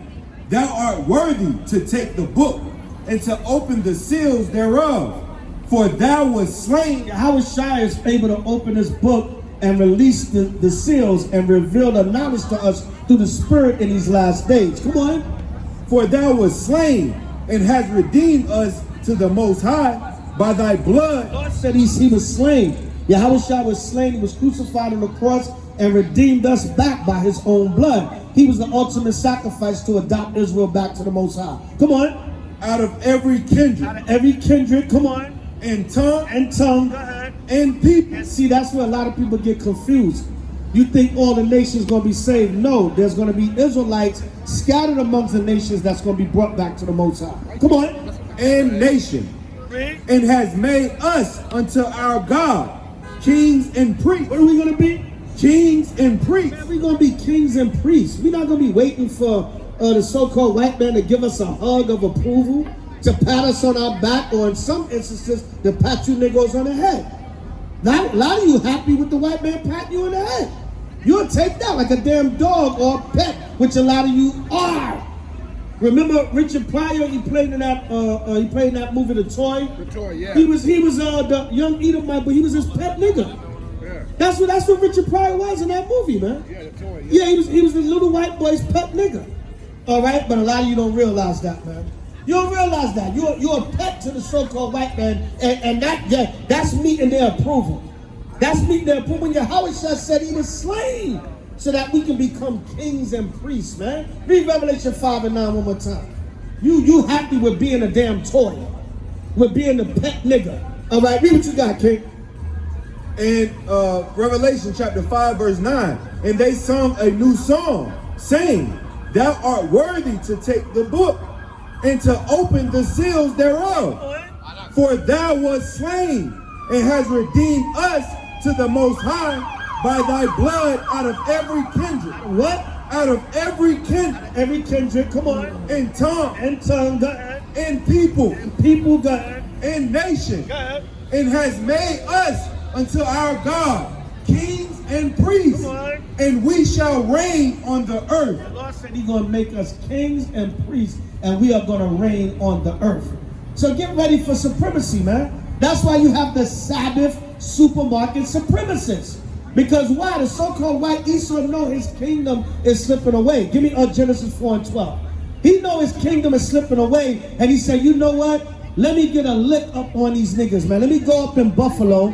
Thou art worthy to take the book and to open the seals thereof. For thou wast slain. Yahweh Shai is able to open this book and release the seals and reveal the knowledge to us through the Spirit in these last days. Come on. For thou wast slain and hast redeemed us to the Most High by thy blood. God said he was slain. Yahweh Shai was slain. He was crucified on the cross and redeemed us back by his own blood. He was the ultimate sacrifice to adopt Israel back to the Most High. Come on. Out of every kindred. Out of every kindred. Come on. And tongue. And tongue. And people. And see, that's where a lot of people get confused. You think all the nations going to be saved. No, there's going to be Israelites scattered amongst the nations that's going to be brought back to the Most High. Come on. And nation. And has made us unto our God kings and priests. What are we going to be? Kings and priests. Man, we're going to be kings and priests. We're not going to be waiting for the so-called white man to give us a hug of approval, to pat us on our back, or in some instances, to pat you niggas on the head. A lot of you happy with the white man patting you on the head. You'll take that like a damn dog or a pet, which a lot of you are. Remember Richard Pryor? He played in that movie, The Toy. The Toy, yeah. He was the young Edomite, but he was his pet nigga. Yeah. That's what Richard Pryor was in that movie, man. Yeah, The Toy. Yeah, he was the little white boy's pet nigga. All right, but a lot of you don't realize that, man. You don't realize that you're a pet to the so-called white man, and that's meeting their approval. That's meeting their approval. When Yahweh said he was slain so that we can become kings and priests, man. Read Revelation 5:9 one more time. You happy with being a damn toy, with being a pet nigga. All right, read what you got, King. In Revelation chapter 5 verse 9, and they sung a new song, saying, Thou art worthy to take the book and to open the seals thereof. For thou wast slain and hast redeemed us to the Most High by thy blood out of every kindred. What? Out of every kindred. Every kindred, come on. And tongue. And tongue, God. And people. And people, God. And nation. God. And has made us unto our God kings and priests. And we shall reign on the earth. The Lord said he's going to make us kings and priests, and we are going to reign on the earth. So get ready for supremacy, man. That's why you have the Sabbath supermarket supremacists. Because why? The so-called white Esau know his kingdom is slipping away. Give me Genesis 4:12. He know his kingdom is slipping away, and he said, you know what? Let me get a lick up on these niggas, man. Let me go up in Buffalo.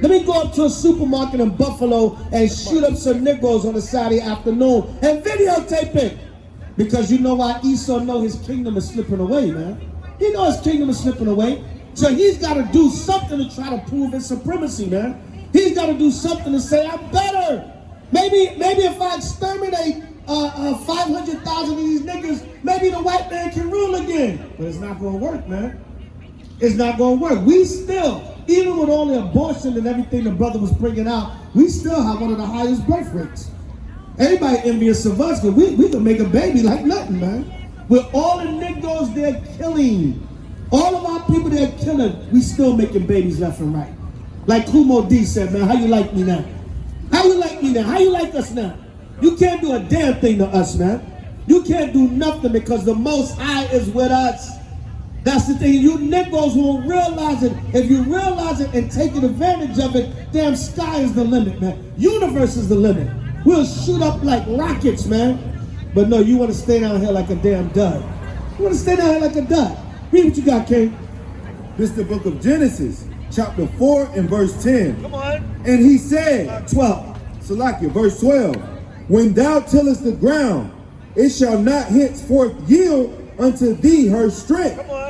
Let me go up to a supermarket in Buffalo and shoot up some Negroes on a Saturday afternoon and videotape it. Because you know why Esau know his kingdom is slipping away, man. He know his kingdom is slipping away. So he's got to do something to try to prove his supremacy, man. He's got to do something to say, I'm better. Maybe if I exterminate 500,000 of these niggas, maybe the white man can rule again. But it's not going to work, man. It's not going to work. We still, even with all the abortion and everything the brother was bringing out, we still have one of the highest birth rates. Everybody envious of us, because we can make a baby like nothing, man. With all the niggas they're killing, all of our people they're killing, we still making babies left and right. Like Kumo D said, man, how you like me now? How you like me now? How you like us now? You can't do a damn thing to us, man. You can't do nothing because the Most High is with us. That's the thing. You Negroes won't realize it. If you realize it and take advantage of it, damn sky is the limit, man. Universe is the limit. We'll shoot up like rockets, man. But no, you want to stay down here like a damn dud. You want to stay down here like a dud. Read what you got, King. This is the book of Genesis, chapter 4 and verse 10. Come on. And he said, 12. Salakia, verse 12. When thou tillest the ground, it shall not henceforth yield unto thee her strength. Come on.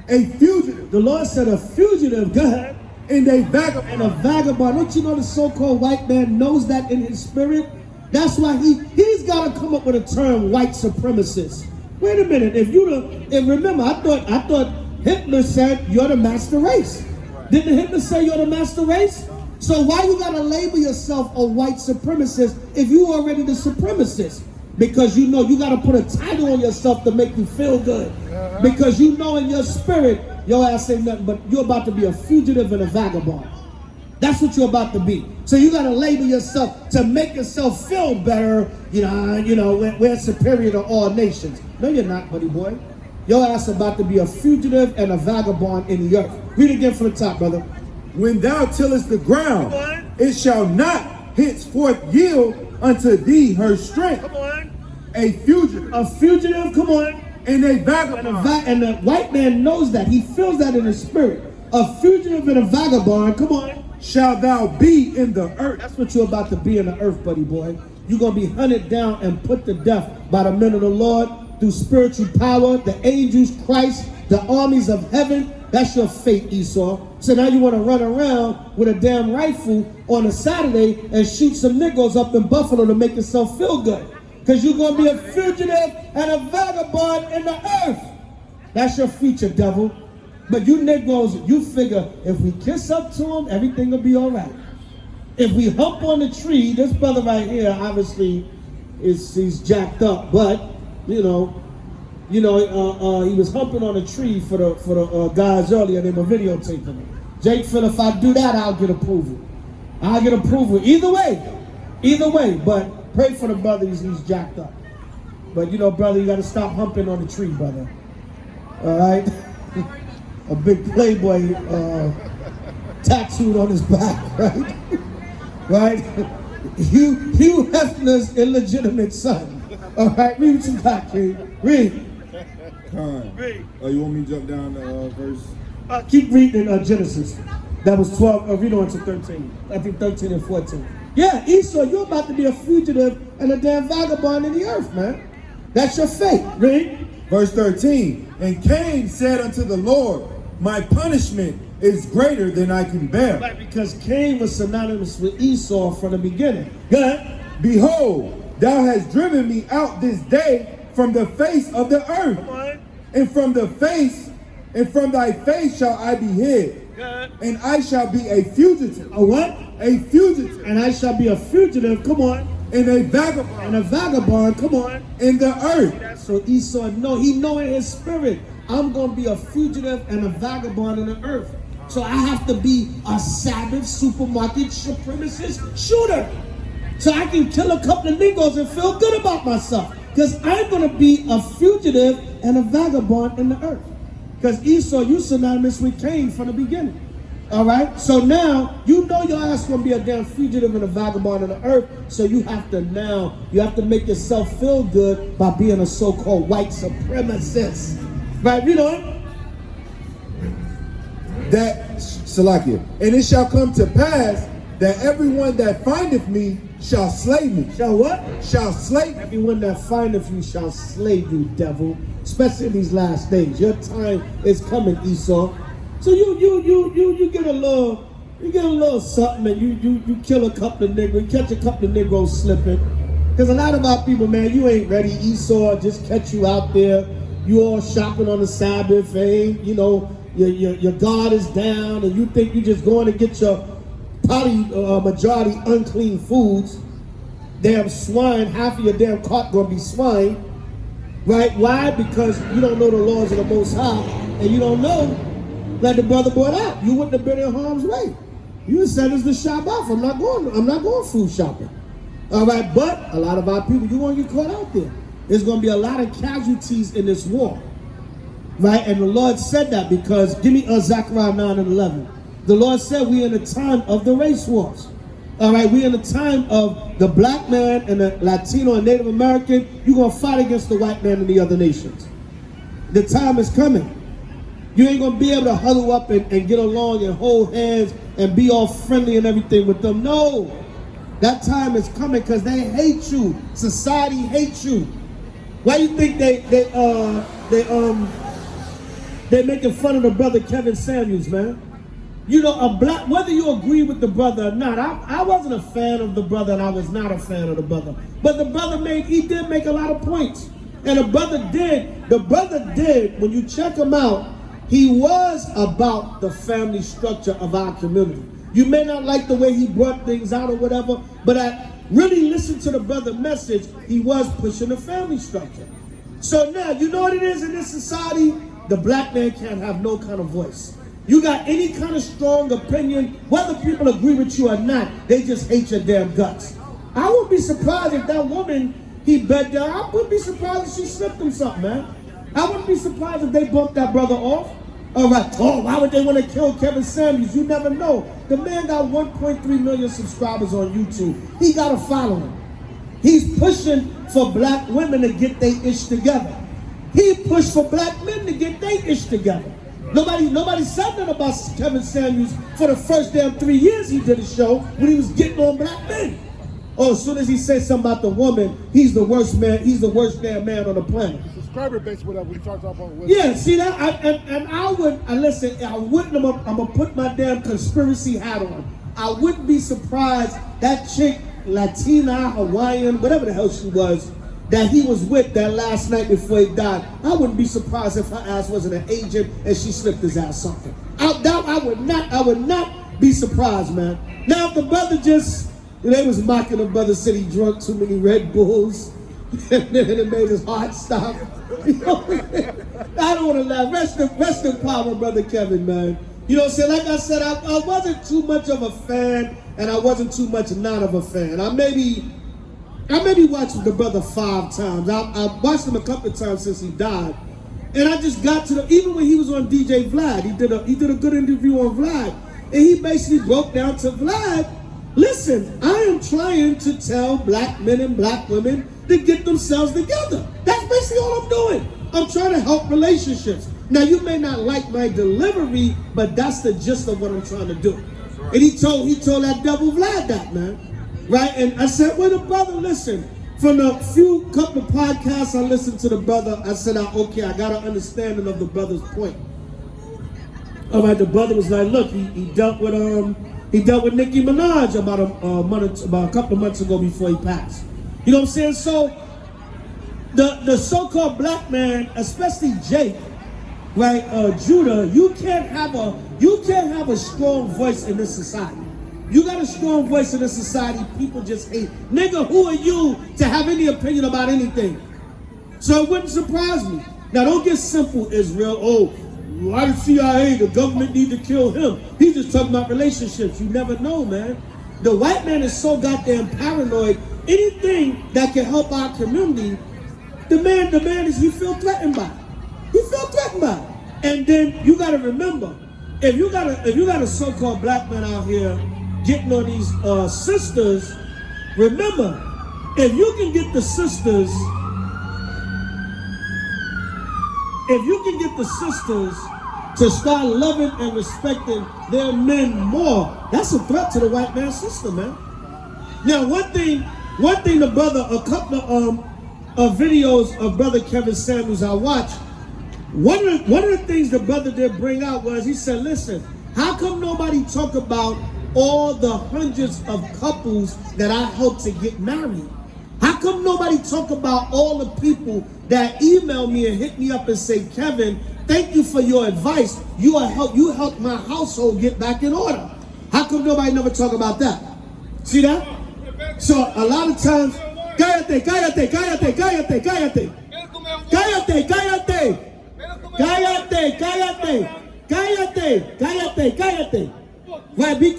A fugitive. The Lord said a fugitive, go ahead. And a vagabond. And a vagabond. Don't you know the so-called white man knows that in his spirit? That's why he's got to come up with a term, white supremacist. Wait a minute. And remember, I thought Hitler said you're the master race. Didn't Hitler say you're the master race? So why you got to label yourself a white supremacist if you already the supremacist? Because you know you got to put a title on yourself to make you feel good. Because you know in your spirit, your ass ain't nothing but you're about to be a fugitive and a vagabond. That's what you're about to be. So you got to label yourself to make yourself feel better. We're superior to all nations. No, you're not, buddy boy. Your ass about to be a fugitive and a vagabond in the earth. Read again from the top, brother. When thou tillest the ground, it shall not henceforth yield unto thee her strength. Come on. A fugitive. A fugitive, come on. And a vagabond. And the white man knows that. He feels that in his spirit. A fugitive and a vagabond, come on. Shall thou be in the earth. That's what you're about to be in the earth, buddy boy. You're going to be hunted down and put to death by the men of the Lord through spiritual power, the angels, Christ, the armies of heaven. That's your fate, Esau. So now you want to run around with a damn rifle on a Saturday and shoot some niggas up in Buffalo to make yourself feel good. Because you're going to be a fugitive and a vagabond in the earth. That's your future, devil. But you Negroes, you figure if we kiss up to him, everything will be all right. If we hump on the tree, this brother right here, obviously, he's jacked up. But, he was humping on a tree for the guys earlier. They were videotaping him. Jake feel if I do that, I'll get approval. I'll get approval. Either way. But pray for the brother, he's jacked up. But you know, brother, you got to stop humping on the tree, brother. All right? A big playboy tattooed on his back, right? Right? Hugh Hefner's illegitimate son. All right, read what you got, King. Read. Read. You want me to jump down to verse? Keep reading in Genesis. That was 12. Read on to 13. I think 13 and 14. Yeah, Esau, you're about to be a fugitive and a damn vagabond in the earth, man. That's your fate. Read. Verse 13. And Cain said unto the Lord, my punishment is greater than I can bear. Right, because Cain was synonymous with Esau from the beginning. Go ahead. Behold, thou hast driven me out this day from the face of the earth. Come on. And from thy face shall I be hid. And I shall be a fugitive. A what? A fugitive. And I shall be a fugitive. Come on. And a vagabond. And a vagabond. Come on. In the earth. So Esau he know in his spirit, I'm going to be a fugitive and a vagabond in the earth. So I have to be a Sabbath supermarket supremacist shooter. So I can kill a couple of niggas and feel good about myself. Because I'm going to be a fugitive and a vagabond in the earth. Because Esau, you synonymous with Cain from the beginning. All right? So now, you know your ass going to be a damn fugitive and a vagabond in the earth. So you have to make yourself feel good by being a so-called white supremacist. Right? You know? That, Salakia, and it shall come to pass that everyone that findeth me shall slay me. Shall what? Shall slay me. Everyone that findeth you shall slay you, devil. Especially in these last days. Your time is coming, Esau. So you get a little something, and you kill a couple of niggas, you catch a couple of Negroes slipping. Because a lot of our people, man, you ain't ready. Esau just catch you out there. You all shopping on the Sabbath, you know, your guard is down, and you think you just going to get your majority unclean foods. Damn swine, half of your damn cart gonna be swine. Right? Why? Because you don't know the laws of the Most High, and you don't know, like the brother brought out, you wouldn't have been in harm's way. You would said it's the Shabbat. I'm not going food shopping. All right, but a lot of our people, you won't get caught out there. There's going to be a lot of casualties in this war. Right? And the Lord said that because, give me Zechariah 9 and 11. The Lord said we're in a time of the race wars. All right, we're in a time of the black man and the Latino and Native American. You're going to fight against the white man and the other nations. The time is coming. You ain't going to be able to huddle up and get along and hold hands and be all friendly and everything with them. No. That time is coming because they hate you. Society hates you. Why do you think they're making fun of the brother Kevin Samuels, man? You know, whether you agree with the brother or not, I wasn't a fan of the brother and I was not a fan of the brother. But the brother did make a lot of points. And the brother did, when you check him out, he was about the family structure of our community. You may not like the way he brought things out or whatever, but I really listened to the brother's message. He was pushing the family structure. So now, you know what it is in this society? The black man can't have no kind of voice. You got any kind of strong opinion, whether people agree with you or not, they just hate your damn guts. I wouldn't be surprised if that woman he bed down, I wouldn't be surprised if she slipped him something, man. I wouldn't be surprised if they bumped that brother off. All right, why would they want to kill Kevin Samuels? You never know. The man got 1.3 million subscribers on YouTube. He got a following. He's pushing for black women to get their ish together. He pushed for black men to get their ish together. Nobody said nothing about Kevin Samuels for the first damn 3 years he did a show when he was getting on black men. Oh, as soon as he said something about the woman, he's the worst man. He's the worst damn man on the planet. Subscriber base, whatever we talked about. Yeah, see that? I wouldn't. I'm gonna put my damn conspiracy hat on. I wouldn't be surprised that chick, Latina, Hawaiian, whatever the hell she was, that he was with that last night before he died. I wouldn't be surprised if her ass wasn't an agent and she slipped his ass something. I would not be surprised, man. Now if the brother they was mocking the brother, said he drunk too many Red Bulls, and then it made his heart stop. You know what I'm saying? I don't want to laugh. Rest in power, brother Kevin, man. You know what I'm saying? Like I said, I wasn't too much of a fan, and I wasn't too much not of a fan. I maybe I maybe watched the brother 5 times. I watched him a couple of times since he died. And I just got to the, even when he was on DJ Vlad, he did a good interview on Vlad. And he basically broke down to Vlad, listen, I am trying to tell black men and black women to get themselves together. That's basically all I'm doing. I'm trying to help relationships. Now, you may not like my delivery, but that's the gist of what I'm trying to do. Right. And he told that devil Vlad that, man. Right? And I said, well, the brother, listen, from the couple of podcasts I listened to the brother, I said, okay, I got an understanding of the brother's point. All right, the brother was like, look, he dealt with Nicki Minaj about a couple of months ago before he passed. You know what I'm saying? So the so-called black man, especially Jake, right, Judah, you can't have a strong voice in this society. You got a strong voice in this society, people just hate. Nigga, who are you to have any opinion about anything? So it wouldn't surprise me. Now don't get simple, Israel. Oh, why the CIA, the government need to kill him? He's just talking about relationships. You never know, man. The white man is so goddamn paranoid. Anything that can help our community, the man is, he feel threatened by it. He feel threatened by it. And then you gotta remember, if you got a so-called black man out here getting on these sisters, remember, if you can get the sisters, to start loving and respecting their men more, that's a threat to the white man system, man. Now, one thing the brother, a couple of videos of Brother Kevin Samuels I watched, one of the things the brother did bring out was, he said, listen, how come nobody talk about all the hundreds of couples that I helped to get married? How come nobody talk about all the people that email me and hit me up and say, Kevin, thank you for your advice. You helped my household get back in order. How come nobody never talk about that? See that? So a lot of times, cállate. Right, be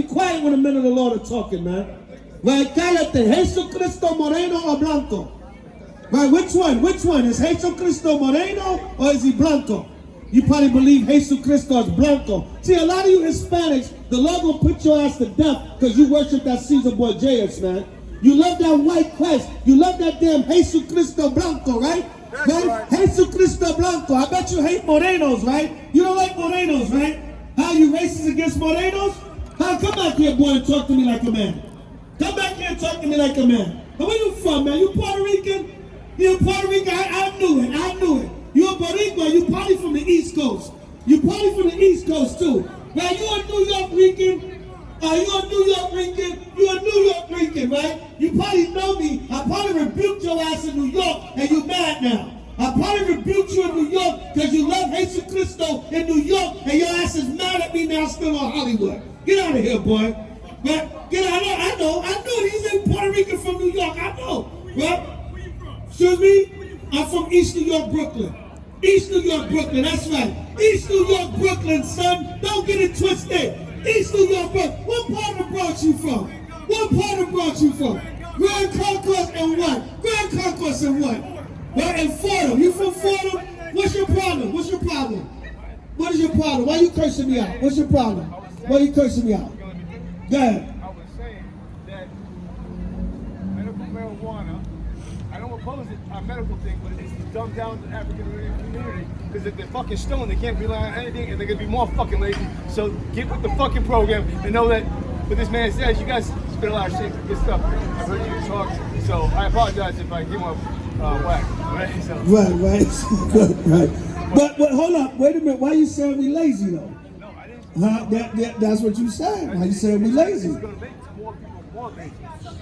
quiet when the men of the Lord are talking, man. Right, cállate. Jesus Cristo Moreno or Blanco? Right, which one? Is Jesus Cristo Moreno or is he Blanco? You probably believe Jesus Cristo is Blanco. See, a lot of you Hispanics, the Lord will put your ass to death because you worship that Caesar Borgias, man. You love that white Christ. You love that damn Jesus Cristo Blanco, right? Right? Jesus Cristo Blanco. I bet you hate Morenos, right? You don't like Morenos, right? How, you racist against Morenos? How, come back here, boy, and talk to me like a man. Come back here and talk to me like a man. Now, where you from, man? You Puerto Rican? You're Puerto Rican? I knew it. You're Puerto Rican, you probably from the East Coast. You probably from the East Coast, too. Now, you a New York Rican? You a New York Rican, right? You probably know me. I probably rebuked your ass in New York, and you mad now. I probably rebuked you in New York because you love Jesus Cristo in New York, and your ass is mad at me now still on Hollywood. Get out of here, boy. Right? Get out of here. I know. He's in Puerto Rico from New York. I know. Right? Excuse me? I'm from East New York, Brooklyn. East New York, Brooklyn. That's right. East New York, Brooklyn, son. Don't get it twisted. East New York, Brooklyn. What part of the Bronx you from? Grand Concourse and what? Grand Concourse and what? Well, in Fordham. You from Fordham? What's your problem? What is your problem? Why you cursing me out? What's your problem? Why you cursing me out? Go ahead. I was saying that medical marijuana, I don't oppose it, a medical thing, but it's dumbed down to the African community because if they're fucking stoned, they can't rely on anything and they're gonna be more fucking lazy. So get with the fucking program and know that what this man says, you guys spit a lot of shit, good stuff. I've heard you talk, so I apologize if I give him whack. Right? So. Right. But hold up, wait a minute. Why you saying we lazy though? No, I didn't. That's what you said. Why you saying we lazy? It's gonna make more people more lazy.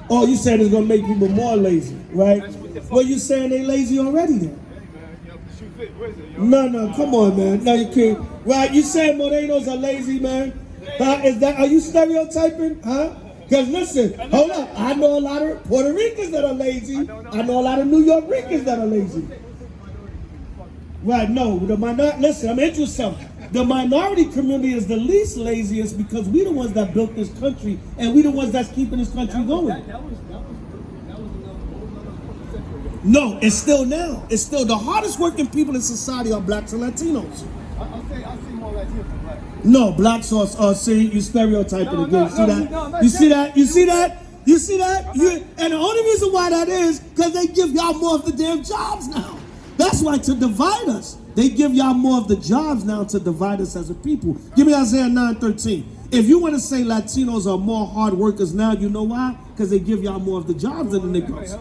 Oh, you said it's gonna make people more lazy, right? Well, you saying they lazy already then? No, come on, man. No, you can't. Right, you saying Morenos are lazy, man? Are you stereotyping? Huh? Because listen, hold up. I know a lot of Puerto Ricans that are lazy. I know a lot of New York Ricans that are lazy. Right, no. Listen, I'm interested. The minority community is the least laziest because we the ones that built this country and we the ones that's keeping this country going. That was the No, it's still now. It's still the hardest working people in society are blacks and Latinos. I see more Latinos than black. No, blacks are see, you stereotyping again. You see that? You see that? You see that? And the only reason why that is because they give y'all more of the damn jobs now. That's why, to divide us. They give y'all more of the jobs now to divide us as a people. Give me Isaiah 9:13. If you want to say Latinos are more hard workers now, you know why? Because they give y'all more of the jobs than the Negroes.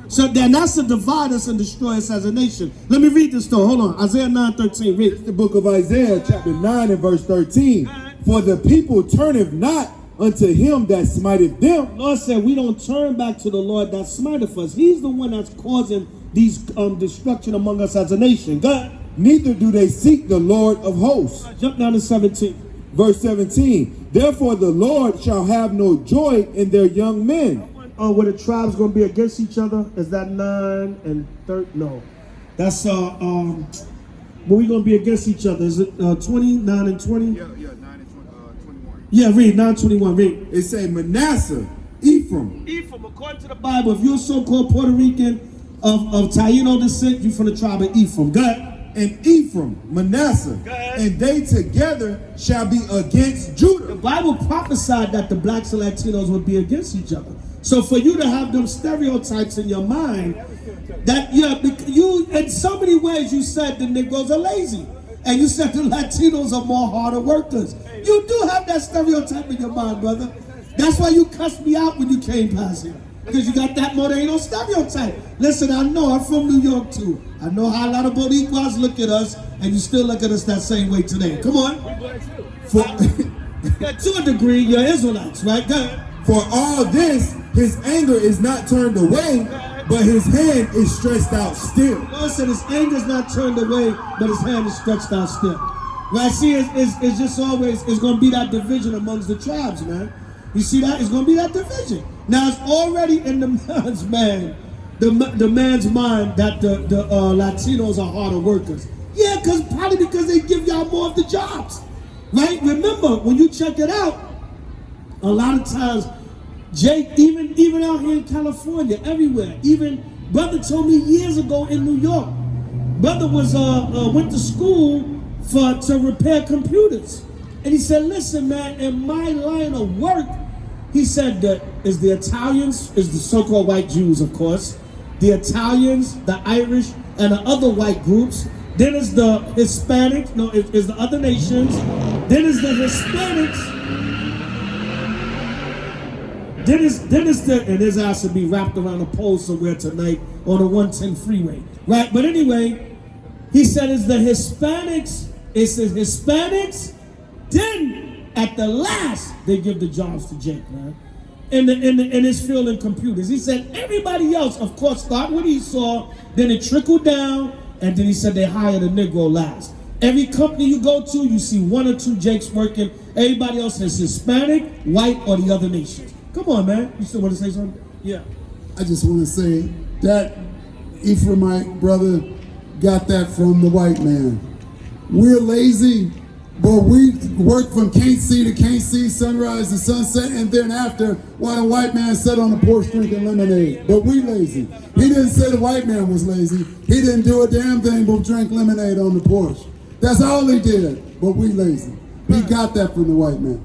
So then that's to divide us and destroy us as a nation. Let me read this though. Hold on. Isaiah 9:13. Read. It's the book of Isaiah, chapter 9 and verse 13. For the people turneth not unto him that smiteth them. Lord said we don't turn back to the Lord that smiteth us. He's the one that's causing these destruction among us as a nation. God. Neither do they seek the Lord of hosts. Jump down to 17. Verse 17. Therefore the Lord shall have no joy in their young men. Where the tribes going to be against each other? Is that 9 and 30? No. That's, where we going to be against each other? Is it 20, 9 and 20? Yeah, 9 and 21. Yeah, read, 9:21, read. It say Manasseh, Ephraim. Ephraim, according to the Bible, if you're a so-called Puerto Rican of Taino descent, you're from the tribe of Ephraim. Go ahead. And Ephraim, Manasseh, and they together shall be against Judah. The Bible prophesied that the blacks and Latinos would be against each other. So for you to have them stereotypes in your mind, that you in so many ways you said the Negroes are lazy, and you said the Latinos are more harder workers. You do have that stereotype in your mind, brother. That's why you cussed me out when you came past here. Because you got that Moreno stereotype. Listen, I know, I'm from New York too. I know how a lot of Boricuas look at us, and you still look at us that same way today. Come on. To a degree, you're Israelites, right? Go ahead. For all this, his anger is not turned away, but his hand is stretched out still. God said his anger is not turned away, but his hand is stretched out still. Right? See, it's just always, it's going to be that division amongst the tribes, man. You see that? It's going to be that division. Now, it's already in the man's mind, the man's mind that the Latinos are harder workers. Yeah, probably because they give y'all more of the jobs. Right? Remember, when you check it out, a lot of times, Jake, even out here in California, everywhere, even brother told me years ago in New York, brother was went to school to repair computers. And he said, listen, man, in my line of work, he said that is the Italians, is the so-called white Jews, of course, the Italians, the Irish, and the other white groups. Then is the Hispanics, no, is the other nations. Then is the Hispanics. Then is the, and his ass will be wrapped around a pole somewhere tonight on the 110 freeway, right? But anyway, he said it's the Hispanics, then at the last, they give the jobs to Jake, man. In his field in computers. He said everybody else, of course, start with Esau, then it trickled down, and then he said they hired a Negro last. Every company you go to, you see 1 or 2 Jakes working. Everybody else is Hispanic, white, or the other nations. Come on, man. You still want to say something? Yeah. I just want to say that Ephraimite brother got that from the white man. We're lazy, but we work from can't see to can't see, sunrise to sunset, and then after, while the white man sat on the porch drinking lemonade. But we lazy. He didn't say the white man was lazy. He didn't do a damn thing but drink lemonade on the porch. That's all he did, but we lazy. He got that from the white man.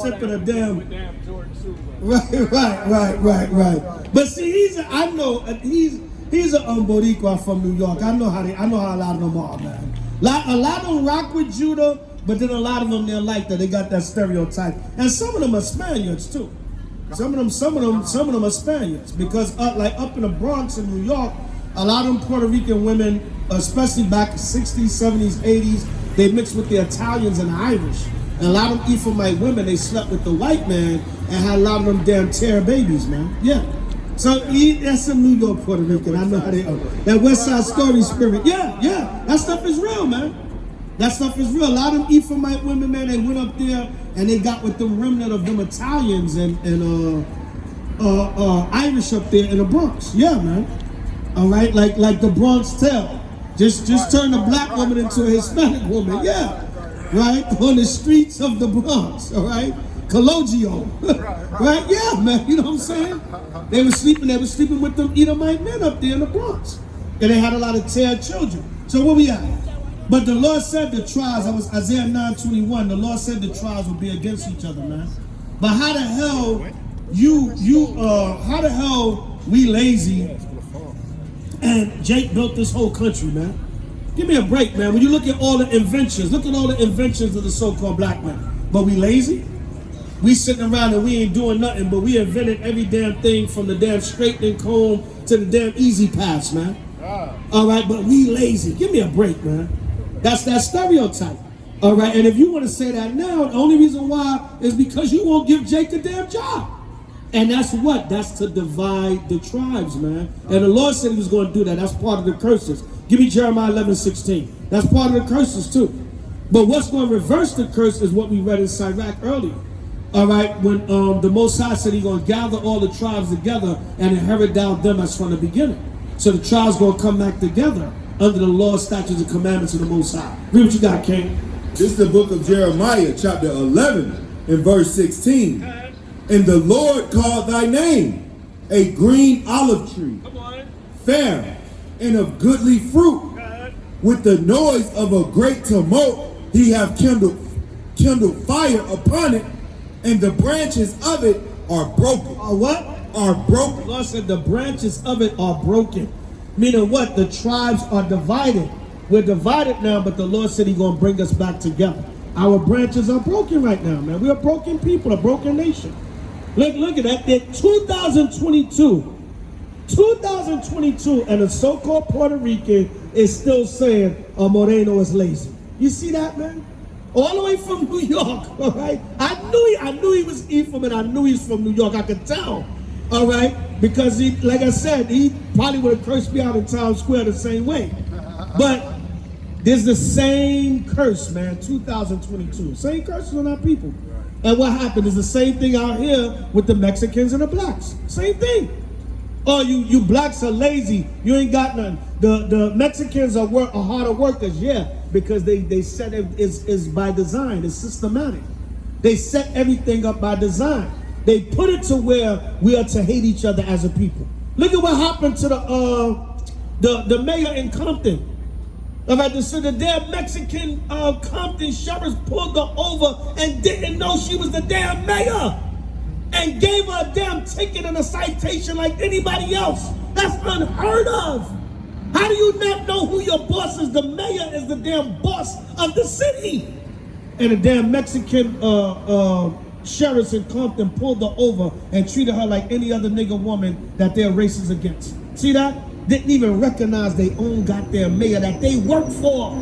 Sipping a damn right. But see, he's an Boricua from New York. I know how a lot of them are, man. A lot of them rock with Judah, but then a lot of them they're like that. They got that stereotype, and some of them are Spaniards too. Some of them are Spaniards because like up in the Bronx in New York, a lot of them Puerto Rican women, especially back in the 60s, 70s, 80s, they mixed with the Italians and the Irish. And a lot of them Ephraimite women, they slept with the white man and had a lot of them damn terror babies, man. Yeah. So that's a New York Puerto Rican. I know how they are. That West Side Story spirit. Yeah. That stuff is real, man. That stuff is real. A lot of them Ephraimite women, man, they went up there and they got with the remnant of them Italians and Irish up there in the Bronx. Yeah, man. All right, like the Bronx tell. Just turn a black woman into a Hispanic woman. Yeah. Right? On the streets of the Bronx, all right? Cologio. Right? Yeah, man. You know what I'm saying? They were sleeping with them Edomite men up there in the Bronx. And they had a lot of tear children. So where we at? But the Lord said the trials, that was Isaiah 9:21, the Lord said the trials would be against each other, man. But how the hell how the hell we lazy and Jake built this whole country, man? Give me a break, man. When you look at all the inventions, look at all the inventions of the so-called black man. But we lazy? We sitting around and we ain't doing nothing, but we invented every damn thing from the damn straightening comb to the damn easy pass, man. All right, but we lazy. Give me a break, man. That's that stereotype. All right, and if you want to say that now, the only reason why is because you won't give Jake a damn job. And that's what? That's to divide the tribes, man. And the Lord said he was going to do that. That's part of the curses. Give me Jeremiah 11:16. That's part of the curses too. But what's going to reverse the curse is what we read in Sirach earlier. All right, when the Most High said he's going to gather all the tribes together and inherit down them as from the beginning. So the tribes going to come back together under the law, statutes, and commandments of the Most High. Read what you got, King. This is the book of Jeremiah, chapter 11, and verse 16. And the Lord called thy name, a green olive tree, fair and of goodly fruit. With the noise of a great tumult, he hath kindled fire upon it, and the branches of it are broken. Are what? Are broken. The Lord said the branches of it are broken. Meaning what? The tribes are divided. We're divided now, but the Lord said he's going to bring us back together. Our branches are broken right now, man. We're a broken people, a broken nation. Look at that. In 2022, and a so-called Puerto Rican is still saying Moreno is lazy. You see that, man? All the way from New York, all right? I knew he was Ephraim, and I knew he's from New York. I could tell, all right? Because he, like I said, he probably would have cursed me out in Times Square the same way. But there's the same curse, man, 2022. Same curses on our people. And what happened is the same thing out here with the Mexicans and the blacks. Same thing. Oh, you blacks are lazy. You ain't got none. The Mexicans are harder workers, yeah, because they set it is by design. It's systematic. They set everything up by design. They put it to where we are to hate each other as a people. Look at what happened to the mayor in Compton. All right, so the damn Mexican Compton sheriff pulled her over and didn't know she was the damn mayor, and gave her a damn ticket and a citation like anybody else. That's unheard of. How do you not know who your boss is? The mayor is the damn boss of the city. And the damn Mexican sheriffs in Compton pulled her over and treated her like any other nigger woman that they're racist against. See that? Didn't even recognize their own goddamn mayor that they work for.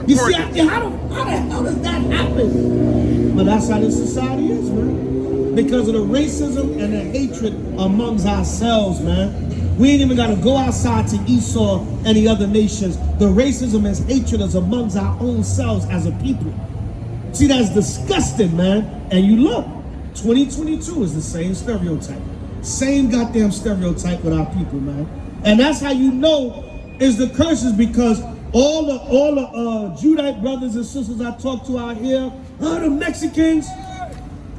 You see, how the hell does that happen? But that's how this society is, man. Because of the racism and the hatred amongst ourselves, man. We ain't even got to go outside to Esau and the other nations. The racism and hatred is amongst our own selves as a people. See, that's disgusting, man. And you look, 2022 is the same stereotype. Same goddamn stereotype with our people, man. And that's how you know is the curses, because all the Judite brothers and sisters I talk to out here, the Mexicans,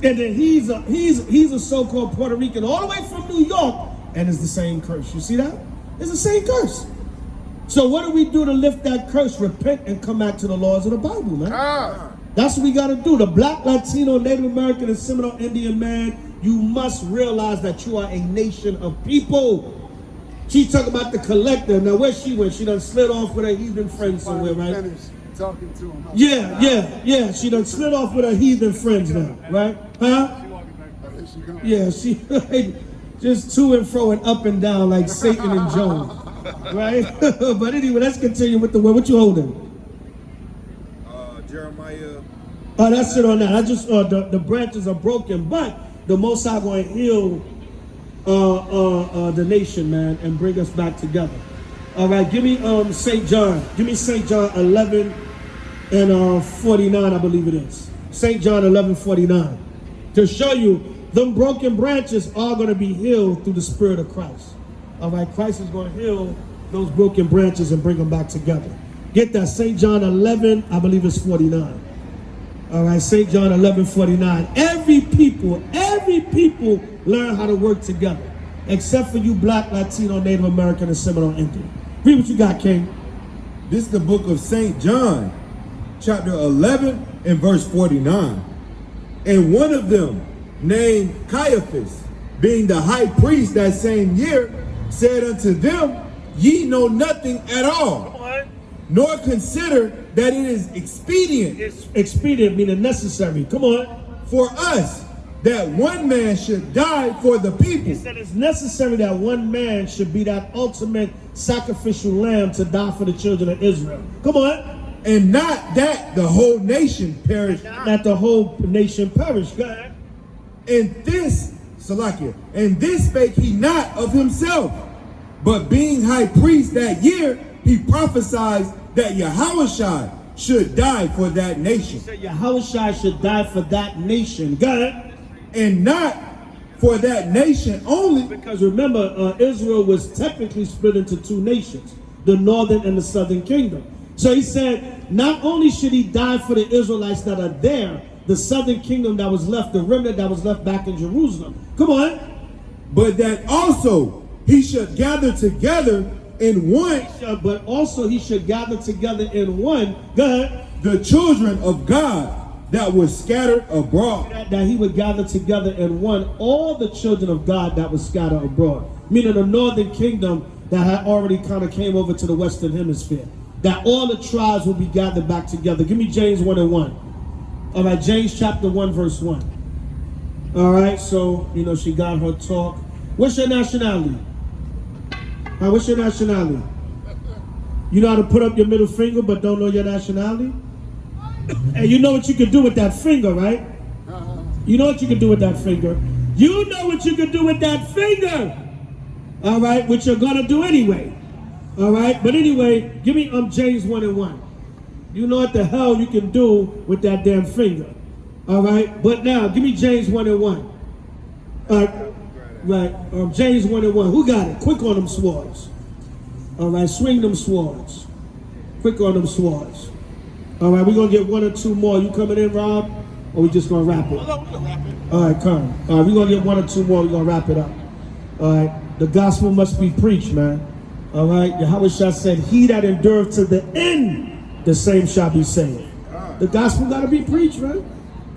and then he's a so-called Puerto Rican all the way from New York, and it's the same curse. You see that? It's the same curse. So what do we do to lift that curse? Repent and come back to the laws of the Bible, man. That's what we got to do. The Black, Latino, Native American, and Seminole Indian man, you must realize that you are a nation of people. She's talking about the collective. Now, where she went? She done slid off with her heathen friends somewhere, right? Talking to him. Yeah. She done slid off with her heathen friends now, right? Huh? Yeah, she just to and fro and up and down like Satan and Job, right? But anyway, let's continue with the word. What you holding? Jeremiah. Oh, that's it on that. I just the branches are broken, but the Most High going to heal the nation, man, and bring us back together. All right, give me St. John. Give me St. John 11 and 49, I believe it is. St. John 11:49. To show you, them broken branches are going to be healed through the Spirit of Christ. All right, Christ is going to heal those broken branches and bring them back together. Get that, St. John 11, I believe it's 49. All right, St. John 11:49. Every people learn how to work together, except for you Black, Latino, Native American, and Seminole Indian. Read what you got, King. This is the book of St. John, chapter 11 and verse 49. And one of them, named Caiaphas, being the high priest that same year, said unto them, ye know nothing at all, nor consider that it is expedient. Expedient meaning necessary. Come on. For us, that one man should die for the people. He said it's necessary that one man should be that ultimate sacrificial lamb to die for the children of Israel. Come on. And not that the whole nation perish. That the whole nation perish. Go ahead. And this, Salakia, and this spake he not of himself, but being high priest that year, he prophesied that Yahushua should die for that nation. He said Yahushua should die for that nation. Go ahead. And not for that nation only. Because remember, Israel was technically split into two nations, the northern and the southern kingdom. So he said, not only should he die for the Israelites that are there, the southern kingdom that was left, the remnant that was left back in Jerusalem. Come on. But that also he should gather together in one. But also he should gather together in one. Go ahead. The children of God that was scattered abroad. That he would gather together in one all the children of God that was scattered abroad. Meaning the northern kingdom that had already kind of came over to the western hemisphere. That all the tribes will be gathered back together. Give me James 1 and 1. All right, James chapter 1 verse 1. All right, so, you know, she got her talk. What's your nationality? What's your nationality? You know how to put up your middle finger but don't know your nationality? And you know what you can do with that finger, right? You know what you can do with that finger. You know what you can do with that finger. All right, which you're going to do anyway. All right, but anyway, give me James 1 and 1. You know what the hell you can do with that damn finger. All right, but now give me James 1 and 1. Right, James 1 and 1. Who got it? Quick on them swords. All right, swing them swords. Quick on them swords. All right, we're going to get one or two more. You coming in, Rob? Or we just going to wrap it? No, we can wrap it. All right, come. All right, we're going to get one or two more. We're going to wrap it up. All right, the gospel must be preached, man. All right, Yahushua said, he that endureth to the end, the same shall be saved. The gospel got to be preached, man.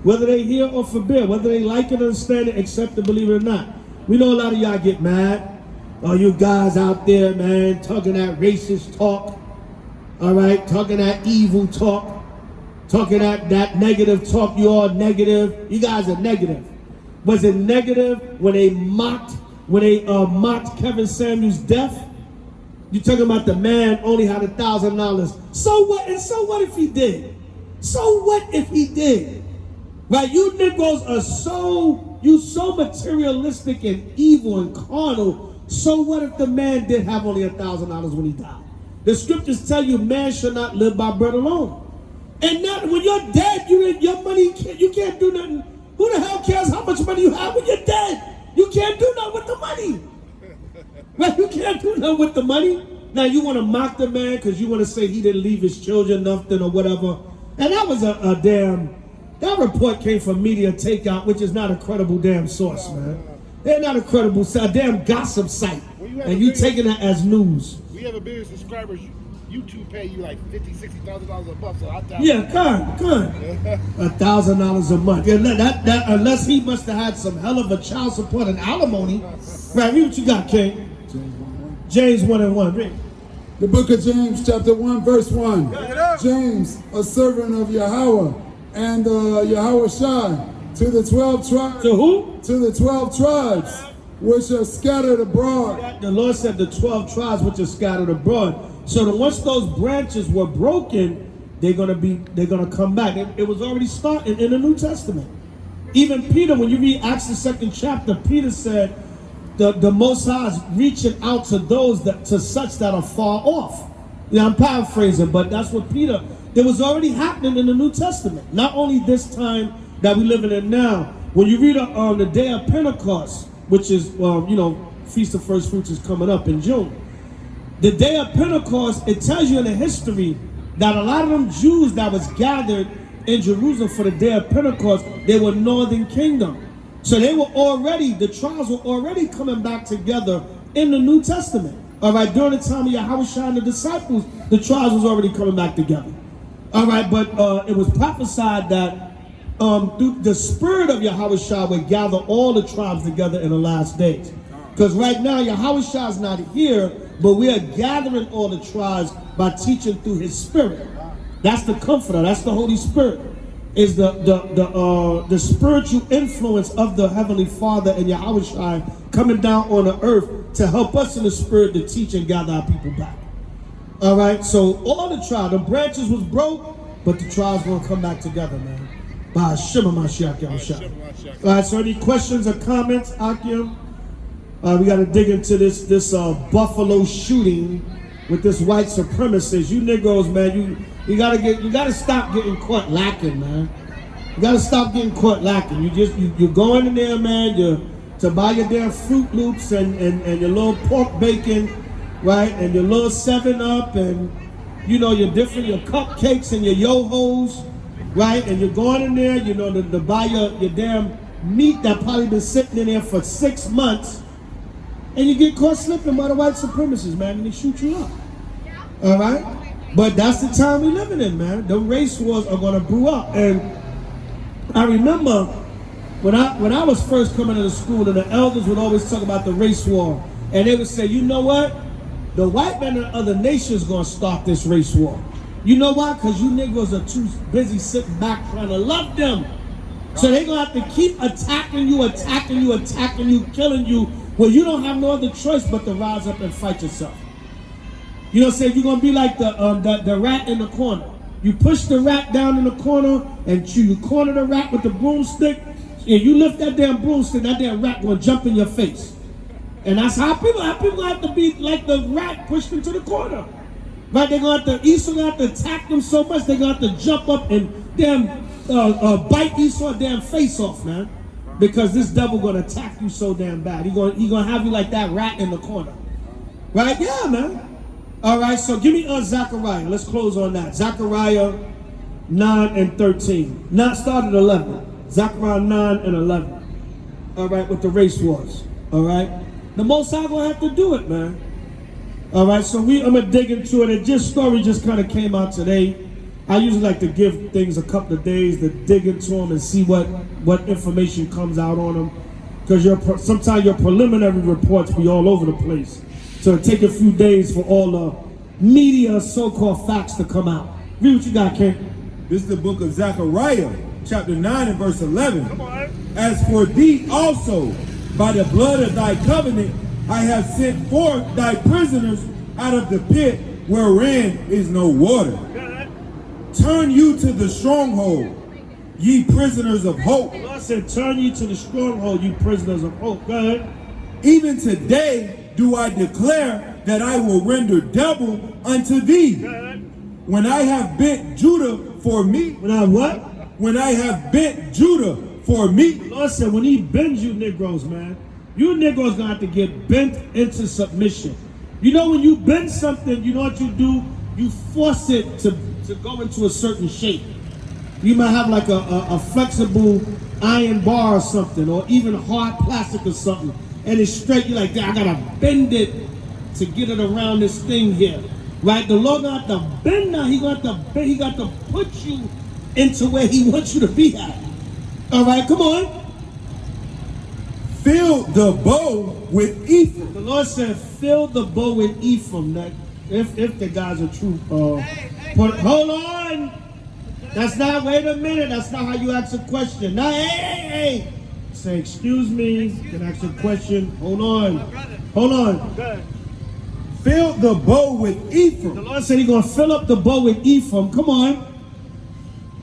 Whether they hear or forbid, whether they like it, understand it, accept it, believe it or not. We know a lot of y'all get mad. Oh, you guys out there, man, talking that racist talk. All right, talking that evil talk. Talking that negative talk. You all negative. You guys are negative. Was it negative when they mocked Kevin Samuel's death? You talking about the man only had $1,000. So what? And so what if he did? So what if he did? Right? You Negroes are so materialistic and evil and carnal. So what if the man did have only $1,000 when he died? The scriptures tell you man shall not live by bread alone. And not when you're dead, your money you can't do nothing. Who the hell cares how much money you have when you're dead? You can't do nothing with the money. Right? You can't do nothing with the money. Now you want to mock the man because you want to say he didn't leave his children nothing or whatever. And that was a damn. That report came from Media Takeout, which is not a credible damn source, man. They're not a credible, a damn gossip site. And you taking that as news. We have a billion subscribers. YouTube pay you like $50,000, $60,000 a month. So I doubt. Yeah, come. $1,000 a month. Yeah, that unless he must have had some hell of a child support and alimony. Right, read what you got, King. James 1 and 1. Read. The book of James, chapter 1, verse 1. James, a servant of Yahweh and Yahushua, to the 12 tribes. To who? To the 12 tribes, which are scattered abroad. The Lord said the 12 tribes which are scattered abroad. So that once those branches were broken, they're gonna come back. It was already starting in the New Testament. Even Peter, when you read Acts the 2nd chapter, Peter said the Most High is reaching out to to such that are far off. Yeah, I'm paraphrasing, but that's what Peter. It was already happening in the New Testament. Not only this time that we're living in now. When you read on the day of Pentecost, which is Feast of First Fruits is coming up in June. The day of Pentecost, it tells you in the history that a lot of them Jews that was gathered in Jerusalem for the day of Pentecost, they were northern kingdom. So they were already, the tribes were already coming back together in the New Testament. All right, during the time of Yahushua and the disciples, the tribes was already coming back together. All right, but it was prophesied that through the spirit of Yahushua would gather all the tribes together in the last days. Because right now, Yahushua is not here, but we are gathering all the tribes by teaching through his spirit. That's the comforter, that's the Holy Spirit. Is the spiritual influence of the Heavenly Father and Yahushua coming down on the earth to help us in the spirit to teach and gather our people back. All right, so all the tribes, the branches was broke, but the tribes gonna come back together, man. By Hashem Mashiach Yahushua. All right, so any questions or comments, Akim? We got to dig into this Buffalo shooting with this white supremacist. You Negroes, man, you gotta stop getting caught lacking, man. You gotta stop getting caught lacking. You going in there, man, to buy your damn Fruit Loops and your little pork bacon, right, and your little 7-Up and your cupcakes and your yo-hos, right, and you're going in there, to buy your damn meat that probably been sitting in there for 6 months. And you get caught slipping by the white supremacists, man, and they shoot you up. All right? But that's the time we living in, man. The race wars are going to brew up. And I remember when I was first coming to the school, and the elders would always talk about the race war. And they would say, you know what? The white men and other nations going to start this race war. You know why? Because you Negroes are too busy sitting back trying to love them. So they're going to have to keep attacking you, killing you. Well, you don't have no other choice but to rise up and fight yourself. You know what I'm saying? You're going to be like the rat in the corner. You push the rat down in the corner and you corner the rat with the broomstick. And you lift that damn broomstick, that damn rat going to jump in your face. And that's how people have to be like the rat pushed into the corner. Right? They're going to have to, Esau going to have to attack them so much, they're going to have to jump up and damn bite Esau's damn face off, man. Because this devil gonna attack you so damn bad. He gonna have you like that rat in the corner. Right? Yeah, man. All right, so give me Zechariah. Let's close on that. Zechariah 9 and 13. Not started 11. Zechariah 9 and 11. All right, with the race wars. All right? The Most High gonna have to do it, man. All right, so I'm gonna dig into it. And story just kind of came out today. I usually like to give things a couple of days to dig into them and see what information comes out on them. Because sometimes your preliminary reports be all over the place. So it take a few days for all the media so-called facts to come out. Read what you got, Ken. This is the book of Zechariah, chapter 9 and verse 11. Come on. As for thee also, by the blood of thy covenant, I have sent forth thy prisoners out of the pit wherein is no water. Turn you to the stronghold, ye prisoners of hope. The Lord said, turn you to the stronghold, you prisoners of hope. Go ahead. Even today do I declare that I will render double unto thee. When I have bent Judah for me. When I what? When I have bent Judah for me. The Lord said, when he bends you Negroes, man, you Negroes gonna have to get bent into submission. You know when you bend something, you know what you do? You force it to go into a certain shape. You might have like a flexible iron bar or something, or even hard plastic or something, and it's straight. You're like, I gotta bend it to get it around this thing here, right? The Lord got to bend now. He got to put you into where He wants you to be at. All right, come on. Fill the bow with Ephraim. The Lord said, fill the bow with Ephraim. That if the guys are true. Hold on. That's not, wait a minute. That's not how you ask a question. Now, hey. Say, excuse me. Can I ask a question? Hold on. Hold on. Fill the bow with Ephraim. The Lord said He's going to fill up the bow with Ephraim. Come on.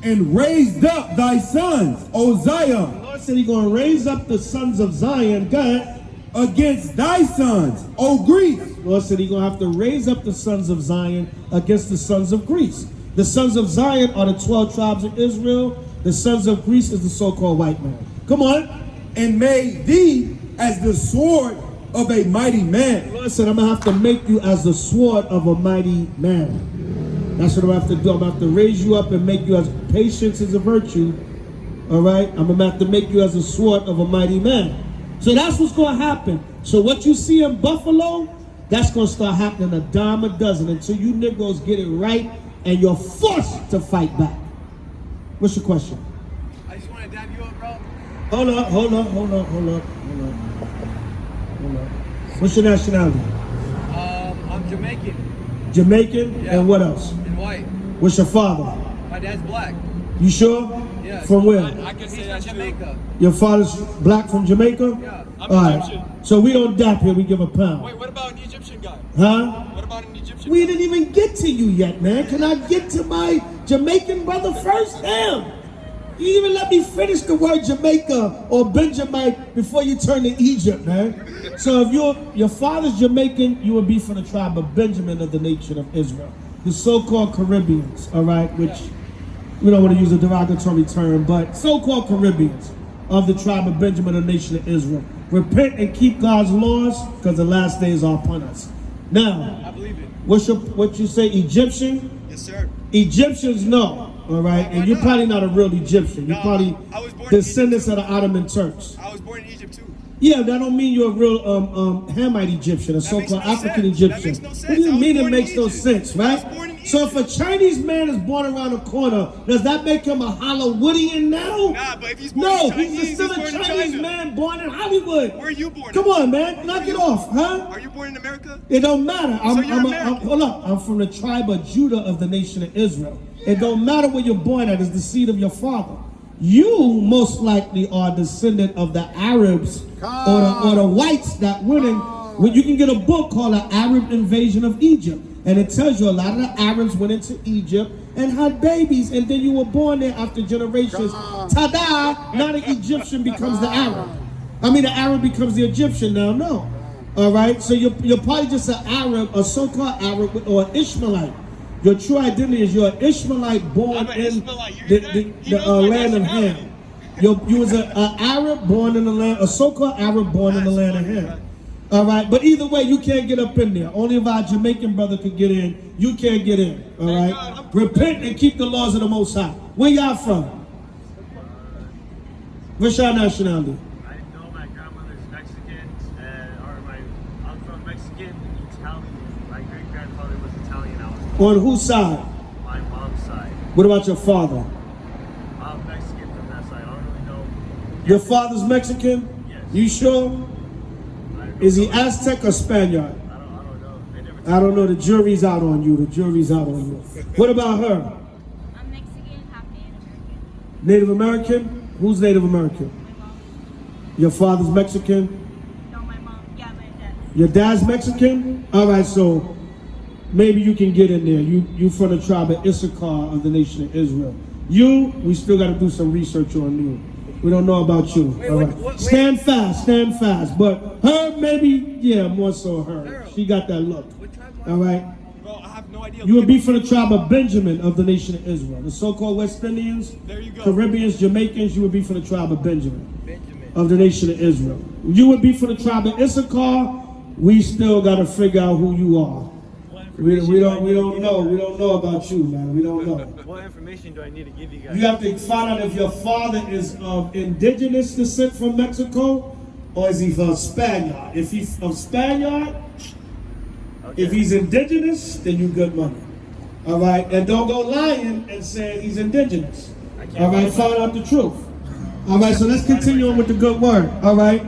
And raised up thy sons, O Zion. The Lord said He's going to raise up the sons of Zion. Go ahead. Against thy sons, O Greece. The Lord said He's going to have to raise up the sons of Zion against the sons of Greece. The sons of Zion are the 12 tribes of Israel. The sons of Greece is the so-called white man. Come on. And made thee as the sword of a mighty man. The Lord said, I'm going to have to make you as the sword of a mighty man. That's what I'm going to have to do. I'm going to have to raise you up and make you as patience is a virtue. All right? I'm going to have to make you as a sword of a mighty man. So that's what's going to happen. So what you see in Buffalo, that's going to start happening a dime a dozen until you Negroes get it right and you're forced to fight back. What's your question? I just want to dab you up, bro. Hold up. What's your nationality? I'm Jamaican Jamaican? Yeah. And what else? and white. What's your father? My dad's black. You sure? Yeah. From where? I can say that's Jamaica. Your father's black from Jamaica? Yeah. All right. So we don't dap here, we give a pound. Wait, what about an Egyptian guy? Huh? What about an Egyptian We guy? didn't even get to you yet, man. Can I get to my Jamaican brother first? Damn. You didn't even let me finish the word Jamaica or Benjamite before you turn to Egypt, man. So if your father's Jamaican, you would be from the tribe of Benjamin of the nation of Israel. The so-called Caribbeans, all right, which we don't want to use a derogatory term, but so-called Caribbeans of the tribe of Benjamin of the nation of Israel. Repent and keep God's laws because the last days are upon us. Now, I believe it. what you say, Egyptian? Yes, sir. Egyptians, no, all right? And you're probably not a real Egyptian. You're No, probably I was born in descendants of the Ottoman Turks. I was born in Egypt too. Yeah, that don't mean you're a real Hamite Egyptian, a so-called makes no African sense. Egyptian. That makes no What do sense. you I was mean it born in makes no Egypt. sense, I right? was born in So if a Chinese man is born around the corner, does that make him a Hollywoodian now? Nah, but if he's born No, in Chinese, he's still he's a born in Chinese China. man born in Hollywood. Where are you born? Come at? on, man, knock it off, huh? Are you born in America? It don't matter. So you're American. Hold up. I'm from the tribe of Judah of the nation of Israel. It don't matter where you're born at. It's the seed of your father. You most likely are a descendant of the Arabs or the whites that went in. When you can get a book called The Arab Invasion of Egypt, and it tells you a lot of the Arabs went into Egypt and had babies, and then you were born there after generations. Ta-da! Now the Egyptian becomes the Arab. I mean, the Arab becomes the Egyptian now. No. All right? So you're probably just an Arab, a so-called Arab, or an Ishmaelite. Your true identity is you're an Ishmaelite born I'm an in Ishmaelite. You hear that? the He knows my land of nationality. Ham. You was an Arab born in the land, a so-called Arab born in the land of Ham. All right, but either way, you can't get up in there. Only if our Jamaican brother could get in. You can't get in. All right. God, I'm Repent and keep the laws of the Most High. Where y'all from? What's your nationality? I know my grandmother's Mexican, I'm from Mexican, Italian. My great grandfather was Italian. I was On whose side? my mom's side. What about your father? I'm Mexican from that side. I don't really know. Your father's Mexican? Yes. You sure? Is he Aztec or Spaniard? I don't know. They never I don't know. The jury's out on you. The jury's out on you. What about her? I'm Mexican, half Native American. Native American? Who's Native American? My mom. Your father's Mexican? No, my mom. Yeah, my dad. Your dad's Mexican? All right, so maybe you can get in there. You from the tribe of Issachar of the nation of Israel. We still got to do some research on you. We don't know about you. Wait, All what- right. what- Stand fast. But her, maybe, yeah, more so her. She got that look. What tribe? All right. Bro, I have no idea. You would be from the tribe of Benjamin of the nation of Israel. The so-called West Indians, There you go. Caribbeans, Jamaicans, you would be from the tribe of Benjamin Benjamin. of the nation of Israel. You would be from the tribe of Issachar. We still got to figure out who you are. We don't know. We don't know about you, man. We don't know. What information do I need to give you guys? You have to find out if your father is of indigenous descent from Mexico or is he from Spaniard. If he's from Spaniard, if he's indigenous, then you good money. All right? And don't go lying and saying he's indigenous. All right? Find out the truth. All right? So let's continue on with the good word. All right?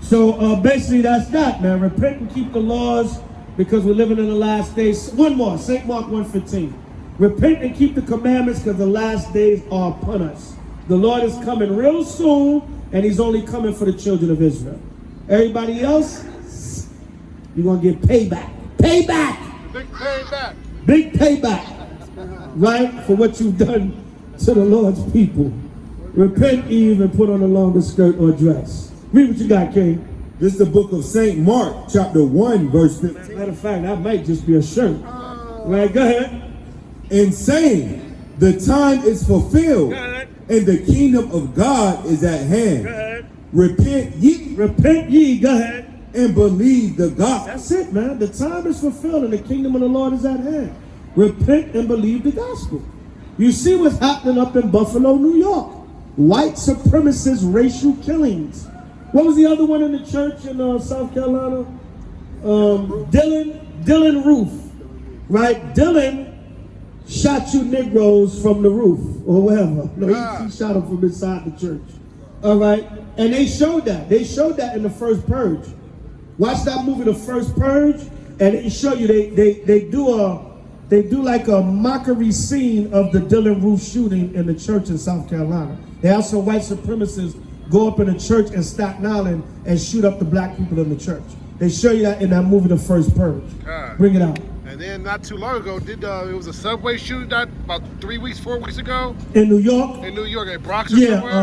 So basically that's that, man. Repent and keep the laws because we're living in the last days. One more, St. Mark 1:15. Repent and keep the commandments because the last days are upon us. The Lord is coming real soon, and he's only coming for the children of Israel. Everybody else, you're going to get payback. Payback! Big payback. Big payback. Right? For what you've done to the Lord's people. Repent, Eve, and put on a longer skirt or dress. Read what you got, King. This is the book of St. Mark, chapter 1, verse 15. Matter of fact, that might just be a shirt. Right, go ahead. And saying, the time is fulfilled, and the kingdom of God is at hand. Repent ye Repent ye, go ahead. and believe the gospel. That's it, man. The time is fulfilled and the kingdom of the Lord is at hand. Repent and believe the gospel. You see what's happening up in Buffalo, New York. White supremacist racial killings. What was the other one in the church in South Carolina? Dylan Roof. Right? Dylan shot you Negroes from the roof or wherever. No, he shot them from inside the church. All right? And they showed that. They showed that in the first purge. Watch that movie, The First Purge, and it show you they do like a mockery scene of the Dylan Roof shooting in the church in South Carolina. They have some white supremacists go up in a church in Staten Island and shoot up the black people in the church. They show you that in that movie, The First Purge. Bring it out. And then not too long ago, it was a subway shooting about 4 weeks ago? In New York? In New York, at Bronx or somewhere?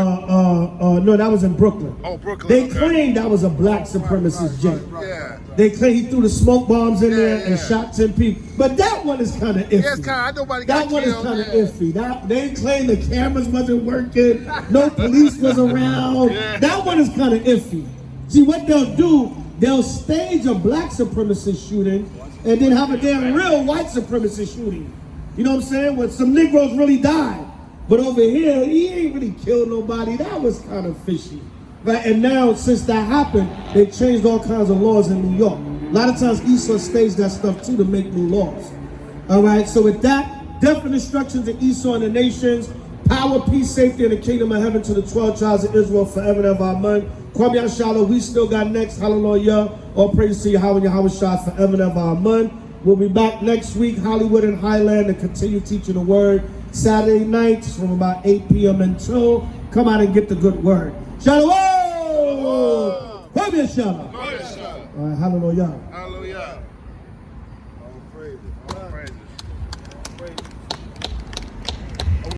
No, that was in Brooklyn. Oh, Brooklyn. They claimed that was a black supremacist jet. Yeah. They claim he threw the smoke bombs in there and shot 10 people. But that one is kind of iffy. Yeah, it's kind of, nobody got That one is killed. kind of iffy. They claim the cameras wasn't working, no police was around. That one is kind of iffy. See, what they'll do, they'll stage a black supremacist shooting and then have a damn real white supremacist shooting. You know what I'm saying? When some Negroes really died. But over here, he ain't really killed nobody. That was kind of fishy. Right? And now, since that happened, they changed all kinds of laws in New York. A lot of times, Esau staged that stuff too to make new laws. All right, so with that, definite instructions to Esau and the nations, power, peace, safety, and the kingdom of heaven to the 12 tribes of Israel forever and ever. Amen. Kwame Yashala, we still got next. Hallelujah. All praise to Yahweh and Yahweh Shah forever and ever. Amen. We'll be back next week, Hollywood and Highland, to continue teaching the word. Saturday nights from about 8 p.m. until. Come out and get the good word. Shalom! Kwame Yashala. All right, hallelujah. Hallelujah. All praises. All praises. All praises.